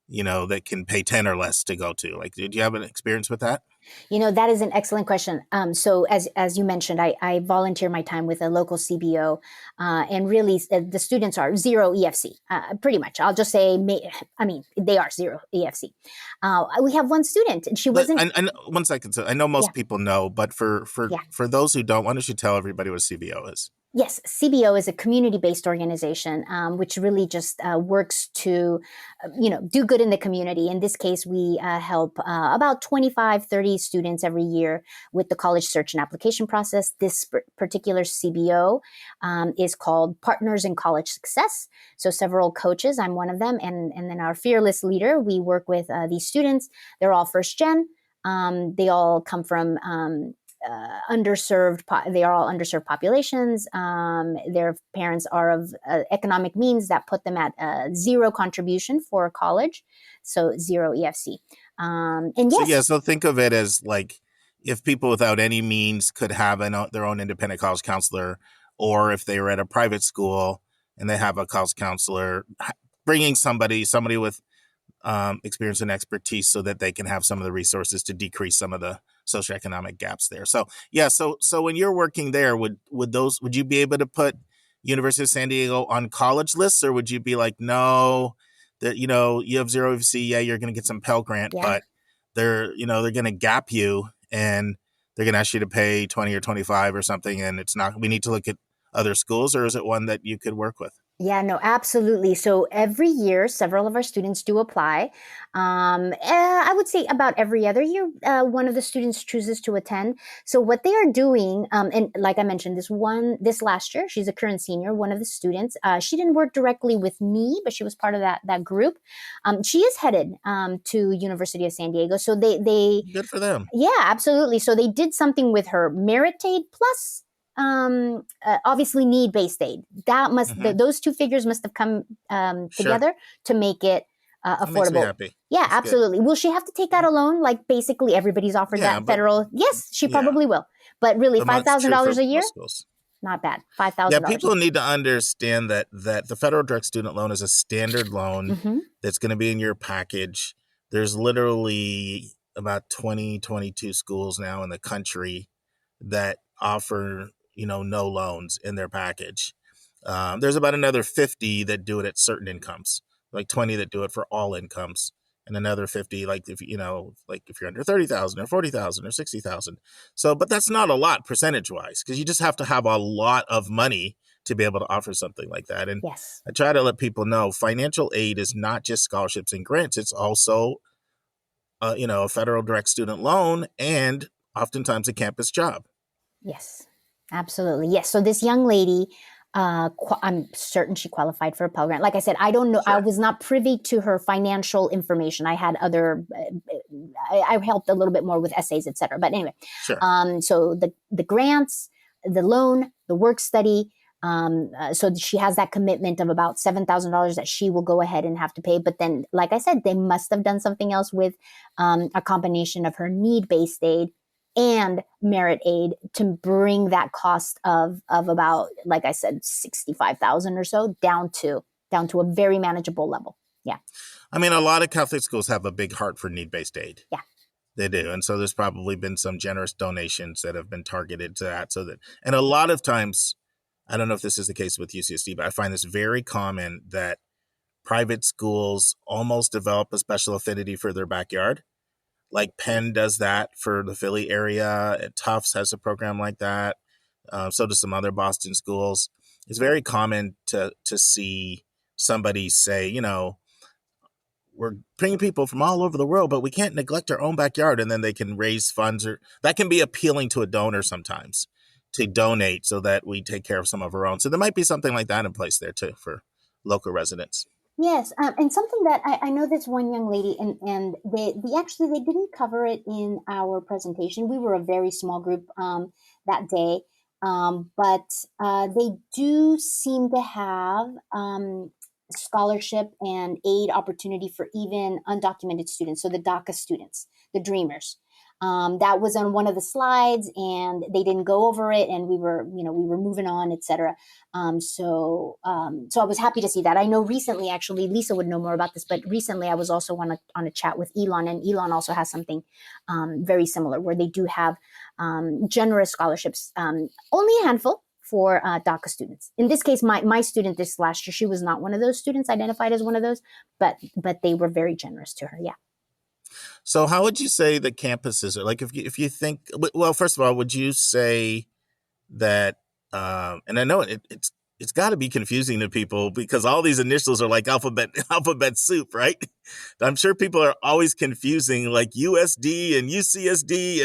that can pay 10 or less to go to. Like, did you have an experience with that? That is an excellent question. So as you mentioned, I volunteer my time with a local CBO, and really the students are zero EFC, pretty much. I'll just say, they are zero EFC. We have one student, and she wasn't. And 1 second. So I know most people know, but for those who don't, why don't you tell everybody what a CBO is? Yes, CBO is a community-based organization, which really just works to, do good in the community. In this case, we help about 25, 30 students every year with the college search and application process. This particular CBO is called Partners in College Success. So several coaches, I'm one of them, and then our fearless leader, we work with these students. They're all first gen. They all come from they are all underserved populations. Their parents are of economic means that put them at zero contribution for college, so zero EFC. And yes, so think of it as like if people without any means could have their own independent college counselor, or if they were at a private school and they have a college counselor, bringing somebody with experience and expertise so that they can have some of the resources to decrease some of the socioeconomic gaps there. So yeah, so when you're working there, would you be able to put University of San Diego on college lists, or would you be like, no, that you have zero FC, yeah, you're going to get some Pell Grant, but they're going to gap you and they're going to ask you to pay 20 or 25 or something, and it's not. We need to look at other schools, or is it one that you could work with? Yeah, no, absolutely. So every year, several of our students do apply. I would say about every other year, one of the students chooses to attend. So what they are doing, and like I mentioned, this last year, she's a current senior, one of the students. She didn't work directly with me, but she was part of that group. She is headed to University of San Diego. So they good for them. Yeah, absolutely. So they did something with her merit aid plus obviously need-based aid. That must those two figures must have come together to make it affordable. That makes me happy. Yeah, That's absolutely. Will she have to take out a loan? Like basically everybody's offered that federal. Yes, she probably will. But really, $5,000 a year, not bad. $5,000. Yeah, people need to understand that the federal direct student loan is a standard loan that's going to be in your package. There's literally about 22 schools now in the country that offer no loans in their package. There's about another 50 that do it at certain incomes, like 20 that do it for all incomes, and another 50 like if you're under 30,000 or 40,000 or 60,000. So, but that's not a lot percentage wise, because you just have to have a lot of money to be able to offer something like that. And I try to let people know financial aid is not just scholarships and grants; it's also a federal direct student loan and oftentimes a campus job. Yes. Absolutely. Yes. So this young lady, I'm certain she qualified for a Pell Grant. Like I said, I don't know. Sure. I was not privy to her financial information. I had I helped a little bit more with essays, et cetera. But anyway, so the grants, the loan, the work study. So she has that commitment of about $7,000 that she will go ahead and have to pay. But then, like I said, they must have done something else with a combination of her need-based aid and merit aid to bring that cost of about, like I said, $65,000 or so down to a very manageable level. Yeah. I mean, a lot of Catholic schools have a big heart for need-based aid. Yeah. They do. And so there's probably been some generous donations that have been targeted to that. And a lot of times, I don't know if this is the case with UCSD, but I find this very common that private schools almost develop a special affinity for their backyard. Like Penn does that for the Philly area. Tufts has a program like that. So do some other Boston schools. It's very common to see somebody say, we're bringing people from all over the world, but we can't neglect our own backyard. And then they can raise funds, or that can be appealing to a donor sometimes to donate so that we take care of some of our own. So there might be something like that in place there too for local residents. Yes, and something that I know this one young lady, and they didn't cover it in our presentation. We were a very small group that day, but they do seem to have scholarship and aid opportunity for even undocumented students. So the DACA students, the Dreamers. That was on one of the slides, and they didn't go over it, and we were moving on, et cetera. So I was happy to see that. I know recently, actually, Lisa would know more about this, but recently I was also on a chat with Elon, and Elon also has something very similar where they do have generous scholarships, only a handful for DACA students. In this case, my student this last year, she was not one of those students identified as one of those, but they were very generous to her. Yeah. So how would you say the campuses are? Like if you think, well, first of all, would you say that, and I know it's got to be confusing to people because all these initials are like alphabet soup, right? I'm sure people are always confusing like USD and UCSD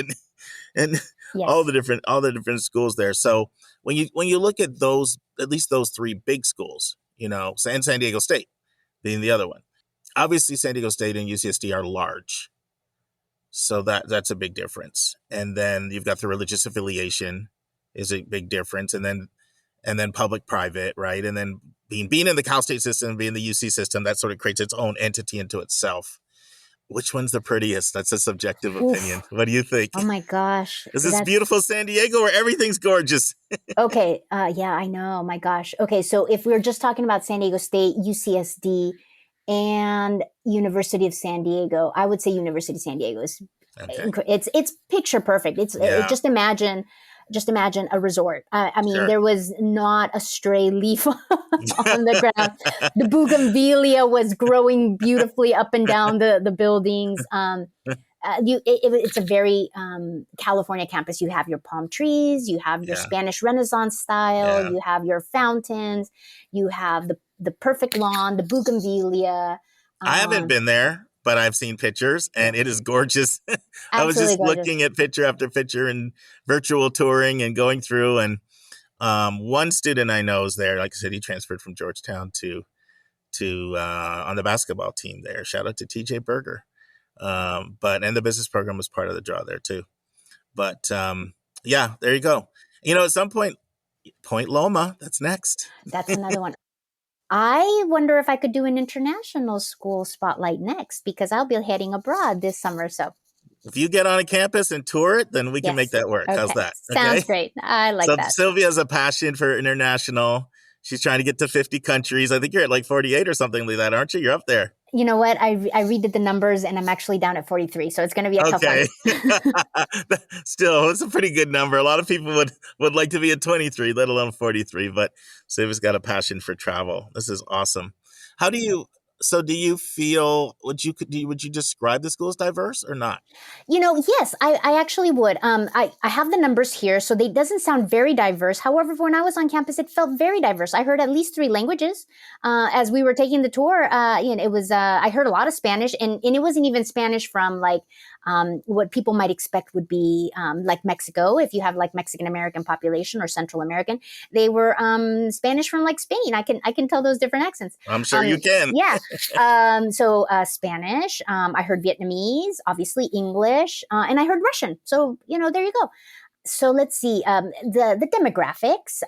and yes. all the different schools there. So when you look at those, at least those three big schools, and San Diego State being the other one, obviously San Diego State and UCSD are large. So that's a big difference. And then you've got the religious affiliation is a big difference. And then public private, right? And then being in the Cal State system, being the UC system, that sort of creates its own entity into itself. Which one's the prettiest? That's a subjective Oof. opinion. What do you think? Oh my gosh. Is this beautiful San Diego where everything's gorgeous? Okay. Yeah, I know. My gosh. Okay. So if we're just talking about San Diego State, UCSD, and University of San Diego, I would say University of San Diego is it's picture perfect. Just imagine a resort. I mean, there was not a stray leaf on the ground. The bougainvillea was growing beautifully up and down the buildings. It's a very California campus. You have your palm trees, you have your Spanish Renaissance style, you have your fountains, you have the perfect lawn, the bougainvillea. I haven't been there, but I've seen pictures, and it is gorgeous. I was just looking at picture after picture and virtual touring and going through. And one student I know is there. Like I said, he transferred from Georgetown to on the basketball team there. Shout out to TJ Berger. And the business program was part of the draw there too. But there you go. At some point, Point Loma, that's next. That's another one. I wonder if I could do an international school spotlight next, because I'll be heading abroad this summer. So if you get on a campus and tour it, then we can make that work. Okay. How's that? Sounds great. I like that. Sylvia has a passion for international. She's trying to get to 50 countries. I think you're at like 48 or something like that, aren't you? You're up there. You know what? I redid the numbers, and I'm actually down at 43. So it's going to be a tough one. Still, it's a pretty good number. A lot of people would like to be at 23, let alone 43. But Sylvia's got a passion for travel. This is awesome. Do you feel, would you describe the school as diverse or not? Yes, I actually would. I have the numbers here, so it doesn't sound very diverse. However, when I was on campus, it felt very diverse. I heard at least 3 languages as we were taking the tour. It was I heard a lot of Spanish, and it wasn't even Spanish from like what people might expect would be like Mexico. If you have like Mexican American population or Central American, they were Spanish from like Spain. I can tell those different accents. I'm sure you can. Yeah. So Spanish, I heard Vietnamese, obviously English, and I heard Russian. So, there you go. So let's see, the demographics,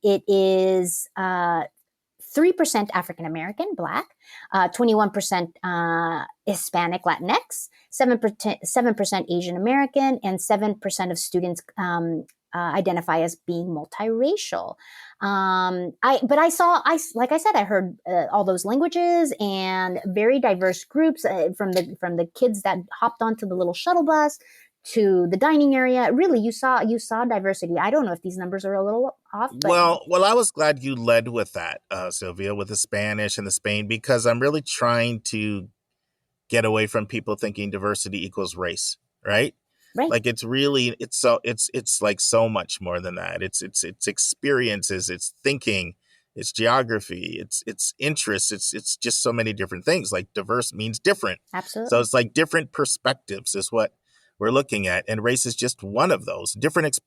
it is 3% African-American, Black, 21% Hispanic, Latinx, 7% Asian American, and 7% of students identify as being multiracial. Like I said, I heard all those languages and very diverse groups from the kids that hopped onto the little shuttle bus to the dining area. Really, you saw diversity. I don't know if these numbers are a little off. But... Well, I was glad you led with that, Sylvia, with the Spanish and the Spain, because I'm really trying to get away from people thinking diversity equals race, right? Right. Like it's like so much more than that. It's experiences, it's thinking, it's geography, it's interests, it's just so many different things. Like diverse means different. Absolutely. So it's like different perspectives is what we're looking at, and race is just one of those different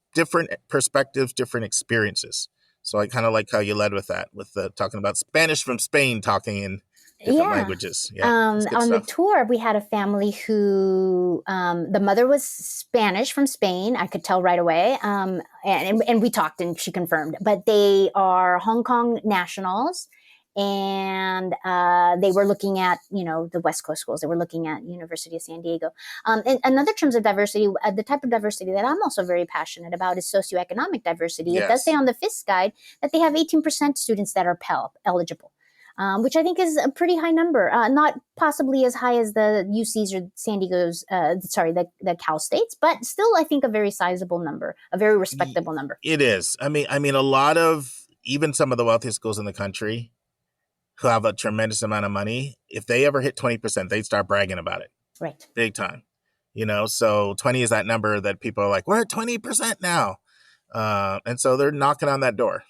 perspectives, different experiences. So I kind of like how you led with that, with talking about Spanish from Spain, talking in different languages. Yeah, on the tour, we had a family who the mother was Spanish from Spain. I could tell right away. And we talked, and she confirmed. But they are Hong Kong nationals, and they were looking at the West Coast schools. They were looking at University of San Diego. And another terms of diversity, the type of diversity that I'm also very passionate about is socioeconomic diversity. Yes. It does say on the FISC guide that they have 18% students that are Pell eligible. Which I think is a pretty high number, not possibly as high as the UCs or San Diego's, the Cal States, but still I think a very sizable number, a very respectable number. It is. I mean, a lot of, even some of the wealthiest schools in the country who have a tremendous amount of money, if they ever hit 20%, they'd start bragging about it. Right. Big time. So 20 is that number that people are like, we're at 20% now. And so they're knocking on that door.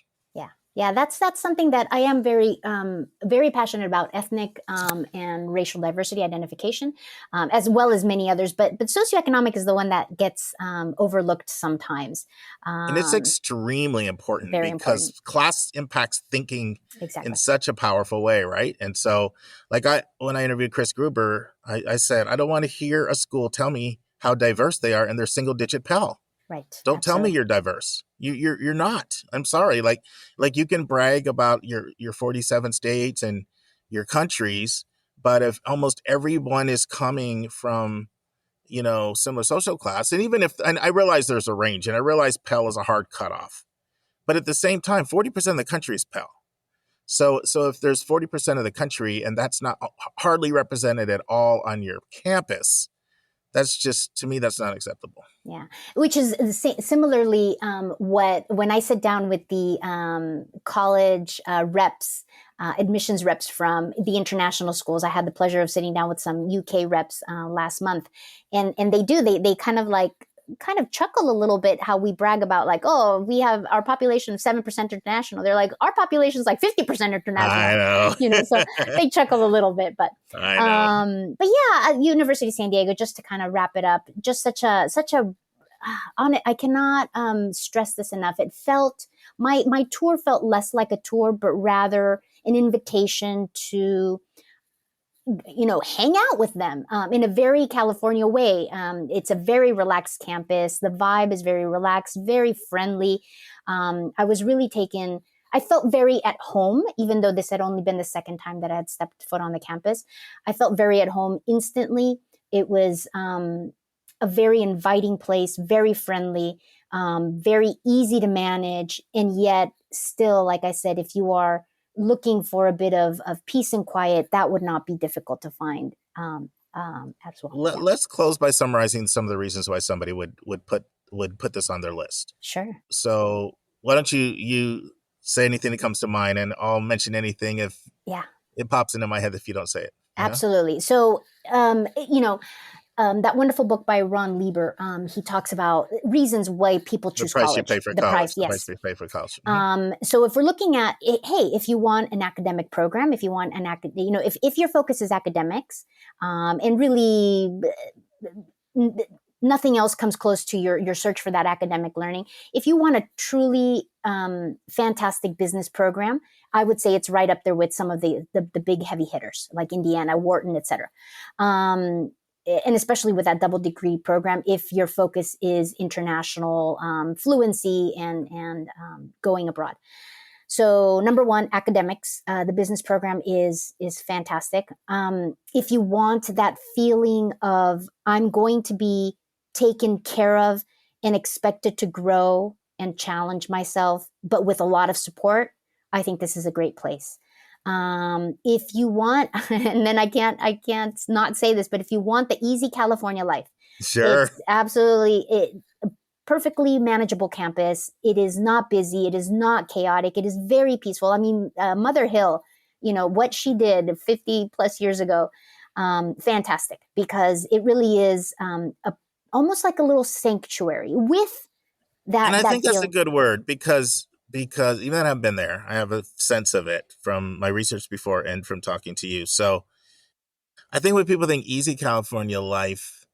Yeah, that's something that I am very, very passionate about, ethnic and racial diversity identification, as well as many others. But socioeconomic is the one that gets overlooked sometimes. And it's extremely important because class impacts thinking in such a powerful way, right? And so, when I interviewed Chris Gruber, I said, I don't want to hear a school tell me how diverse they are in their single-digit Pell. Right. Don't tell me you're diverse. You're not. I'm sorry. Like you can brag about your 47 states and your countries, But if almost everyone is coming from, similar social class, and I realize there's a range, and I realize Pell is a hard cutoff, but at the same time, 40% of the country is Pell. So if there's 40% of the country and that's not hardly represented at all on your campus, that's just, to me, that's not acceptable. Yeah, which is similarly when I sit down with the college reps, admissions reps from the international schools. I had the pleasure of sitting down with some UK reps last month, and they kind of chuckle a little bit how we brag about like, oh, we have our population of 7% international. They're like, our population is like 50% international. I know. So they chuckle a little bit, but I know. but yeah, at University of San Diego, just to kind of wrap it up, just such a on it. I cannot stress this enough. It felt my tour felt less like a tour, but rather an invitation to hang out with them in a very California way. It's a very relaxed campus. The vibe is very relaxed, very friendly. I was really taken. I felt very at home, even though this had only been the second time that I had stepped foot on the campus. I felt very at home instantly. It was a very inviting place, very friendly, very easy to manage. And yet still, like I said, if you are looking for a bit of peace and quiet, that would not be difficult to find as well. Let's close by summarizing some of the reasons why somebody would put this on their list. Sure. So why don't you say anything that comes to mind, and I'll mention anything if it pops into my head if you don't say it. Absolutely. So, that wonderful book by Ron Lieber, he talks about reasons why people choose college. The price you pay for college. So if we're looking at, if you want an academic program, if you want if your focus is academics, and really nothing else comes close to your search for that academic learning. If you want a truly fantastic business program, I would say it's right up there with some of the big heavy hitters like Indiana, Wharton, et cetera. And especially with that double degree program, if your focus is international fluency and going abroad. So number one, academics, the business program is fantastic. If you want that feeling of I'm going to be taken care of and expected to grow and challenge myself, but with a lot of support, I think this is a great place. If you want, and then I can't not say this, but if you want the easy California life, sure, it's absolutely perfectly manageable campus. It is not busy. It is not chaotic. It is very peaceful. I mean, Mother Hill, what she did 50 plus years ago, fantastic, because it really is almost like a little sanctuary with that. And I think that's a good word because even though I've been there, I have a sense of it from my research before and from talking to you. So I think when people think easy California life,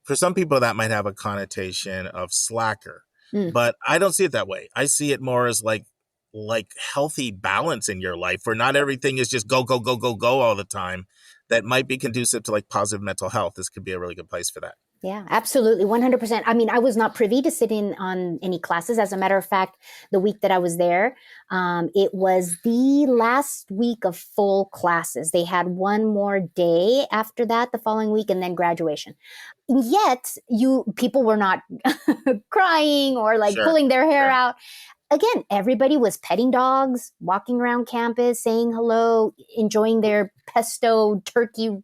for some people that might have a connotation of slacker, but I don't see it that way. I see it more as like healthy balance in your life where not everything is just go, go, go, go, go all the time. That might be conducive to like positive mental health. This could be a really good place for that. Yeah, absolutely. 100%. I mean, I was not privy to sit in on any classes. As a matter of fact, the week that I was there, it was the last week of full classes. They had one more day after that, the following week, and then graduation. Yet people were not crying or like pulling their hair out. Again, everybody was petting dogs, walking around campus, saying hello, enjoying their pesto turkey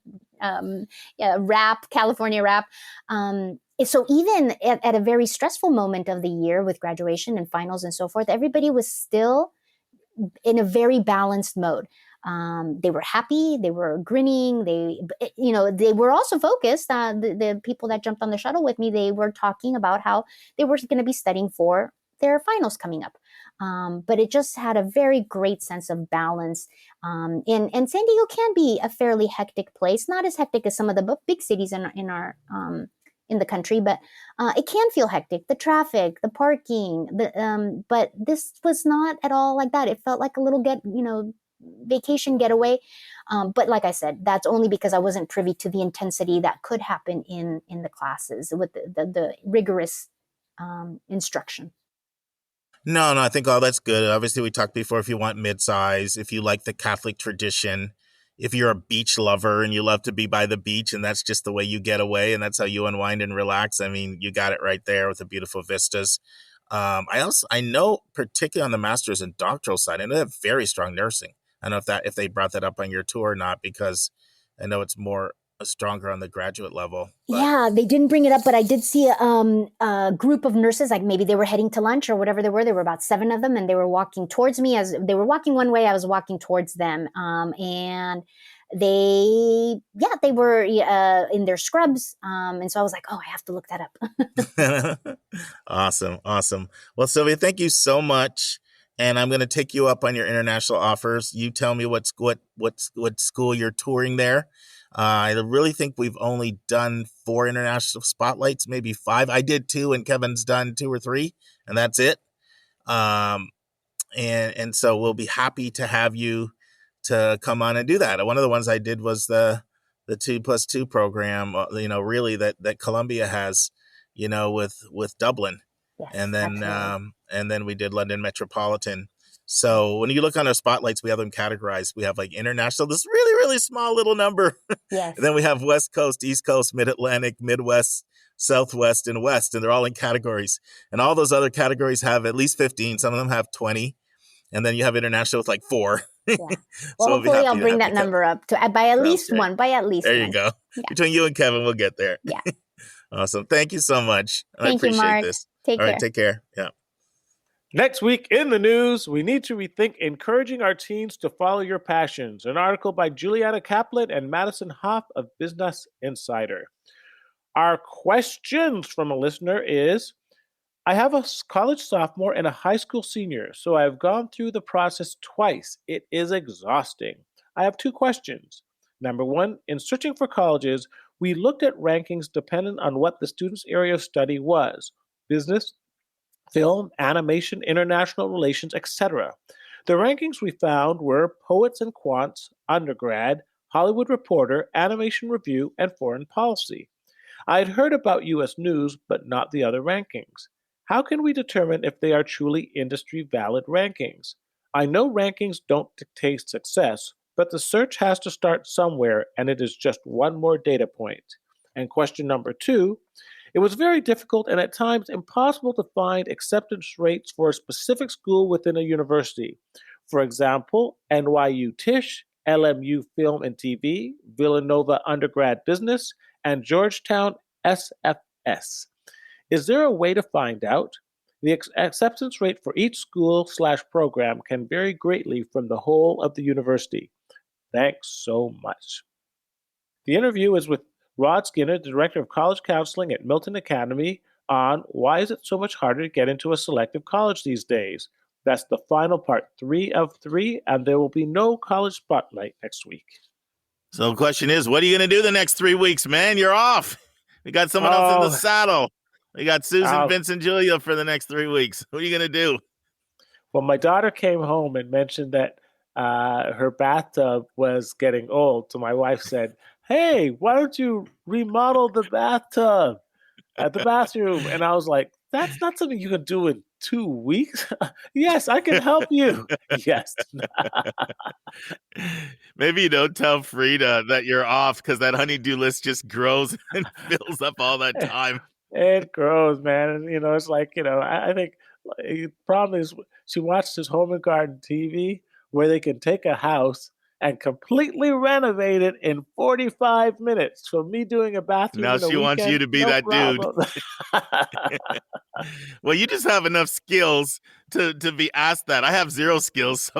wrap, California wrap. So even at a very stressful moment of the year with graduation and finals and so forth, everybody was still in a very balanced mode. They were happy. They were grinning. They were also focused. The people that jumped on the shuttle with me, they were talking about how they were going to be studying for their finals coming up. But it just had a very great sense of balance. And San Diego can be a fairly hectic place, not as hectic as some of the big cities in the country, but it can feel hectic. The traffic, the parking, but this was not at all like that. It felt like a little vacation getaway. But like I said, that's only because I wasn't privy to the intensity that could happen in the classes with the rigorous instruction. No, I think all that's good. Obviously, we talked before, if you want mid-size, if you like the Catholic tradition, if you're a beach lover and you love to be by the beach and that's just the way you get away and that's how you unwind and relax, I mean, you got it right there with the beautiful vistas. I know particularly on the master's and doctoral side, I know they have very strong nursing. I don't know if they brought that up on your tour or not, because I know it's more stronger on the graduate level. Yeah, they didn't bring it up, but I did see a group of nurses, like maybe they were heading to lunch or whatever they were. There were about 7 of them, and they were walking towards me. As they were walking one way, I was walking towards them. And they were in their scrubs. And so I was like, oh, I have to look that up. Awesome. Well, Sylvia, thank you so much. And I'm going to take you up on your international offers. You tell me what school you're touring there. I really think we've only done 4 international spotlights, maybe 5. I did 2, and Kevin's done 2 or 3, and that's it. And so we'll be happy to have you to come on and do that. One of the ones I did was the 2+2 program, really that Columbia has, with Dublin. Yes, And then we did London Metropolitan. So when you look on our spotlights, we have them categorized. We have like international, this really, really small little number. Yes. And then we have West Coast, East Coast, Mid-Atlantic, Midwest, Southwest, and West. And they're all in categories. And all those other categories have at least 15. Some of them have 20. And then you have international with like 4. Yeah. Well, So hopefully I'll bring that number up by at least one. There you go. Yeah. Between you and Kevin, we'll get there. Yeah. Awesome. Thank you so much. I Thank you, appreciate Mark. this. Take All care. right, take care. Yeah. Next week in the news, we need to rethink encouraging our teens to follow your passions. An article by Juliana Kaplan and Madison Hoff of Business Insider. Our questions from a listener is, I have a college sophomore and a high school senior, so I have gone through the process twice. It is exhausting. I have 2 questions. Number 1, in searching for colleges, we looked at rankings dependent on what the student's area of study was: business, film, animation, international relations, etc. The rankings we found were Poets and Quants, undergrad, Hollywood Reporter, Animation Review, and Foreign Policy. I had heard about U.S. News, but not the other rankings. How can we determine if they are truly industry-valid rankings? I know rankings don't dictate success, but the search has to start somewhere, and it is just one more data point. And question number 2, it was very difficult and at times impossible to find acceptance rates for a specific school within a university. For example, NYU Tisch, LMU Film and TV, Villanova Undergrad Business, and Georgetown SFS. Is there a way to find out? The acceptance rate for each school/program can vary greatly from the whole of the university. Thanks so much. The interview is with Rod Skinner, the Director of College Counseling at Milton Academy, on why is it so much harder to get into a selective college these days. That's the final part, 3 of 3, and there will be no college spotlight next week. So the question is, what are you going to do the next 3 weeks, man? You're off. We got someone else in the saddle. We got Susan, Vince, and Julia for the next 3 weeks. What are you going to do? Well, my daughter came home and mentioned that her bathtub was getting old. So my wife said, hey, why don't you remodel the bathtub at the bathroom? And I was like, that's not something you can do in 2 weeks. Yes, I can help you. Yes. Maybe you don't tell Frida that you're off, because that honeydew list just grows and fills up all that time. It grows, man. And, it's like, I think the problem is she watched this Home and Garden TV where they can take a house and completely renovate it in 45 minutes. So me doing a bathroom now she wants you to be that problem. Dude. Well, you just have enough skills to be asked that. I have 0 skills,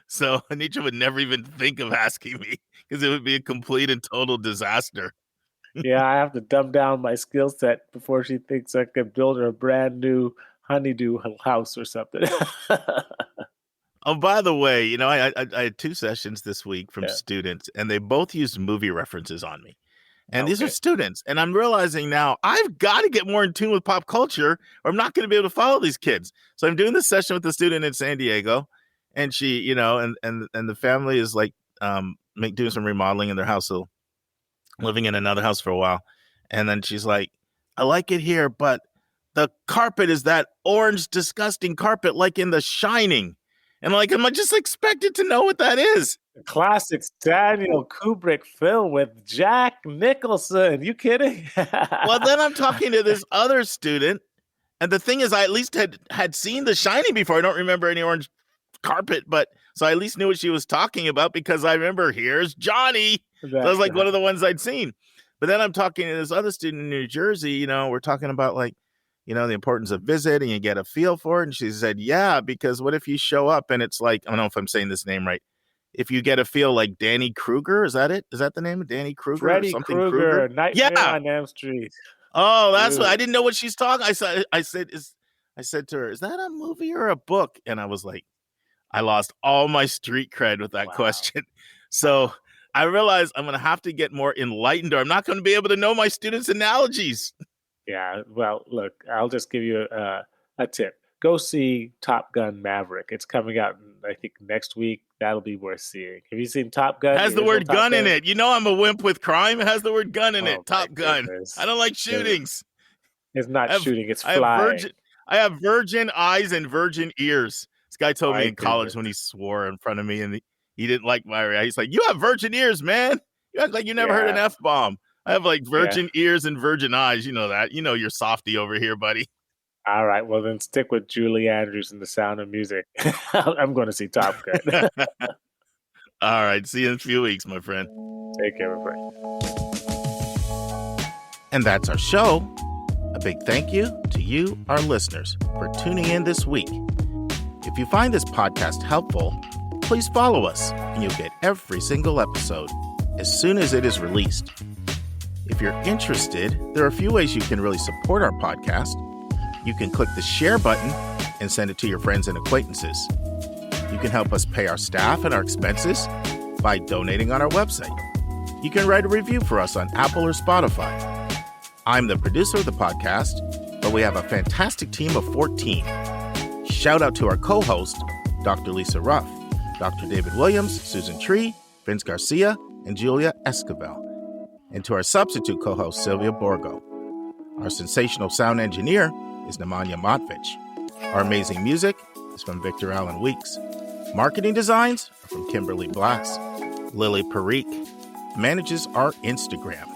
so Anitra would never even think of asking me, because it would be a complete and total disaster. Yeah, I have to dumb down my skill set before she thinks I could build her a brand new honeydew house or something. Oh, by the way, I had 2 sessions this week from students, and they both used movie references on me. And these are students. And I'm realizing now I've got to get more in tune with pop culture, or I'm not going to be able to follow these kids. So I'm doing this session with a student in San Diego, and she, and the family is like doing some remodeling in their house. So living in another house for a while. And then she's like, I like it here, but the carpet is that orange, disgusting carpet like in The Shining. And like, am I just expected to know what that is? Classic Daniel Kubrick film with Jack Nicholson. You kidding? Well, then I'm talking to this other student, and the thing is, I at least had seen The Shining before. I don't remember any orange carpet, but so I at least knew what she was talking about because I remember here's Johnny. That was like one of the ones I'd seen. But then I'm talking to this other student in New Jersey, we're talking about like, the importance of visit and you get a feel for it. And she said, yeah, because what if you show up and it's like, I don't know if I'm saying this name right. If you get a feel like Danny Kruger, is that it? Is that the name of Danny Kruger? Freddy Krueger, Nightmare on Elm Street. Oh, that's what I didn't know what she's talking. I said to her, is that a movie or a book? And I was like, I lost all my street cred with that question. So I realized I'm going to have to get more enlightened or I'm not going to be able to know my students' analogies. Yeah, well, look, I'll just give you a tip. Go see Top Gun Maverick. It's coming out, I think, next week. That'll be worth seeing. Have you seen Top Gun? It has the word gun in it. I'm a wimp with crime. It has the word gun in it. Top Gun. I don't like shootings. It's not shooting. It's flying. I have virgin eyes and virgin ears. This guy told me in college when he swore in front of me and he didn't like my reaction. He's like, you have virgin ears, man. You act like you never heard an F-bomb. I have like virgin ears and virgin eyes. You know that. You're softy over here, buddy. All right. Well, then stick with Julie Andrews and The Sound of Music. I'm going to see Top Gun. All right. See you in a few weeks, my friend. Take care, my friend. And that's our show. A big thank you to you, our listeners, for tuning in this week. If you find this podcast helpful, please follow us and you'll get every single episode as soon as it is released. If you're interested, there are a few ways you can really support our podcast. You can click the share button and send it to your friends and acquaintances. You can help us pay our staff and our expenses by donating on our website. You can write a review for us on Apple or Spotify. I'm the producer of the podcast, but we have a fantastic team of 14. Shout out to our co-host, Dr. Lisa Ruff, Dr. David Williams, Susan Tree, Vince Garcia, and Julia Esquivel. And to our substitute co-host, Sylvia Borgo. Our sensational sound engineer is Nemanja Motvich. Our amazing music is from Victor Allen Weeks. Marketing designs are from Kimberly Blass. Lily Parikh manages our Instagram.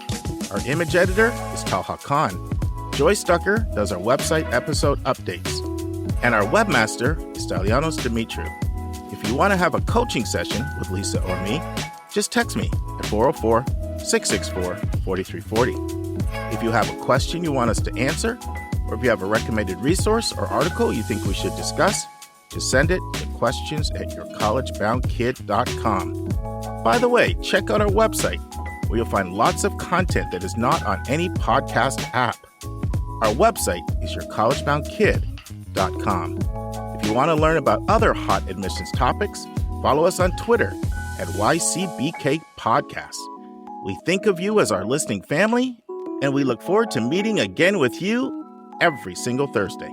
Our image editor is Talha Khan. Joy Stucker does our website episode updates. And our webmaster is Stalianos Dimitriou. If you want to have a coaching session with Lisa or me, just text me at 404-664-4340. If you have a question you want us to answer, or if you have a recommended resource or article you think we should discuss, just send it to questions@yourcollegebounkid.com. By the way, check out our website, where you'll find lots of content that is not on any podcast app. Our website is yourcollegebounkid.com. If you want to learn about other hot admissions topics, follow us on Twitter at YCBK Podcast. We think of you as our listening family, and we look forward to meeting again with you every single Thursday.